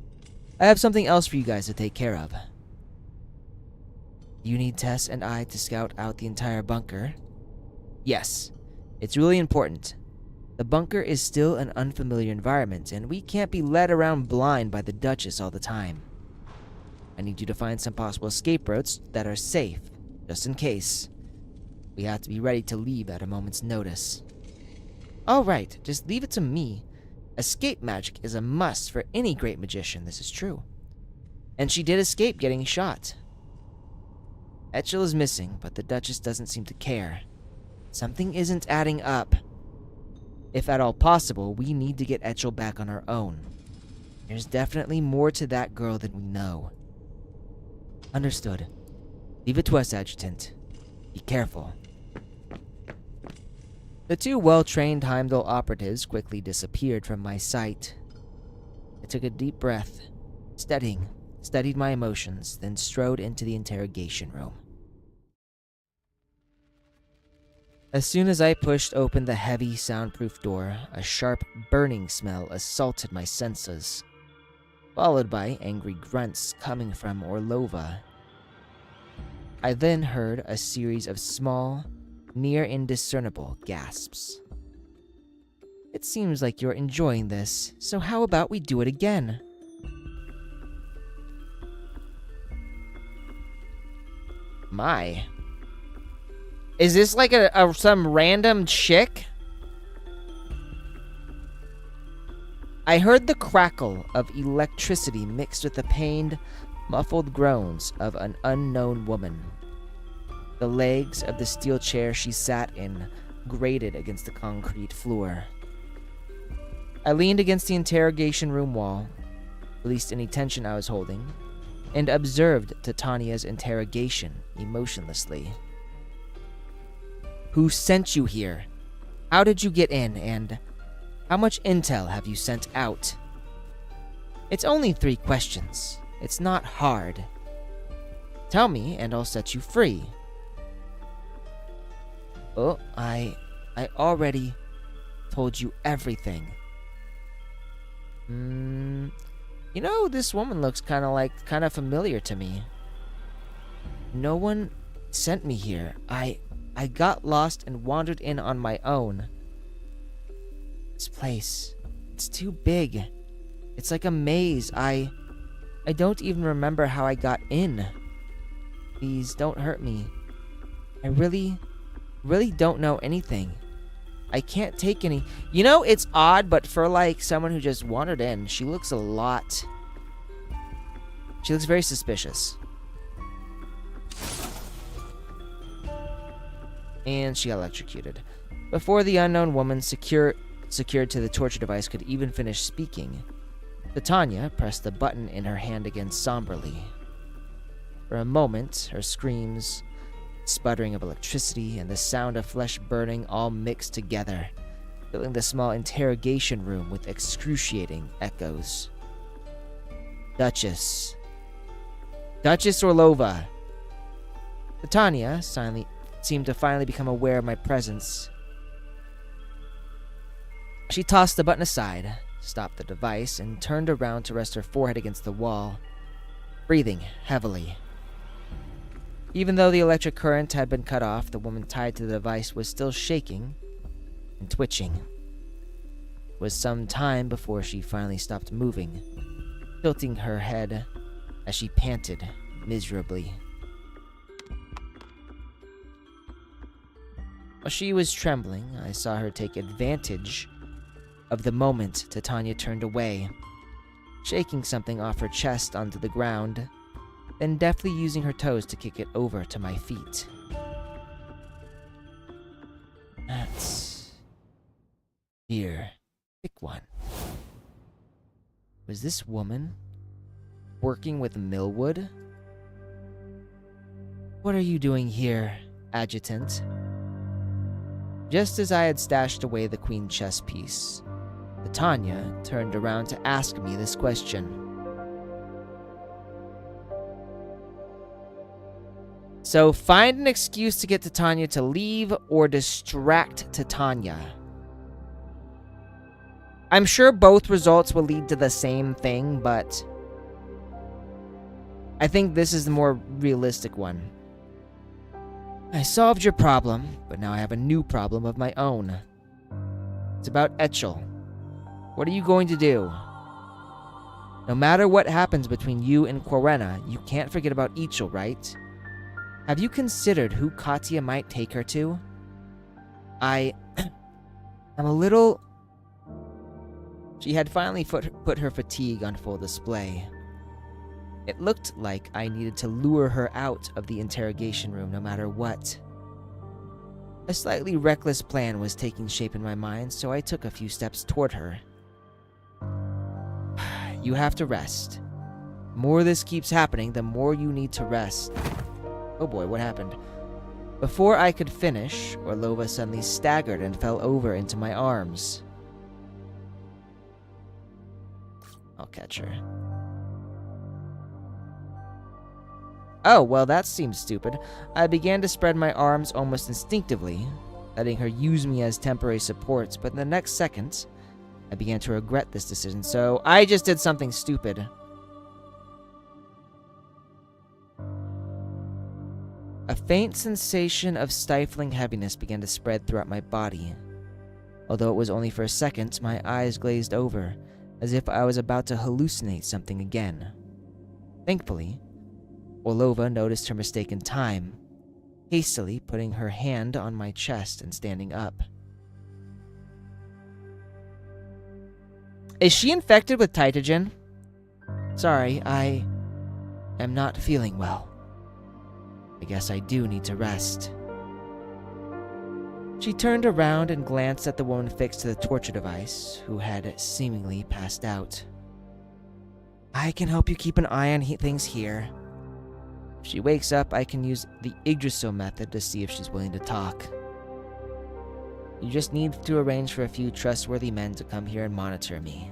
I have something else for you guys to take care of. You need Tess and I to scout out the entire bunker? Yes, it's really important. The bunker is still an unfamiliar environment, and we can't be led around blind by the Duchess all the time. I need you to find some possible escape routes that are safe, just in case. We have to be ready to leave at a moment's notice. Alright, just leave it to me. Escape magic is a must for any great magician, this is true. And she did escape getting shot. Etchel is missing, but the Duchess doesn't seem to care. Something isn't adding up. If at all possible, we need to get Etchel back on our own. There's definitely more to that girl than we know. Understood. Leave it to us, Adjutant. Be careful. The two well-trained Heimdall operatives quickly disappeared from my sight. I took a deep breath, steadied my emotions, then strode into the interrogation room. As soon as I pushed open the heavy, soundproof door, a sharp, burning smell assaulted my senses, followed by angry grunts coming from Orlova. I then heard a series of small, near indiscernible gasps. It seems like you're enjoying this, so how about we do it again? My. Is this like some random chick? I heard the crackle of electricity mixed with the pained, muffled groans of an unknown woman. The legs of the steel chair she sat in grated against the concrete floor. I leaned against the interrogation room wall, released any tension I was holding, and observed Titania's interrogation emotionlessly. Who sent you here? How did you get in, and how much intel have you sent out? It's only 3 questions. It's not hard. Tell me, and I'll set you free. Oh, I already told you everything. You know, this woman looks kind of familiar to me. No one sent me here. I got lost and wandered in on my own. This place, it's too big. It's like a maze. I don't even remember how I got in. Please don't hurt me. I really don't know anything. I can't take any... You know, it's odd, but for like someone who just wandered in, she looks very suspicious. And she got electrocuted. Before the unknown woman secured to the torture device could even finish speaking, Titania pressed the button in her hand again somberly. For a moment, her screams, sputtering of electricity, and the sound of flesh burning all mixed together, filling the small interrogation room with excruciating echoes. Duchess Orlova. Titania seemed to finally become aware of my presence. She tossed the button aside, stopped the device, and turned around to rest her forehead against the wall, breathing heavily. Even though the electric current had been cut off, the woman tied to the device was still shaking and twitching. It was some time before she finally stopped moving, tilting her head as she panted miserably. While she was trembling, I saw her take advantage of the moment Titania turned away, shaking something off her chest onto the ground, then deftly using her toes to kick it over to my feet. That's... Here, pick one. Was this woman working with Millwood? What are you doing here, adjutant? Just as I had stashed away the queen chess piece, Titania turned around to ask me this question. So find an excuse to get Titania to leave or distract Titania. I'm sure both results will lead to the same thing, but I think this is the more realistic one. I solved your problem, but now I have a new problem of my own. It's about Etchel. What are you going to do? No matter what happens between you and Quarena, you can't forget about Etchel, right? Have you considered who Katya might take her to? I'm a little... She had finally put her fatigue on full display. It looked like I needed to lure her out of the interrogation room no matter what. A slightly reckless plan was taking shape in my mind, so I took a few steps toward her. You have to rest. The more this keeps happening, the more you need to rest. Oh boy, what happened? Before I could finish, Orlova suddenly staggered and fell over into my arms. I'll catch her. Oh, well, that seems stupid. I began to spread my arms almost instinctively, letting her use me as temporary supports, but in the next second, I began to regret this decision, so I just did something stupid. A faint sensation of stifling heaviness began to spread throughout my body. Although it was only for a second, my eyes glazed over, as if I was about to hallucinate something again. Thankfully, Orlova noticed her mistake in time, hastily putting her hand on my chest and standing up. Is she infected with Tytogen? Sorry, I am not feeling well. I guess I do need to rest. She turned around and glanced at the woman fixed to the torture device, who had seemingly passed out. I can help you keep an eye on things here. If she wakes up, I can use the Yggdrasil method to see if she's willing to talk. You just need to arrange for a few trustworthy men to come here and monitor me.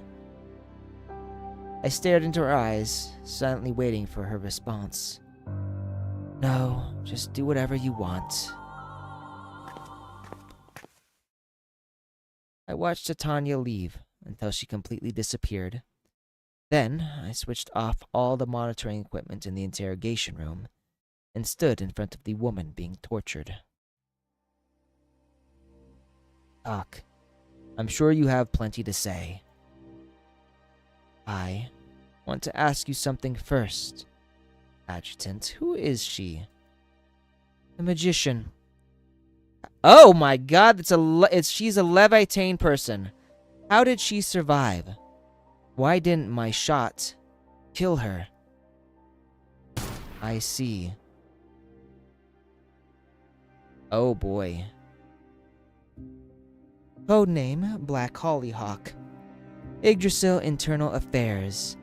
I stared into her eyes, silently waiting for her response. No, just do whatever you want. I watched Titania leave until she completely disappeared. Then, I switched off all the monitoring equipment in the interrogation room and stood in front of the woman being tortured. Talk. I'm sure you have plenty to say. I want to ask you something first. Adjutant, who is she? The magician. Oh my god, she's a Levitane person. How did she survive? Why didn't my shot kill her? I see. Oh boy. Codename Black Hollyhock. Yggdrasil Internal Affairs.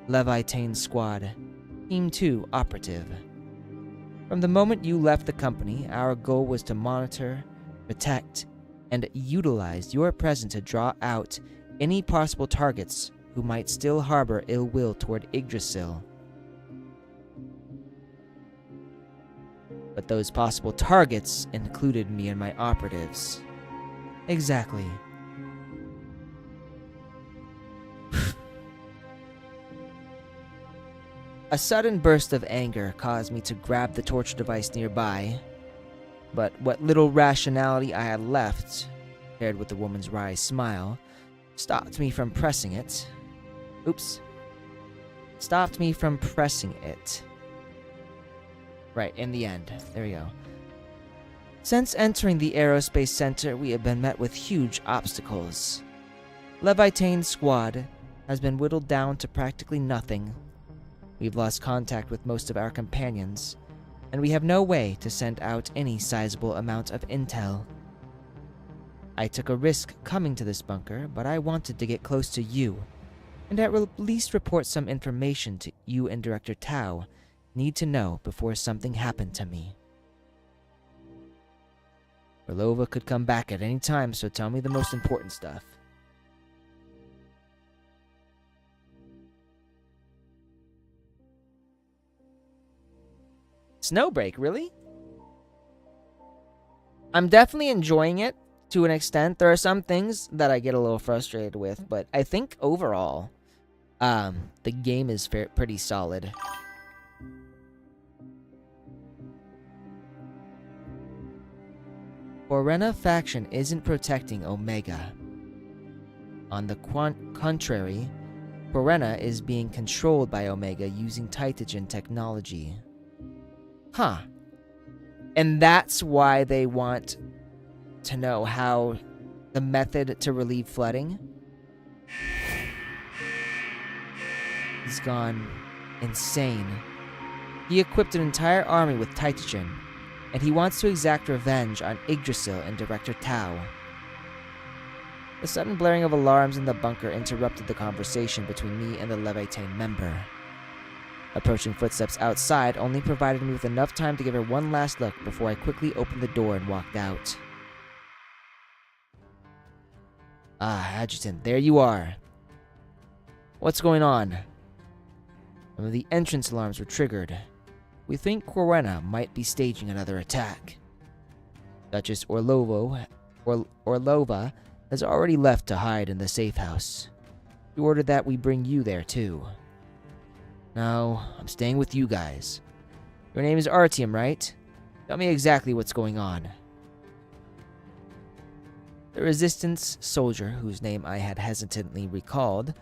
Levitane Squad. Team 2 Operative. From the moment you left the company, our goal was to monitor, protect, and utilize your presence to draw out any possible targets who might still harbor ill will toward Yggdrasil. But those possible targets included me and my operatives. Exactly. A sudden burst of anger caused me to grab the torture device nearby, but what little rationality I had left, paired with the woman's wry smile, stopped me from pressing it. Oops. stopped me from pressing it. Right, in the end. There we go. Since entering the aerospace center, we have been met with huge obstacles. Levitane's squad has been whittled down to practically nothing. We've lost contact with most of our companions, and we have no way to send out any sizable amount of intel. I took a risk coming to this bunker, but I wanted to get close to you, and at least report some information to you and Director Tao need to know before something happened to me. Orlova could come back at any time, so tell me the most important stuff. Snowbreak, really? I'm definitely enjoying it to an extent. There are some things that I get a little frustrated with, but I think overall, the game is pretty solid. Forena faction isn't protecting Omega. On the contrary, Forena is being controlled by Omega using Titagen technology. Huh. And that's why they want to know how the method to relieve flooding. He's gone insane. He equipped an entire army with Titagen, and he wants to exact revenge on Yggdrasil and Director Tao. The sudden blaring of alarms in the bunker interrupted the conversation between me and the Levitane member. Approaching footsteps outside only provided me with enough time to give her one last look before I quickly opened the door and walked out. Ah, Adjutant, there you are. What's going on? Some of the entrance alarms were triggered. We think Corena might be staging another attack. Duchess Orlova has already left to hide in the safe house. She ordered that we bring you there too. No, I'm staying with you guys. Your name is Artyom, right? Tell me exactly what's going on. The Resistance soldier, whose name I had hesitantly recalled,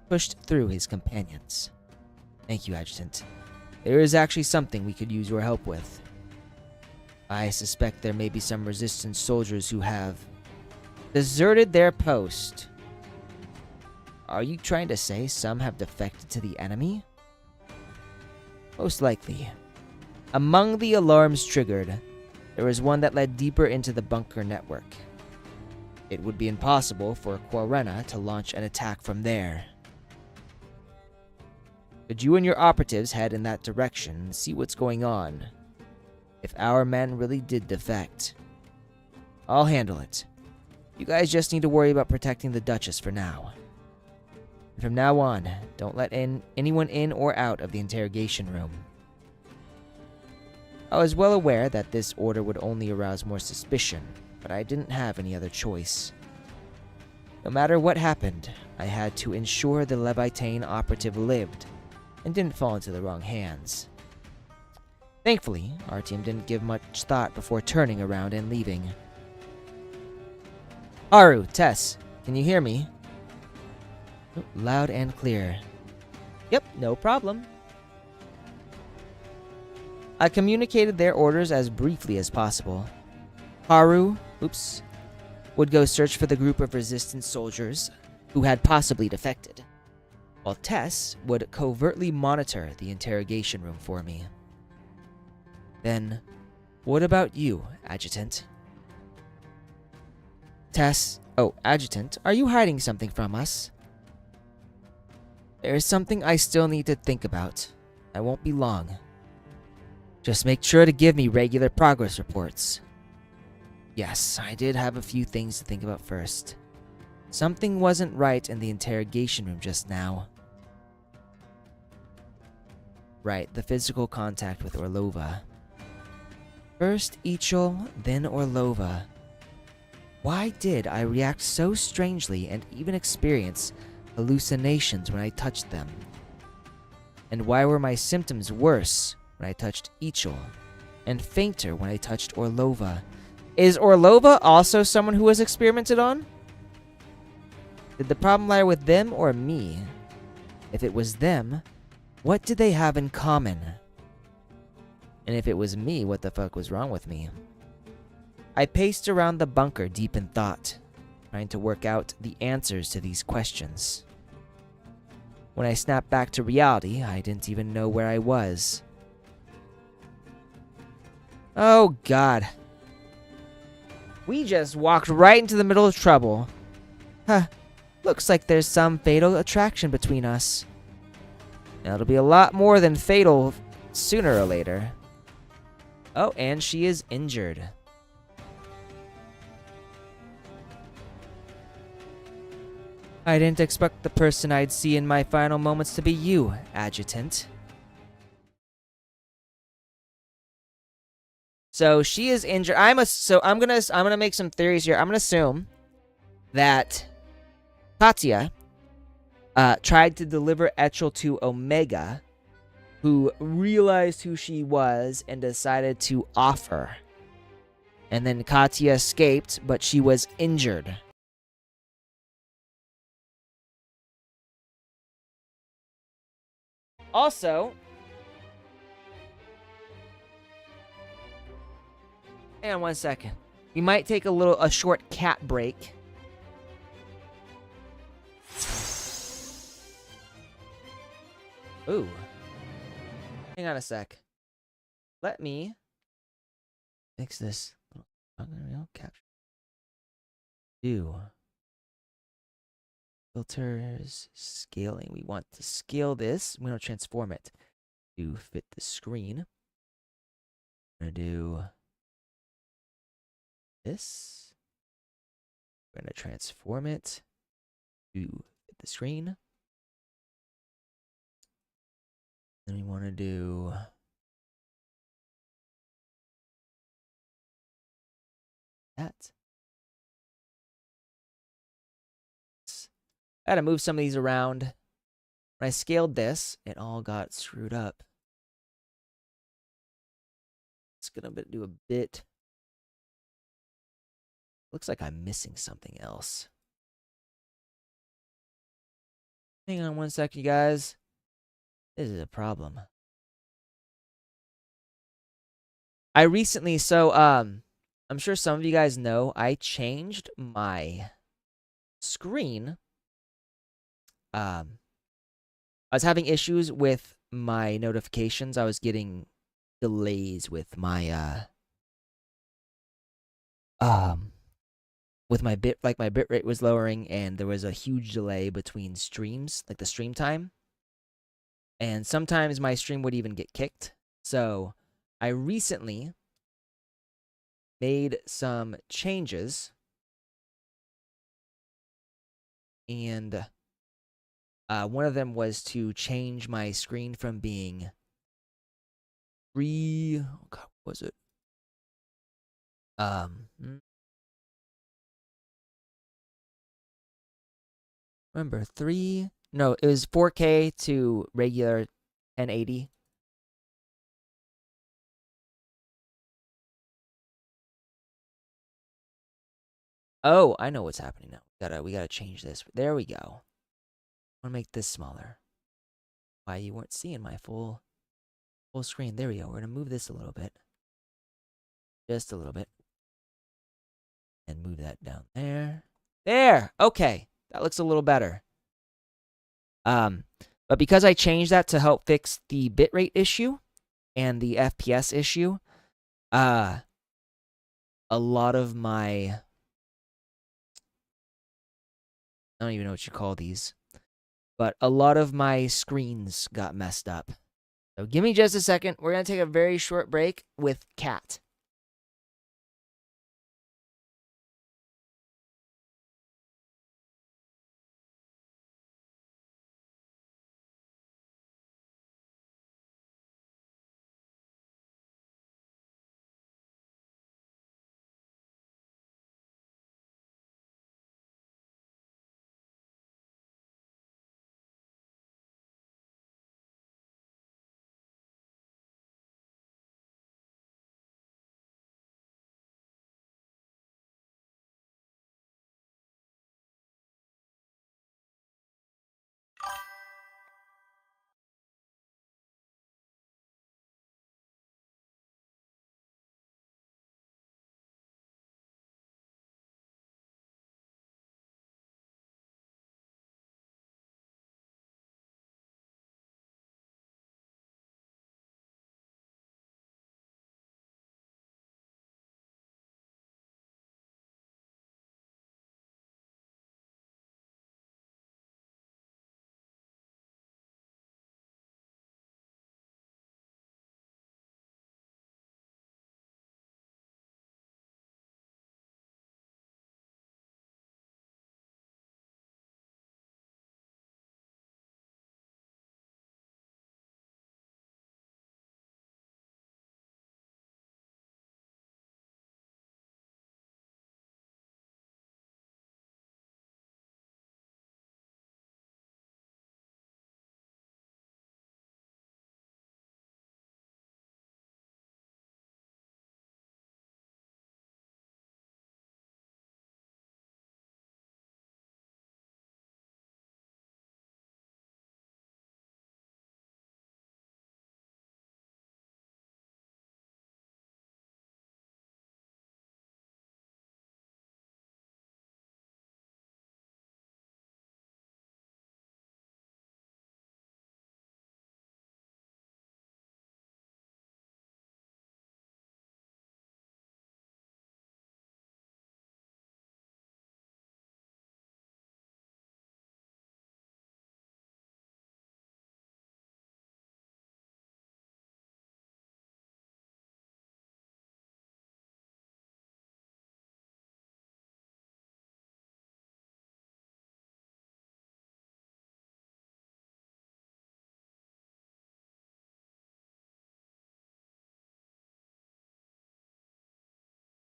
pushed through his companions. Thank you, Adjutant. There is actually something we could use your help with. I suspect there may be some Resistance soldiers who have deserted their post. Are you trying to say some have defected to the enemy? Most likely. Among the alarms triggered, there was one that led deeper into the bunker network. It would be impossible for Corena to launch an attack from there. Could you and your operatives head in that direction and see what's going on? If our men really did defect, I'll handle it. You guys just need to worry about protecting the Duchess for now. And from now on, don't let anyone in or out of the interrogation room. I was well aware that this order would only arouse more suspicion, but I didn't have any other choice. No matter what happened, I had to ensure the Levitane operative lived and didn't fall into the wrong hands. Thankfully, our team didn't give much thought before turning around and leaving. Haru, Tess, can you hear me? Oh, loud and clear. Yep, no problem. I communicated their orders as briefly as possible. Haru, would go search for the group of Resistance soldiers who had possibly defected, while Tess would covertly monitor the interrogation room for me. Then, what about you, Adjutant? Tess, Adjutant, are you hiding something from us? There is something I still need to think about. I won't be long. Just make sure to give me regular progress reports. Yes, I did have a few things to think about first. Something wasn't right in the interrogation room just now. Right, the physical contact with Orlova. First Ichol, then Orlova. Why did I react so strangely and even experience hallucinations when I touched them? And why were my symptoms worse when I touched Ichol, and fainter when I touched Orlova? Is Orlova also someone who was experimented on? Did the problem lie with them or me? If it was them, What did they have in common? And if it was me, what the fuck was wrong with me? I paced around the bunker deep in thought, trying to work out the answers to these questions. When I snapped back to reality, I didn't even know where I was. Oh, God. We just walked right into the middle of trouble. Huh. Looks like there's some fatal attraction between us. Now, it'll be a lot more than fatal sooner or later. Oh, and she is injured. I didn't expect the person I'd see in my final moments to be you, Adjutant. So she is injured. I'm gonna make some theories here. I'm gonna assume that Katya tried to deliver Etchel to Omega, who realized who she was and decided to offer. And then Katya escaped, but she was injured. Also, hang on 1 second. We might take a short cat break. Ooh. Hang on a sec. Let me fix this. Capture. Do. Filters. Scaling. We want to scale this. We don't transform it to fit the screen. We're going to do this. We're going to transform it to fit the screen. Then we want to do that. I had to move some of these around. When I scaled this, it all got screwed up. It's going to do a bit. Looks like I'm missing something else. Hang on 1 second, you guys. This is a problem. I recently, I'm sure some of you guys know, I changed my screen. I was having issues with my notifications. I was getting delays with my with my my bit rate was lowering, and there was a huge delay between streams, like the stream time. And sometimes my stream would even get kicked. So I recently made some changes, and one of them was to change my screen from being oh God, what was it? Remember, no, it was 4K to regular 1080. Oh, I know what's happening now. We gotta change this. There we go. I wanna make this smaller. Why you weren't seeing my full screen. There we go. We're gonna move this a little bit. Just a little bit. And move that down there. There! Okay. That looks a little better. But because I changed that to help fix the bitrate issue and the FPS issue, a lot of my, I don't even know what you call these, but a lot of my screens got messed up. So give me just a second. We're going to take a very short break with Cat.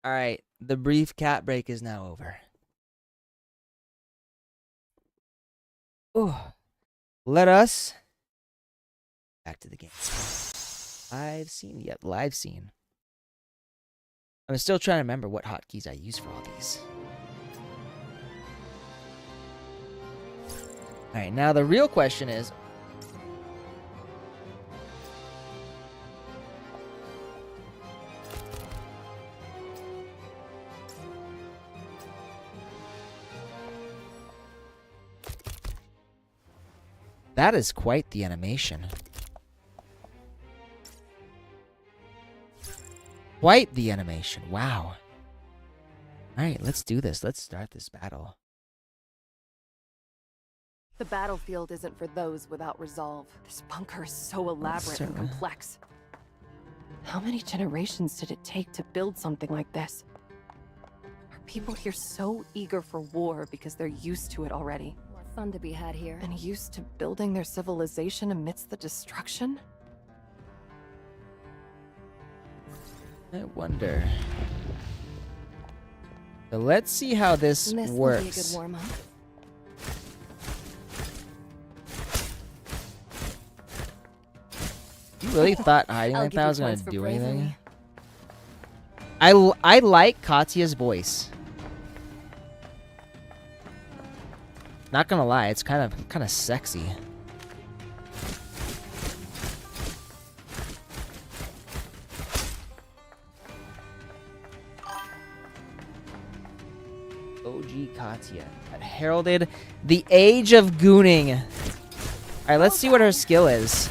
Alright, the brief cat break is now over. Oh, let us back to the game. Live scene. Yep, live scene. I'm still trying to remember what hotkeys I use for all these. Alright, now the real question is... That is quite the animation. Quite the animation. Wow. Alright, let's do this. Let's start this battle. The battlefield isn't for those without resolve. This bunker is so elaborate and certainly. complex. How many generations did it take to build something like this? Are people here so eager for war because they're used to it already? More fun to be had here. And used to building their civilization amidst the destruction? I wonder. So let's see how this This will works. be a good warm-up. You really thought hiding I'll like give that you was gonna points for do anything? bravery. I like Katya's voice. Not gonna lie, it's kind of sexy. OG Katya heralded the age of gooning. All right, let's see what her skill is.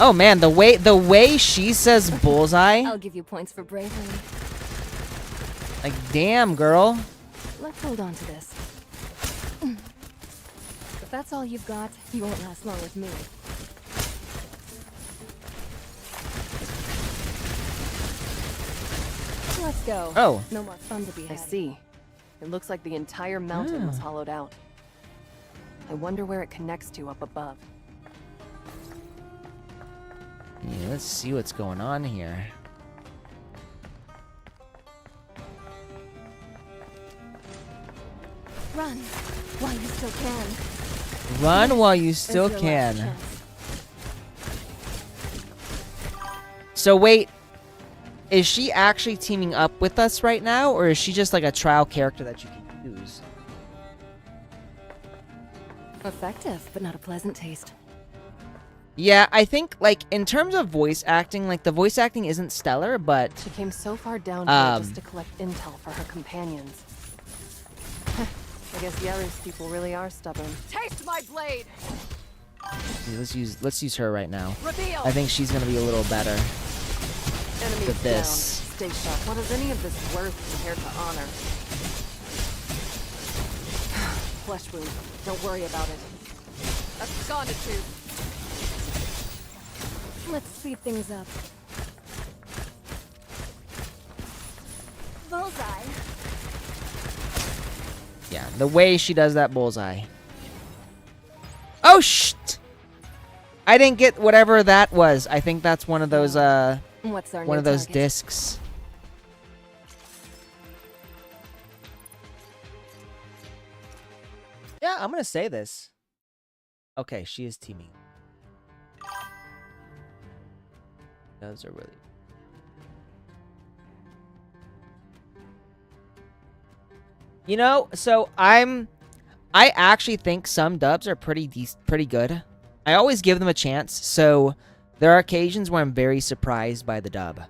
Oh man, the way she says bullseye, I'll give you points for bravery. like damn girl. Let's hold on to this. If that's all you've got, you won't last long with me. Let's go. Oh, No more fun to be I had. see. It looks like the entire mountain was hollowed out. I wonder where it connects to up above. yeah, let's see what's going on here. Run while you still can. Run while you There's still your last can. chance. So wait, is she actually teaming up with us right now, or is she just like a trial character that you can use? Effective, but not a pleasant taste. Yeah, I think like in terms of voice acting, like the voice acting isn't stellar, but She came so far down here just to collect intel for her companions. I guess Yaru's people really are stubborn. Taste my blade! let's use her right now. Reveal! I think she's gonna be a little better. Enemies with this. down. Stay sharp. What is any of this worth compared to honor? Flesh wound. Don't worry about it. That's gone to shoot. Let's speed things up. Bullseye. Yeah, the way she does that bullseye. Oh shh! I didn't get whatever that was. I think that's one of those What's our one new of those target? discs. Yeah, I'm gonna say this. Okay, she is teaming. Those are really. You know, so I actually think some dubs are pretty good. I always give them a chance, so there are occasions where I'm very surprised by the dub.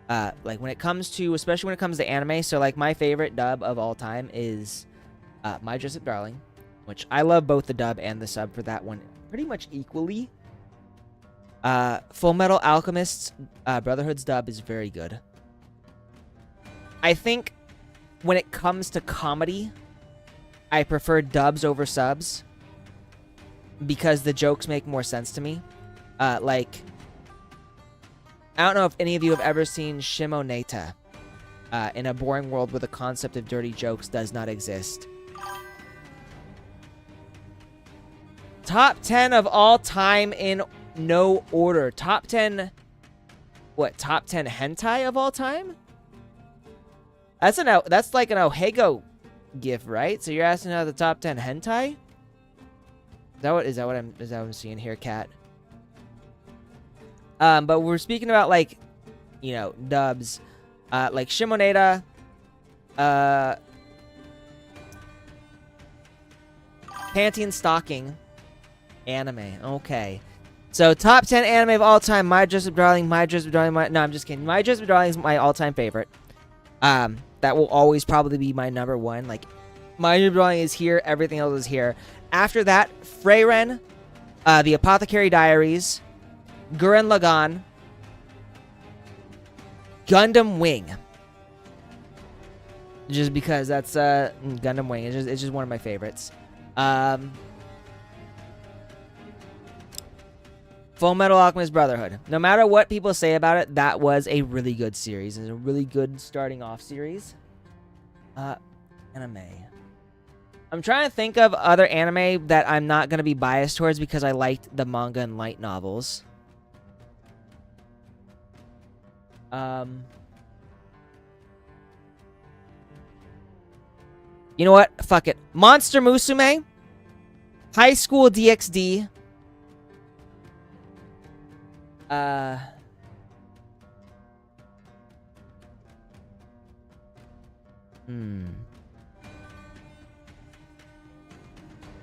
Like when it comes to, especially when it comes to anime, so like my favorite dub of all time is My Joseph Darling, which I love both the dub and the sub for that one pretty much equally. Full Metal Alchemist's Brotherhood's dub is very good. I think when it comes to comedy, I prefer dubs over subs because the jokes make more sense to me. Like, I don't know if any of you have ever seen Shimoneta. In a boring world where the concept of dirty jokes does not exist. Top 10 of all time in no order. Top 10 what, top 10 hentai of all time? That's like an Ohego GIF, right? So you're asking about the top 10 hentai? Is that what I'm seeing here, Cat? But we're speaking about, like, you know, dubs, like Shimoneta, Panty and Stocking, anime. Okay. So top 10 anime of all time. My Dress Up Darling. No, I'm just kidding. My Dress Up Darling is my all-time favorite. That will always probably be my number one. Like, My Dress Up Darling is here. Everything else is here. After that, Freyren, The Apothecary Diaries, Gurren Lagann, Gundam Wing. Just because that's Gundam Wing. It's just one of my favorites. Full Metal Alchemist Brotherhood. No matter what people say about it, that was a really good series. It's a really good starting off series. Anime. I'm trying to think of other anime that I'm not going to be biased towards because I liked the manga and light novels. You know what? Fuck it. Monster Musume. High School DxD.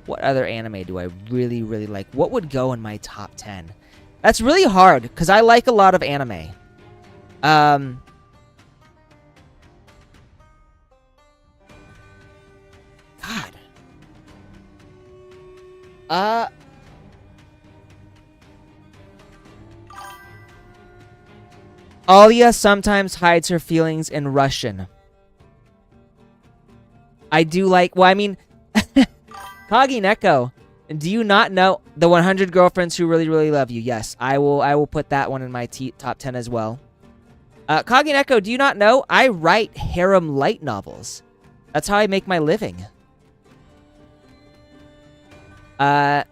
What other anime do I really, really like? What would go in my top 10? That's really hard, because I like a lot of anime. God. Alia sometimes hides her feelings in Russian. I do like... Well, I mean... Kagi Neko, do you not know the 100 Girlfriends Who Really, Really Love You? Yes, I will put that one in my top 10 as well. Kagi Neko, do you not know I write harem light novels? That's how I make my living. So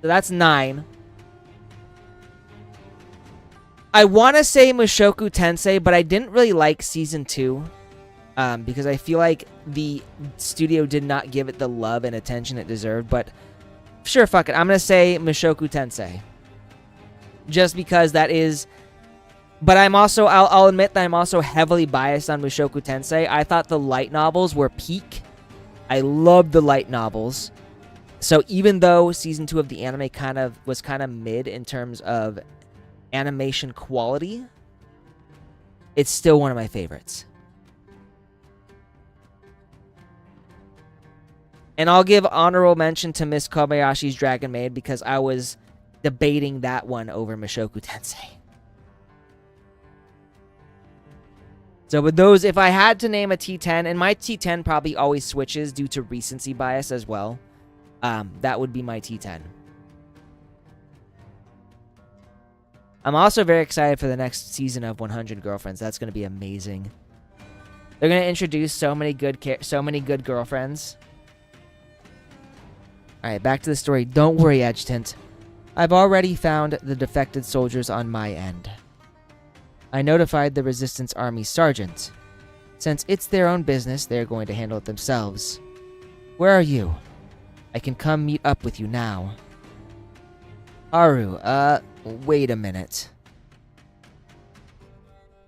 that's 9. I want to say Mushoku Tensei, but I didn't really like Season 2. Because I feel like the studio did not give it the love and attention it deserved. But sure, fuck it. I'm going to say Mushoku Tensei. Just because that is... But I'm also... I'll admit that I'm also heavily biased on Mushoku Tensei. I thought the light novels were peak. I loved the light novels. So even though Season 2 of the anime was kind of mid in terms of animation quality, it's still one of my favorites. And I'll give honorable mention to Miss Kobayashi's Dragon Maid because I was debating that one over Mushoku Tensei. So with those, if I had to name a T10, and my T10 probably always switches due to recency bias as well, that would be my T10. I'm also very excited for the next season of 100 Girlfriends. That's going to be amazing. They're going to introduce so many good girlfriends. Alright, back to the story. Don't worry, Adjutant. I've already found the defected soldiers on my end. I notified the Resistance Army Sergeant. Since it's their own business, they're going to handle it themselves. Where are you? I can come meet up with you now. Haru, wait a minute.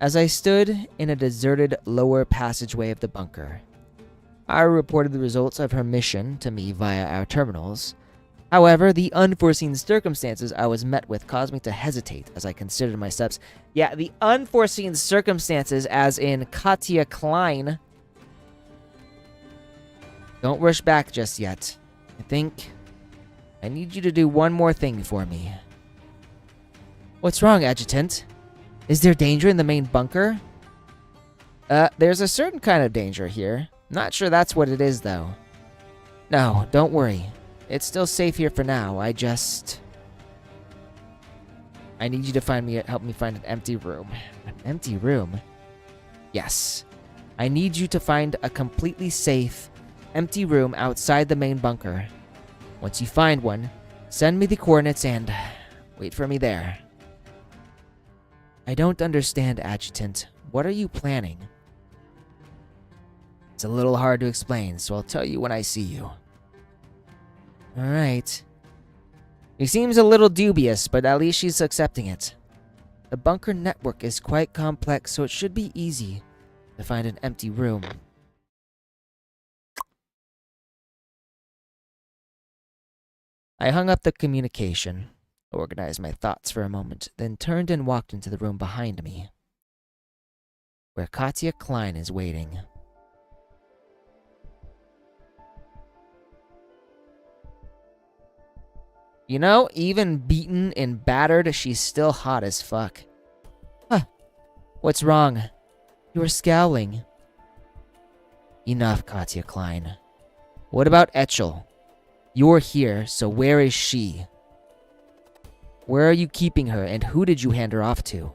As I stood in a deserted lower passageway of the bunker, Haru reported the results of her mission to me via our terminals. However, the unforeseen circumstances I was met with caused me to hesitate as I considered my steps. Yeah, the unforeseen circumstances as in Katya Klein. Don't rush back just yet. I think I need you to do one more thing for me. What's wrong, Adjutant? Is there danger in the main bunker? There's a certain kind of danger here. Not sure that's what it is, though. No, don't worry. It's still safe here for now. I need you to help me find an empty room. An empty room? Yes. I need you to find a completely safe, empty room outside the main bunker. Once you find one, Send me the coordinates and wait for me there. I don't understand, Adjutant. What are you planning? It's a little hard to explain, so I'll tell you when I see you. Alright. He seems a little dubious, but at least she's accepting it. The bunker network is quite complex, so it should be easy to find an empty room. I hung up the communication, organized my thoughts for a moment, then turned and walked into the room behind me, where Katya Klein is waiting. You know, even beaten and battered, she's still hot as fuck. Huh. What's wrong? You are scowling. Enough, Katya Klein. What about Etchel? You're here, so where is she? Where are you keeping her, and who did you hand her off to?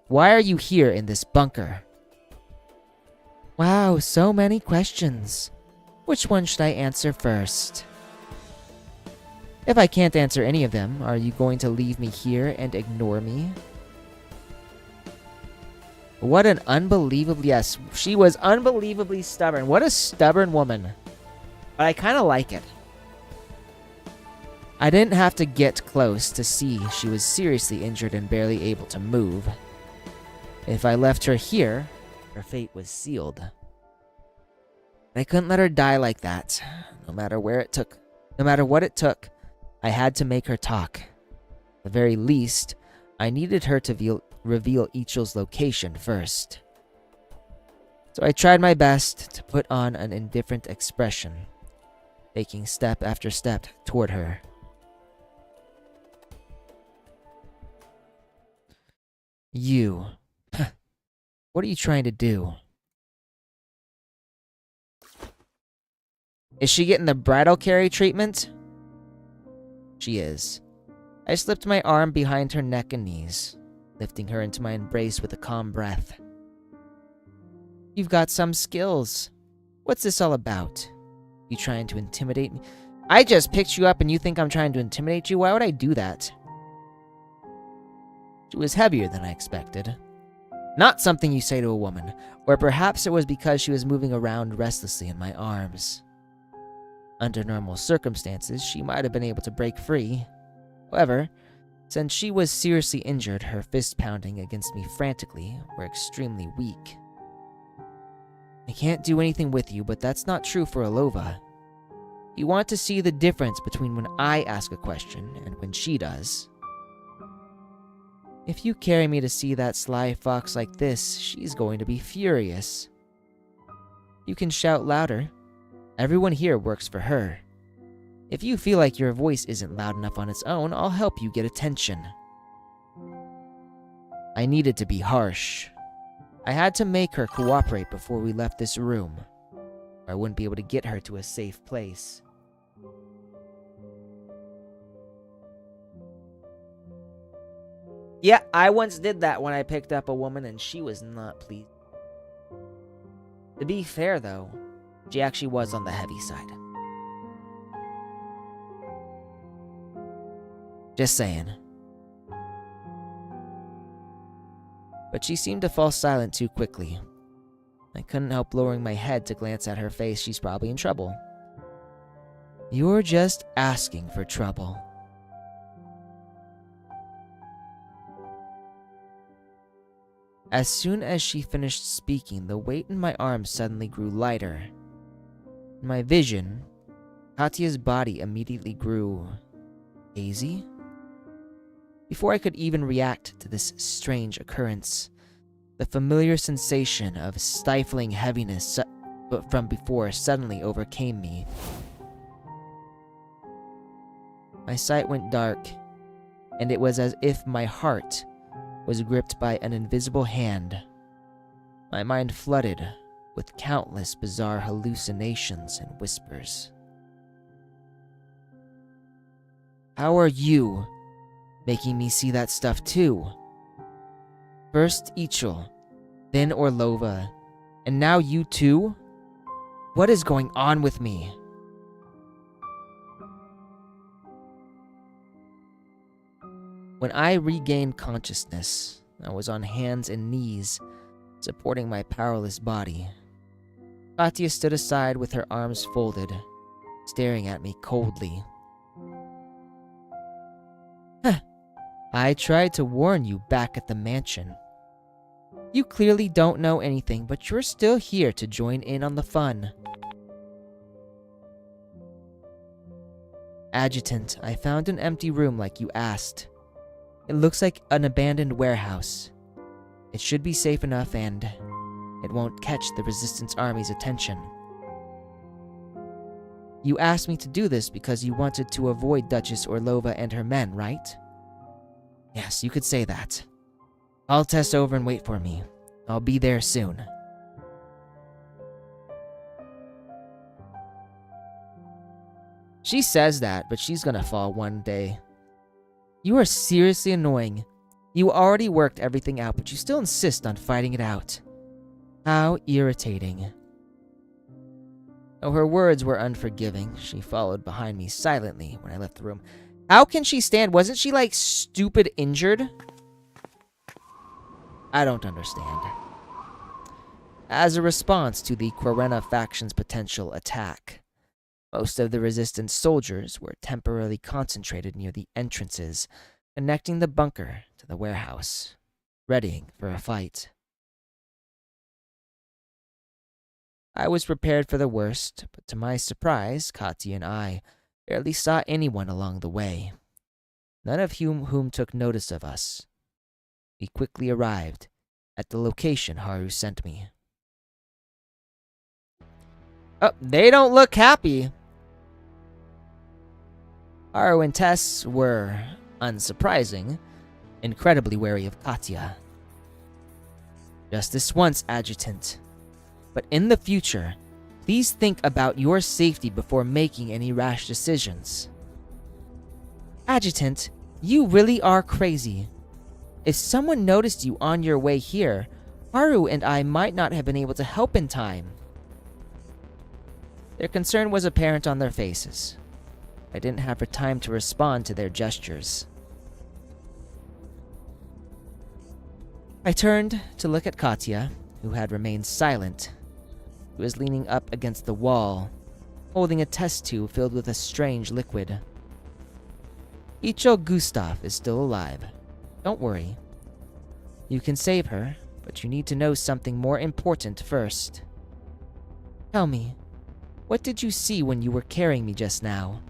Why are you here in this bunker? Wow, so many questions. Which one should I answer first? If I can't answer any of them, are you going to leave me here and ignore me? What an unbelievable... Yes, she was unbelievably stubborn. What a stubborn woman. But I kind of like it. I didn't have to get close to see she was seriously injured and barely able to move. If I left her here, her fate was sealed. I couldn't let her die like that, no matter what it took. I had to make her talk. At the very least, I needed her to reveal Ichel's location first. So I tried my best to put on an indifferent expression, taking step after step toward her. You. What are you trying to do? Is she getting the bridal carry treatment? She is. I slipped my arm behind her neck and knees, lifting her into my embrace with a calm breath. You've got some skills. What's this all about? You trying to intimidate me? I just picked you up and you think I'm trying to intimidate you? Why would I do that? She was heavier than I expected. Not something you say to a woman, or perhaps it was because she was moving around restlessly in my arms. Under normal circumstances, she might have been able to break free. However, since she was seriously injured, her fists pounding against me frantically were extremely weak. I can't do anything with you, but that's not true for Alova. You want to see the difference between when I ask a question and when she does. If you carry me to see that sly fox like this, she's going to be furious. You can shout louder. Everyone here works for her. If you feel like your voice isn't loud enough on its own, I'll help you get attention. I needed to be harsh. I had to make her cooperate before we left this room, or I wouldn't be able to get her to a safe place. Yeah, I once did that when I picked up a woman and she was not pleased. To be fair, though, she actually was on the heavy side. Just saying. But she seemed to fall silent too quickly. I couldn't help lowering my head to glance at her face. She's probably in trouble. You're just asking for trouble. As soon as she finished speaking, the weight in my arms suddenly grew lighter. In my vision, Katya's body immediately grew hazy. Before I could even react to this strange occurrence, the familiar sensation of stifling heaviness from before suddenly overcame me. My sight went dark, and it was as if my heart was gripped by an invisible hand. My mind flooded with countless bizarre hallucinations and whispers. How are you making me see that stuff too? First Ichel, then Orlova, and now you too? What is going on with me? When I regained consciousness, I was on hands and knees, supporting my powerless body. Katya stood aside with her arms folded, staring at me coldly. Huh. I tried to warn you back at the mansion. You clearly don't know anything, but you're still here to join in on the fun. Adjutant, I found an empty room like you asked. It looks like an abandoned warehouse. It should be safe enough and it won't catch the Resistance Army's attention. You asked me to do this because you wanted to avoid Duchess Orlova and her men, right? Yes, you could say that. I'll test over and wait for me. I'll be there soon. She says that, but she's gonna fall one day. You are seriously annoying. You already worked everything out, but you still insist on fighting it out. How irritating. Though her words were unforgiving, she followed behind me silently when I left the room. How can she stand? Wasn't she, like, stupid injured? I don't understand. As a response to the Querena faction's potential attack, most of the Resistance soldiers were temporarily concentrated near the entrances connecting the bunker to the warehouse, readying for a fight. I was prepared for the worst, but to my surprise, Katya and I barely saw anyone along the way, none of whom took notice of us. We quickly arrived at the location Haru sent me. Oh, they don't look happy. Haru and Tess were, unsurprising, incredibly wary of Katya. Just this once, Adjutant. But in the future, please think about your safety before making any rash decisions. Adjutant, you really are crazy. If someone noticed you on your way here, Haru and I might not have been able to help in time. Their concern was apparent on their faces. I didn't have time to respond to their gestures. I turned to look at Katya, who had remained silent. She was leaning up against the wall, holding a test tube filled with a strange liquid. Icho Gustav is still alive. Don't worry. You can save her, but you need to know something more important first. Tell me, what did you see when you were carrying me just now?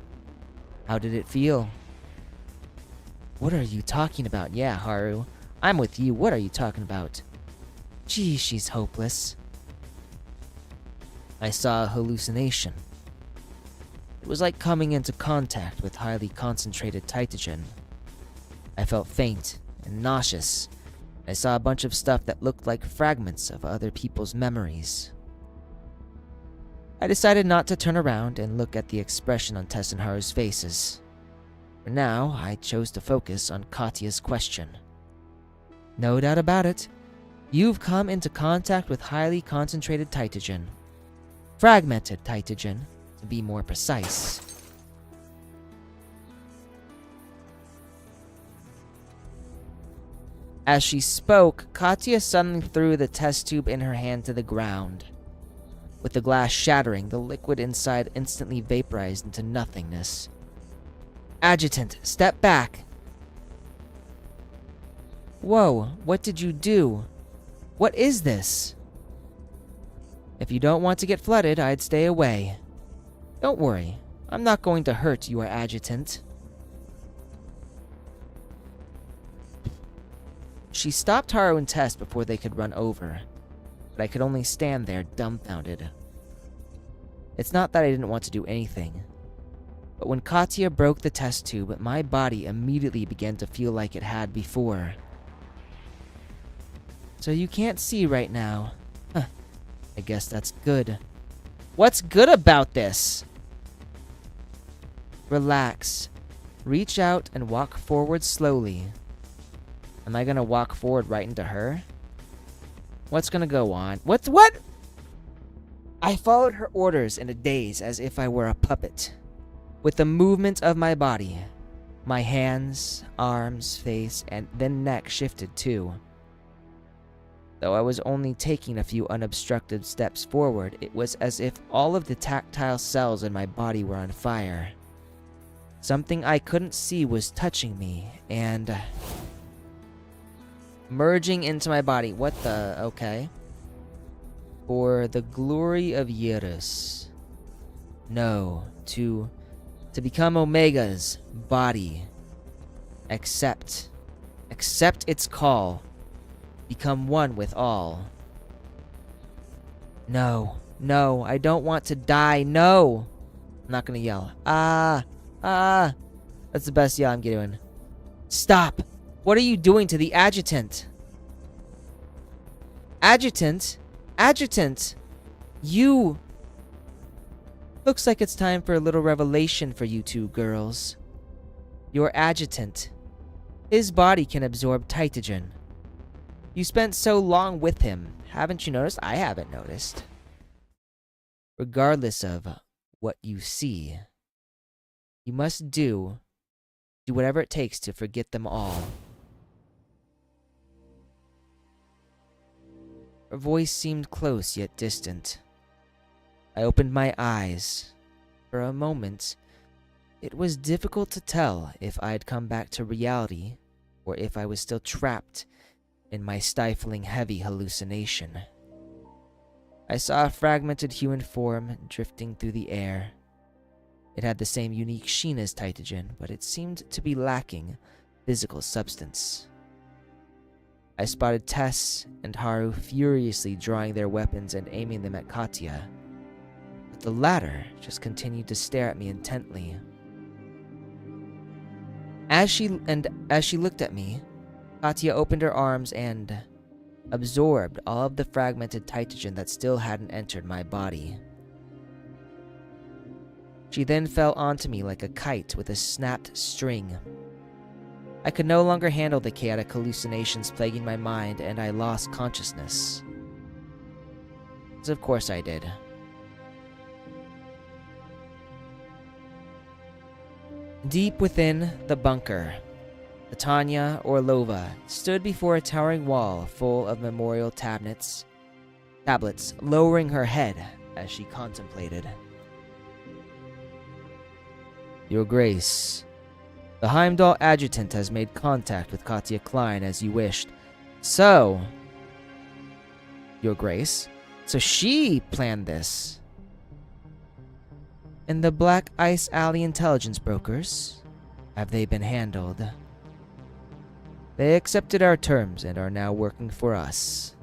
How did it feel? What are you talking about? Yeah, Haru. I'm with you. What are you talking about? Gee, she's hopeless. I saw a hallucination. It was like coming into contact with highly concentrated Titagen. I felt faint and nauseous. I saw a bunch of stuff that looked like fragments of other people's memories. I decided not to turn around and look at the expression on Tess and Haru's faces. For now, I chose to focus on Katya's question. No doubt about it, you've come into contact with highly concentrated Titagen. Fragmented Titagen, to be more precise. As she spoke, Katya suddenly threw the test tube in her hand to the ground. With the glass shattering, the liquid inside instantly vaporized into nothingness. Adjutant, step back! Whoa, what did you do? What is this? If you don't want to get flooded, I'd stay away. Don't worry, I'm not going to hurt your adjutant. She stopped Haru and Tess before they could run over, but I could only stand there dumbfounded. It's not that I didn't want to do anything, but when Katya broke the test tube, my body immediately began to feel like it had before. So you can't see right now. Huh. I guess that's good. What's good about this? Relax. Reach out and walk forward slowly. Am I gonna walk forward right into her? What's gonna go on? What? I followed her orders in a daze as if I were a puppet. With the movement of my body, My hands, arms, face, and then neck shifted too. Though I was only taking a few unobstructed steps forward, it was as if all of the tactile cells in my body were on fire. Something I couldn't see was touching me and merging into my body. What the? Okay. For the glory of Yerus. No, to become Omega's body. Accept its call. Become one with all. No, I don't want to die. No! I'm not gonna yell. That's the best yell I'm doing. Stop! What are you doing to the adjutant? Adjutant? You! Looks like it's time for a little revelation for you two girls. Your adjutant. His body can absorb Tytogen. You spent so long with him. Haven't you noticed? I haven't noticed. Regardless of what you see, you must do whatever it takes to forget them all. Her voice seemed close yet distant. I opened my eyes. For a moment, it was difficult to tell if I had come back to reality or if I was still trapped in my stifling, heavy hallucination. I saw a fragmented human form drifting through the air. It had the same unique sheen as Tytogen, but it seemed to be lacking physical substance. I spotted Tess and Haru furiously drawing their weapons and aiming them at Katya, but the latter just continued to stare at me intently. As she looked at me, Katya opened her arms and absorbed all of the fragmented Tytogen that still hadn't entered my body. She then fell onto me like a kite with a snapped string. I could no longer handle the chaotic hallucinations plaguing my mind, and I lost consciousness. As of course I did. Deep within the bunker, Titania Orlova stood before a towering wall full of memorial tablets, lowering her head as she contemplated. Your Grace, the Heimdall adjutant has made contact with Katya Klein as you wished. So, Your Grace, so she planned this. And the Black Ice Alley intelligence brokers, have they been handled? They accepted our terms and are now working for us.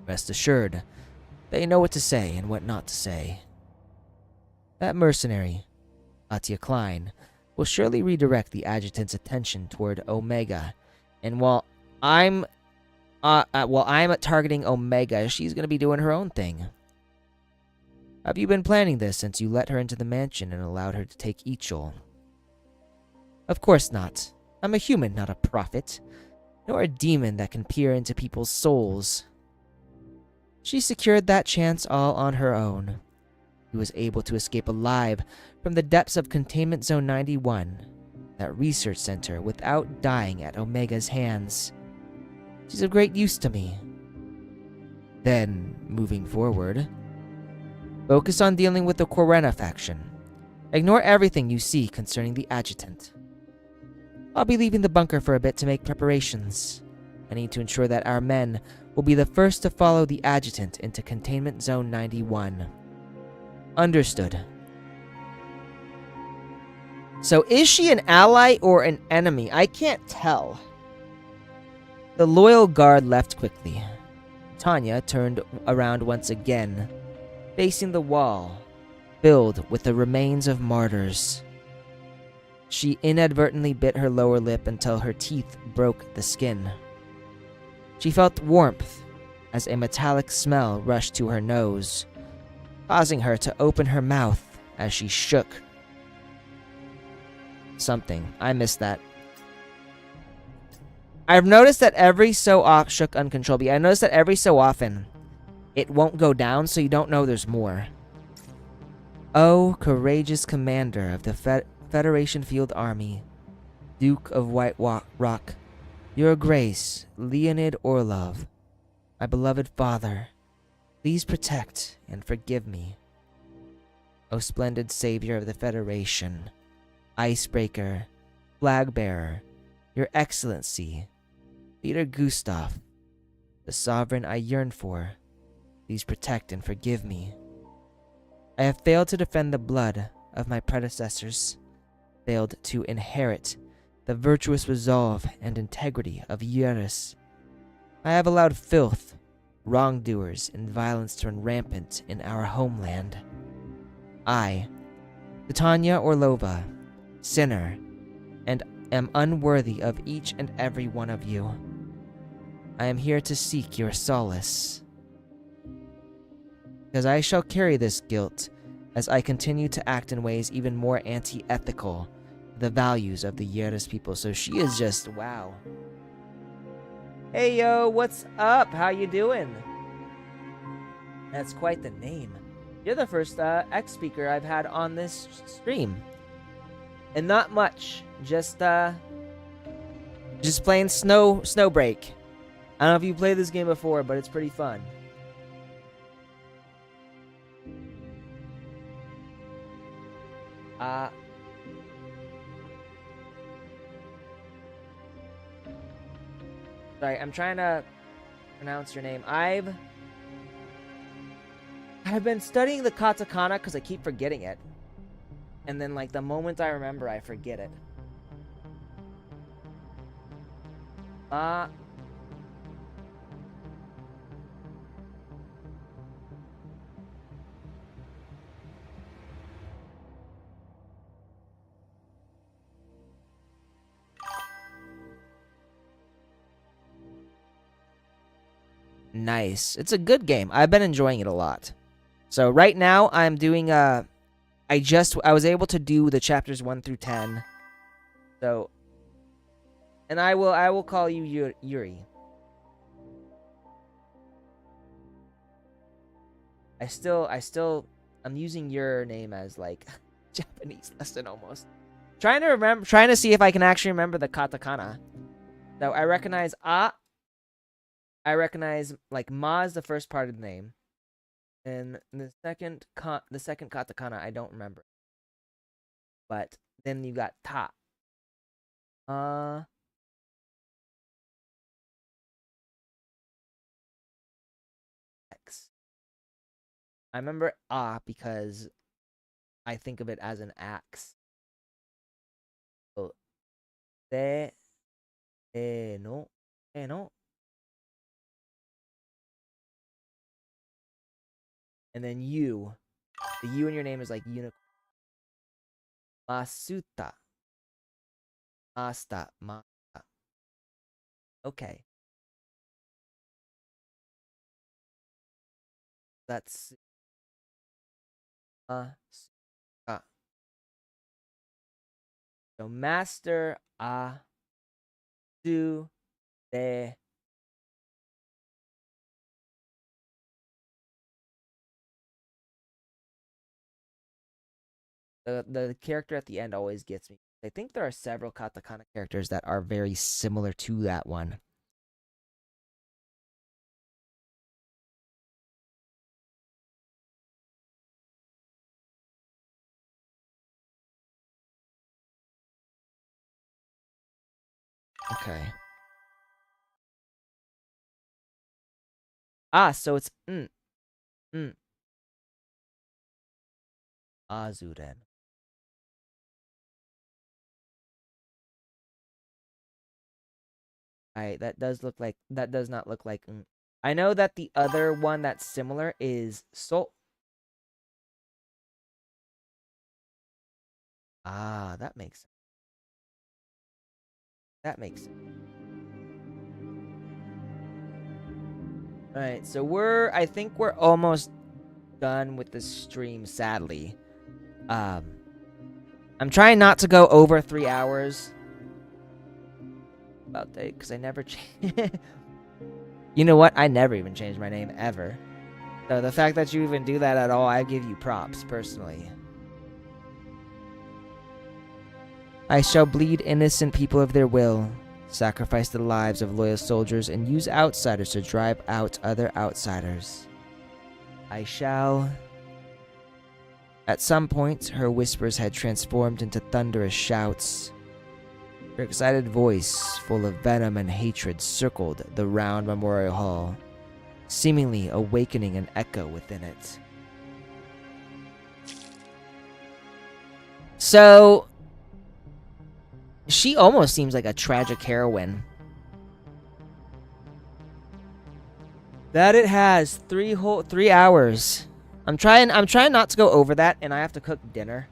Rest assured, they know what to say and what not to say. That mercenary, Katya Klein, will surely redirect the adjutant's attention toward Omega, and while I'm targeting Omega, she's gonna be doing her own thing. Have you been planning this since you let her into the mansion and allowed her to take Ichol? Of course not. I'm a human, not a prophet, nor a demon that can peer into people's souls. She secured that chance all on her own. He was able to escape alive from the depths of Containment Zone 91, that research center, without dying at Omega's hands. She's of great use to me. Then, moving forward, focus on dealing with the Corena faction. Ignore everything you see concerning the adjutant. I'll be leaving the bunker for a bit to make preparations. I need to ensure that our men will be the first to follow the adjutant into Containment Zone 91. Understood. So is she an ally or an enemy? I can't tell. The loyal guard left quickly. Tanya turned around once again, facing the wall, filled with the remains of martyrs. She inadvertently bit her lower lip until her teeth broke the skin. She felt warmth as a metallic smell rushed to her nose, causing her to open her mouth as she shook. Something. I missed that. I've noticed that every so often, shook uncontrollably. I noticed that every so often, it won't go down, so you don't know there's more. Oh, courageous commander of the Federation Field Army, Duke of White Rock, Your Grace, Leonid Orlov, my beloved father, please protect and forgive me. O splendid savior of the Federation, Icebreaker, Flag Bearer, Your Excellency, Peter Gustav, the sovereign I yearn for, please protect and forgive me. I have failed to defend the blood of my predecessors, failed to inherit the virtuous resolve and integrity of Eurus. I have allowed filth, wrongdoers, and violence to run rampant in our homeland. I, Titania Orlova, sinner, and am unworthy of each and every one of you. I am here to seek your solace, because I shall carry this guilt as I continue to act in ways even more anti-ethical to the values of the Yerdes people. So she is just, wow. Hey yo, what's up? How you doing? That's quite the name. You're the first X speaker I've had on this stream. And not much. Just playing Snowbreak. I don't know if you played this game before, but it's pretty fun. Sorry, I'm trying to pronounce your name. I've been studying the katakana because I keep forgetting it. And then, like, the moment I remember, I forget it. Nice. It's a good game. I've been enjoying it a lot. So right now I'm doing I was able to do the chapters 1 through 10. So, and I will call you Yuri. I'm using your name as like Japanese lesson almost. Trying to see if I can actually remember the katakana. So I recognize I recognize, like, Ma is the first part of the name. And the second katakana, I don't remember. But then you got Ta. X. I remember because I think of it as an axe. So, no. And then U. The U in your name is like unicorn. Masuta. Masta. Okay. That's so master do de the character at the end always gets me. I think there are several katakana characters that are very similar to that one. Okay. So it's Azuren. Alright, that does not look like I know that the other one that's similar is Sol. That makes sense. That makes sense. Alright, so I think we're almost done with this stream, sadly. I'm trying not to go over 3 hours. About that, because I never You know what? I never even changed my name, ever. So the fact that you even do that at all, I give you props, personally. I shall bleed innocent people of their will, sacrifice the lives of loyal soldiers, and use outsiders to drive out other outsiders. I shall... At some point, her whispers had transformed into thunderous shouts. Her excited voice, full of venom and hatred, circled the round memorial hall, seemingly awakening an echo within it. So, she almost seems like a tragic heroine. That it has 3 hours. I'm trying not to go over that, and I have to cook dinner.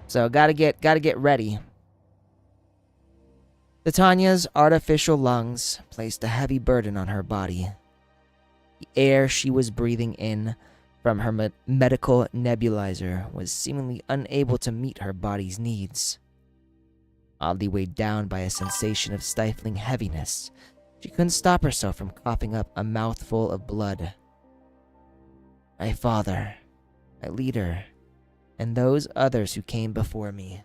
So gotta get ready. Titania's artificial lungs placed a heavy burden on her body. The air she was breathing in from her medical nebulizer was seemingly unable to meet her body's needs. Oddly weighed down by a sensation of stifling heaviness, she couldn't stop herself from coughing up a mouthful of blood. My father, my leader, and those others who came before me.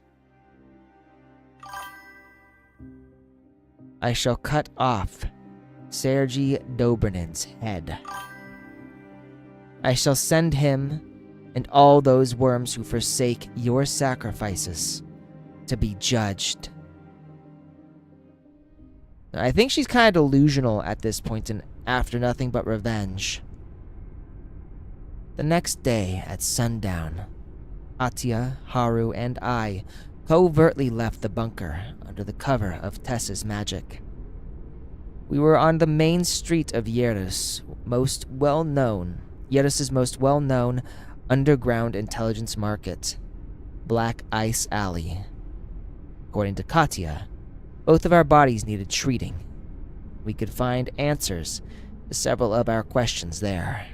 I shall cut off Sergei Dobryn's head. I shall send him and all those worms who forsake your sacrifices to be judged. I think she's kind of delusional at this point and after nothing but revenge. The next day at sundown, Katya, Haru, and I covertly left the bunker under the cover of Tessa's magic. We were on the main street of Yerus's most well-known underground intelligence market, Black Ice Alley. According to Katya, both of our bodies needed treating. We could find answers to several of our questions there.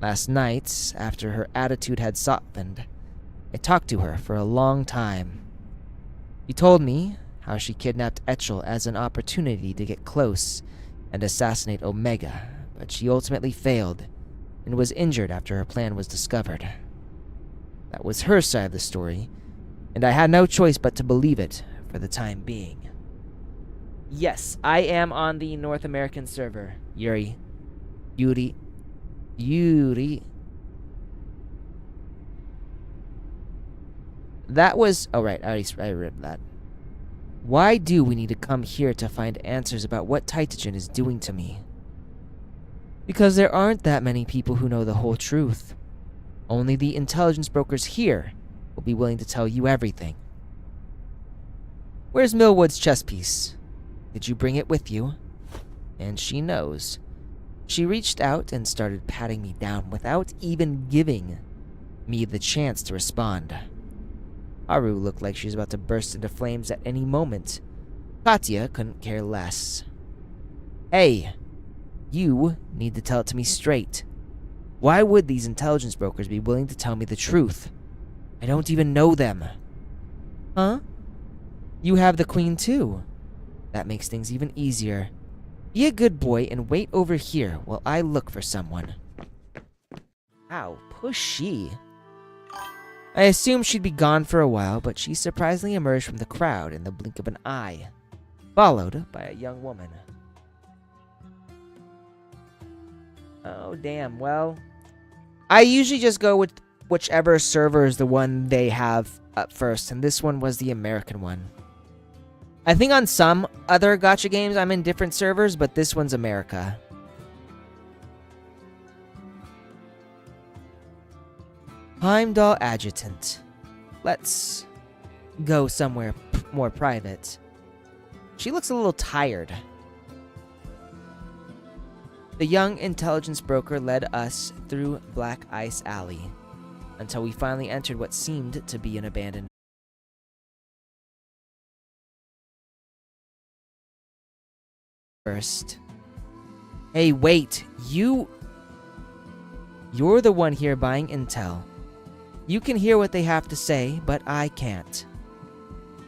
Last night, after her attitude had softened, I talked to her for a long time. She told me how she kidnapped Etchel as an opportunity to get close and assassinate Omega, but she ultimately failed and was injured after her plan was discovered. That was her side of the story, and I had no choice but to believe it for the time being. Yes, I am on the North American server, Yuri. That was... Oh, right, I read that. Why do we need to come here to find answers about what Titagen is doing to me? Because there aren't that many people who know the whole truth. Only the intelligence brokers here will be willing to tell you everything. Where's Millwood's chess piece? Did you bring it with you? And she knows. She reached out and started patting me down without even giving me the chance to respond. Haru looked like she was about to burst into flames at any moment. Katya couldn't care less. Hey, you need to tell it to me straight. Why would these intelligence brokers be willing to tell me the truth? I don't even know them. Huh? You have the queen too. That makes things even easier. Be a good boy and wait over here while I look for someone. Ow, pushy. I assumed she'd be gone for a while, but she surprisingly emerged from the crowd in the blink of an eye, followed by a young woman. Oh, damn. Well, I usually just go with whichever server is the one they have up first, and this one was the American one. I think on some other gacha games I'm in different servers, but this one's America. Heimdall Adjutant. Let's go somewhere more private. She looks a little tired. The young intelligence broker led us through Black Ice Alley until we finally entered what seemed to be an abandoned first. Hey, wait, you're the one here buying intel. You can hear what they have to say, but I can't.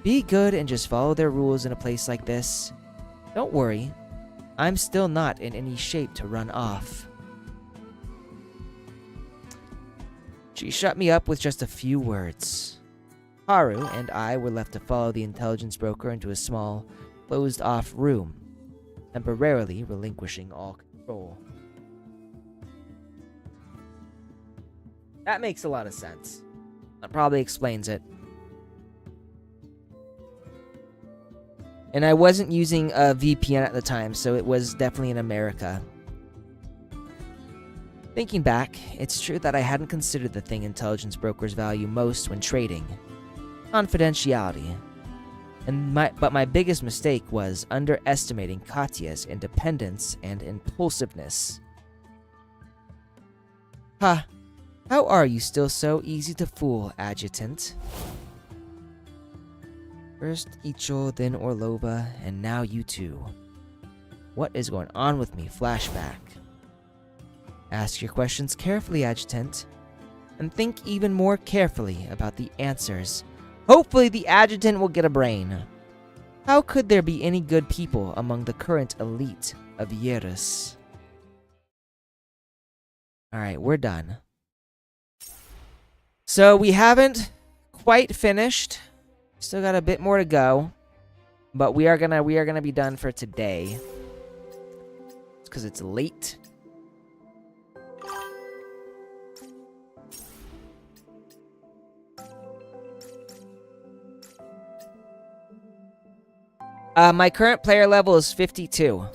Be good and just follow their rules in a place like this. Don't worry, I'm still not in any shape to run off. She shut me up with just a few words. Haru and I were left to follow the intelligence broker into a small, closed-off room, temporarily relinquishing all control. That makes a lot of sense. That probably explains it. And I wasn't using a VPN at the time, so it was definitely in America. Thinking back, it's true that I hadn't considered the thing intelligence brokers value most when trading: confidentiality. But my biggest mistake was underestimating Katya's independence and impulsiveness. Ha! How are you still so easy to fool, Adjutant? First Icho, then Orlova, and now you two. What is going on with me? Flashback. Ask your questions carefully, Adjutant, and think even more carefully about the answers. Hopefully the Adjutant will get a brain. How could there be any good people among the current elite of Yerus? Alright, we're done. So we haven't quite finished. Still got a bit more to go. But we are gonna be done for today. It's because it's late. My current player level is 52.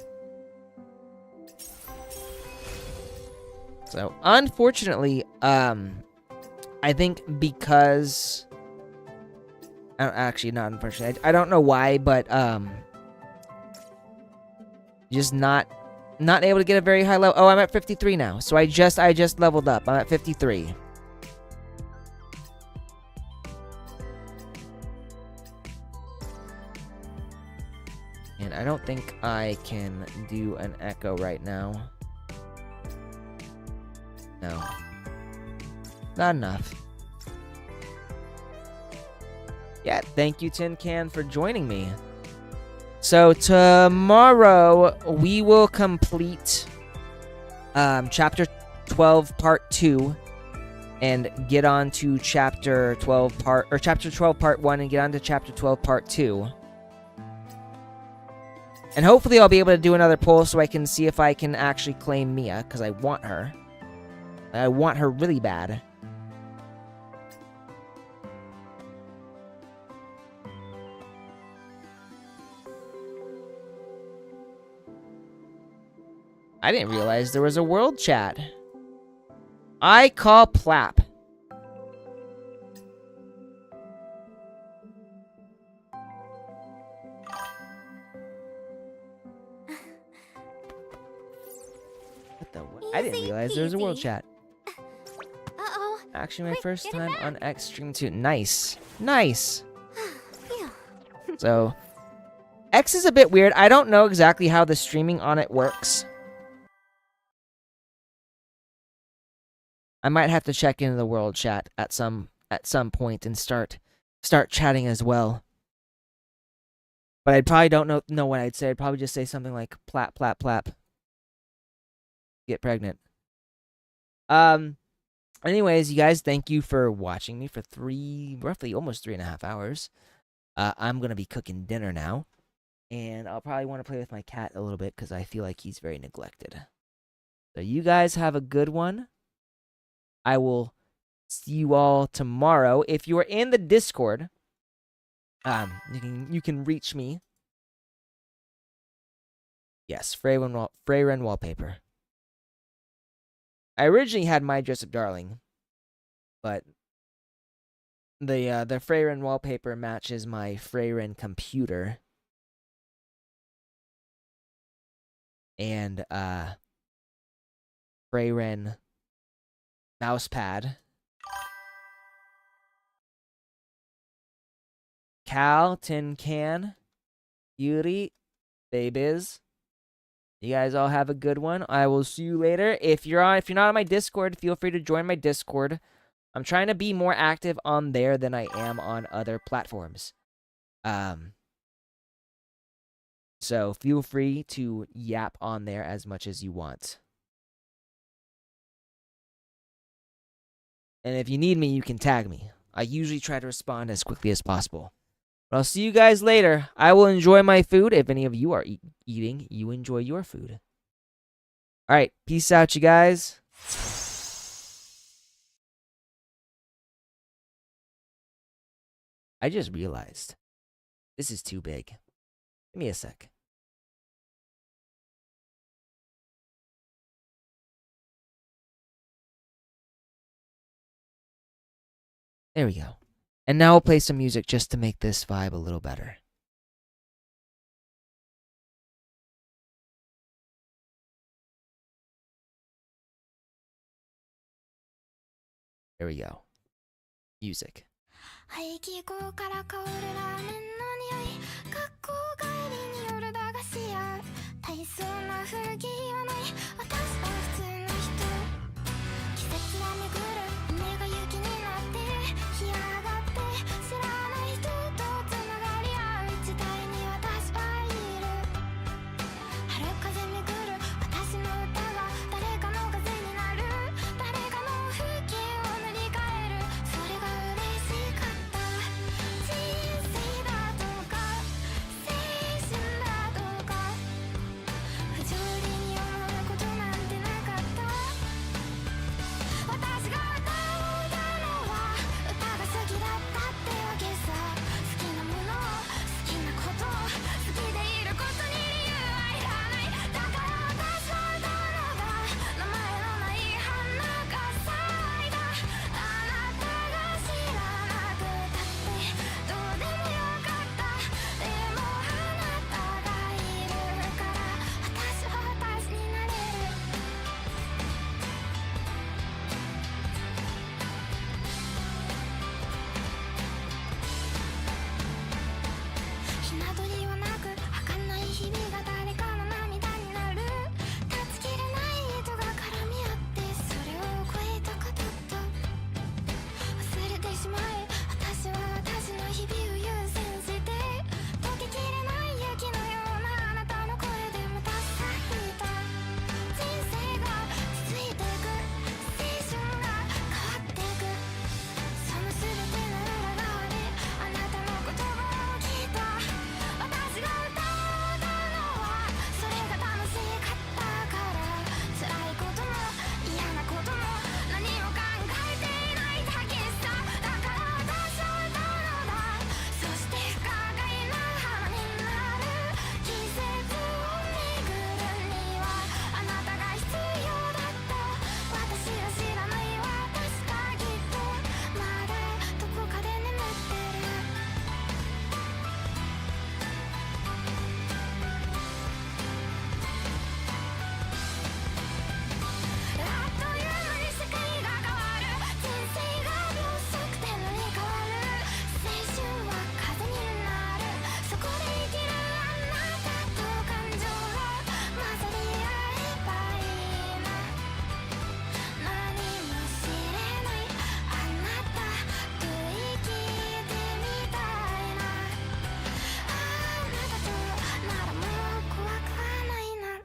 So, unfortunately, I think because... actually, not unfortunately. I don't know why, but, just not able to get a very high level. Oh, I'm at 53 now. So I just leveled up. I'm at 53. And I don't think I can do an echo right now. No. Not enough. Yeah, thank you, Tin Can, for joining me. So tomorrow we will complete chapter 12 part 2 and get on to chapter 12 part 1 and get on to chapter 12 part 2. And hopefully I'll be able to do another poll so I can see if I can actually claim Mia, because I want her. I want her really bad. I didn't realize there was a world chat. I call Plap. What the what? I didn't realize there was a world chat. Uh-oh. Actually, my Quick, first get it time back. on X Stream 2. Nice. Nice. Phew. So, X is a bit weird. I don't know exactly how the streaming on it works. I might have to check into the world chat at some point and start chatting as well. But I probably don't know what I'd say. I'd probably just say something like plap plap plap. Get pregnant. Anyways, you guys, thank you for watching me for roughly almost 3.5 hours. I'm gonna be cooking dinner now, and I'll probably want to play with my cat a little bit because I feel like he's very neglected. So you guys have a good one. I will see you all tomorrow. If you are in the Discord, you can reach me. Yes, Freyren wallpaper. I originally had my Jessup Darling, but the Freyren wallpaper matches my Freyren computer. And Freyren mousepad. Cal, Tin Can, Yuri, Babiz. You guys all have a good one. I will see you later. If you're not on my Discord, feel free to join my Discord. I'm trying to be more active on there than I am on other platforms. So feel free to yap on there as much as you want. And if you need me, you can tag me. I usually try to respond as quickly as possible. But I'll see you guys later. I will enjoy my food. If any of you are eating, you enjoy your food. All right, peace out, you guys. I just realized this is too big. Give me a sec. There we go. And now we'll play some music just to make this vibe a little better. There we go. Music. 排気口から香るラーメンの匂い、学校帰りに夜駄菓子屋、大層な古着はない私は普通の人、季節は巡る雨が雪になって干上がって知らない人とつながり合う時代に私はいる、春風巡る私の歌が誰かの風になる、誰かの風景を塗り替える、それが嬉しかった、人生だとか青春だとか不条理に思うことなんてなかった、私が歌を歌うのは歌が好きだったってわけさ、好きなもの好きなこと好きでいることに理由はいらない、だから私は歌うのだ、名前のない花が咲いた、あなたが知らなくたってどうでもよかった、でもあなたがいるから私は私になれる、ひな鳥はなく儚い日々が誰かの涙になる、断ち切れない糸が絡み合ってそれを超えたかとった、忘れてしまえ私は私の日々を優先して溶けきれない雪のようなあなたの声でまた咲いた、人生が続いてく青春が変わってく、その全ての裏側であなたの言葉を聞いた、私が歌を歌うのはそれが楽しかったから、辛いことも嫌なことも何も考えていないだけさ、だから私は歌うのだ、そして不可解な花になる、季節を巡るにはあなたが必要だった、私を知らない私がきっとまだどこかで眠ってる、あっという間に世界が変わる、人生が秒速で乗り換わる、青春は風になる、そこで生きるあなたと感情が混ざり合えばいいな、何も知れないあなたと生きてみたいな、あなたとならもう怖くはないな、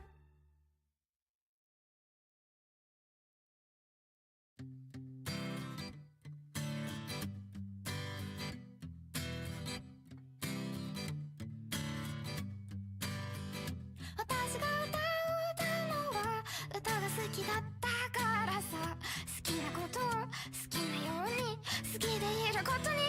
私が歌を歌うのは歌が好きだったからさ、好きなことを好きなように好きでいることに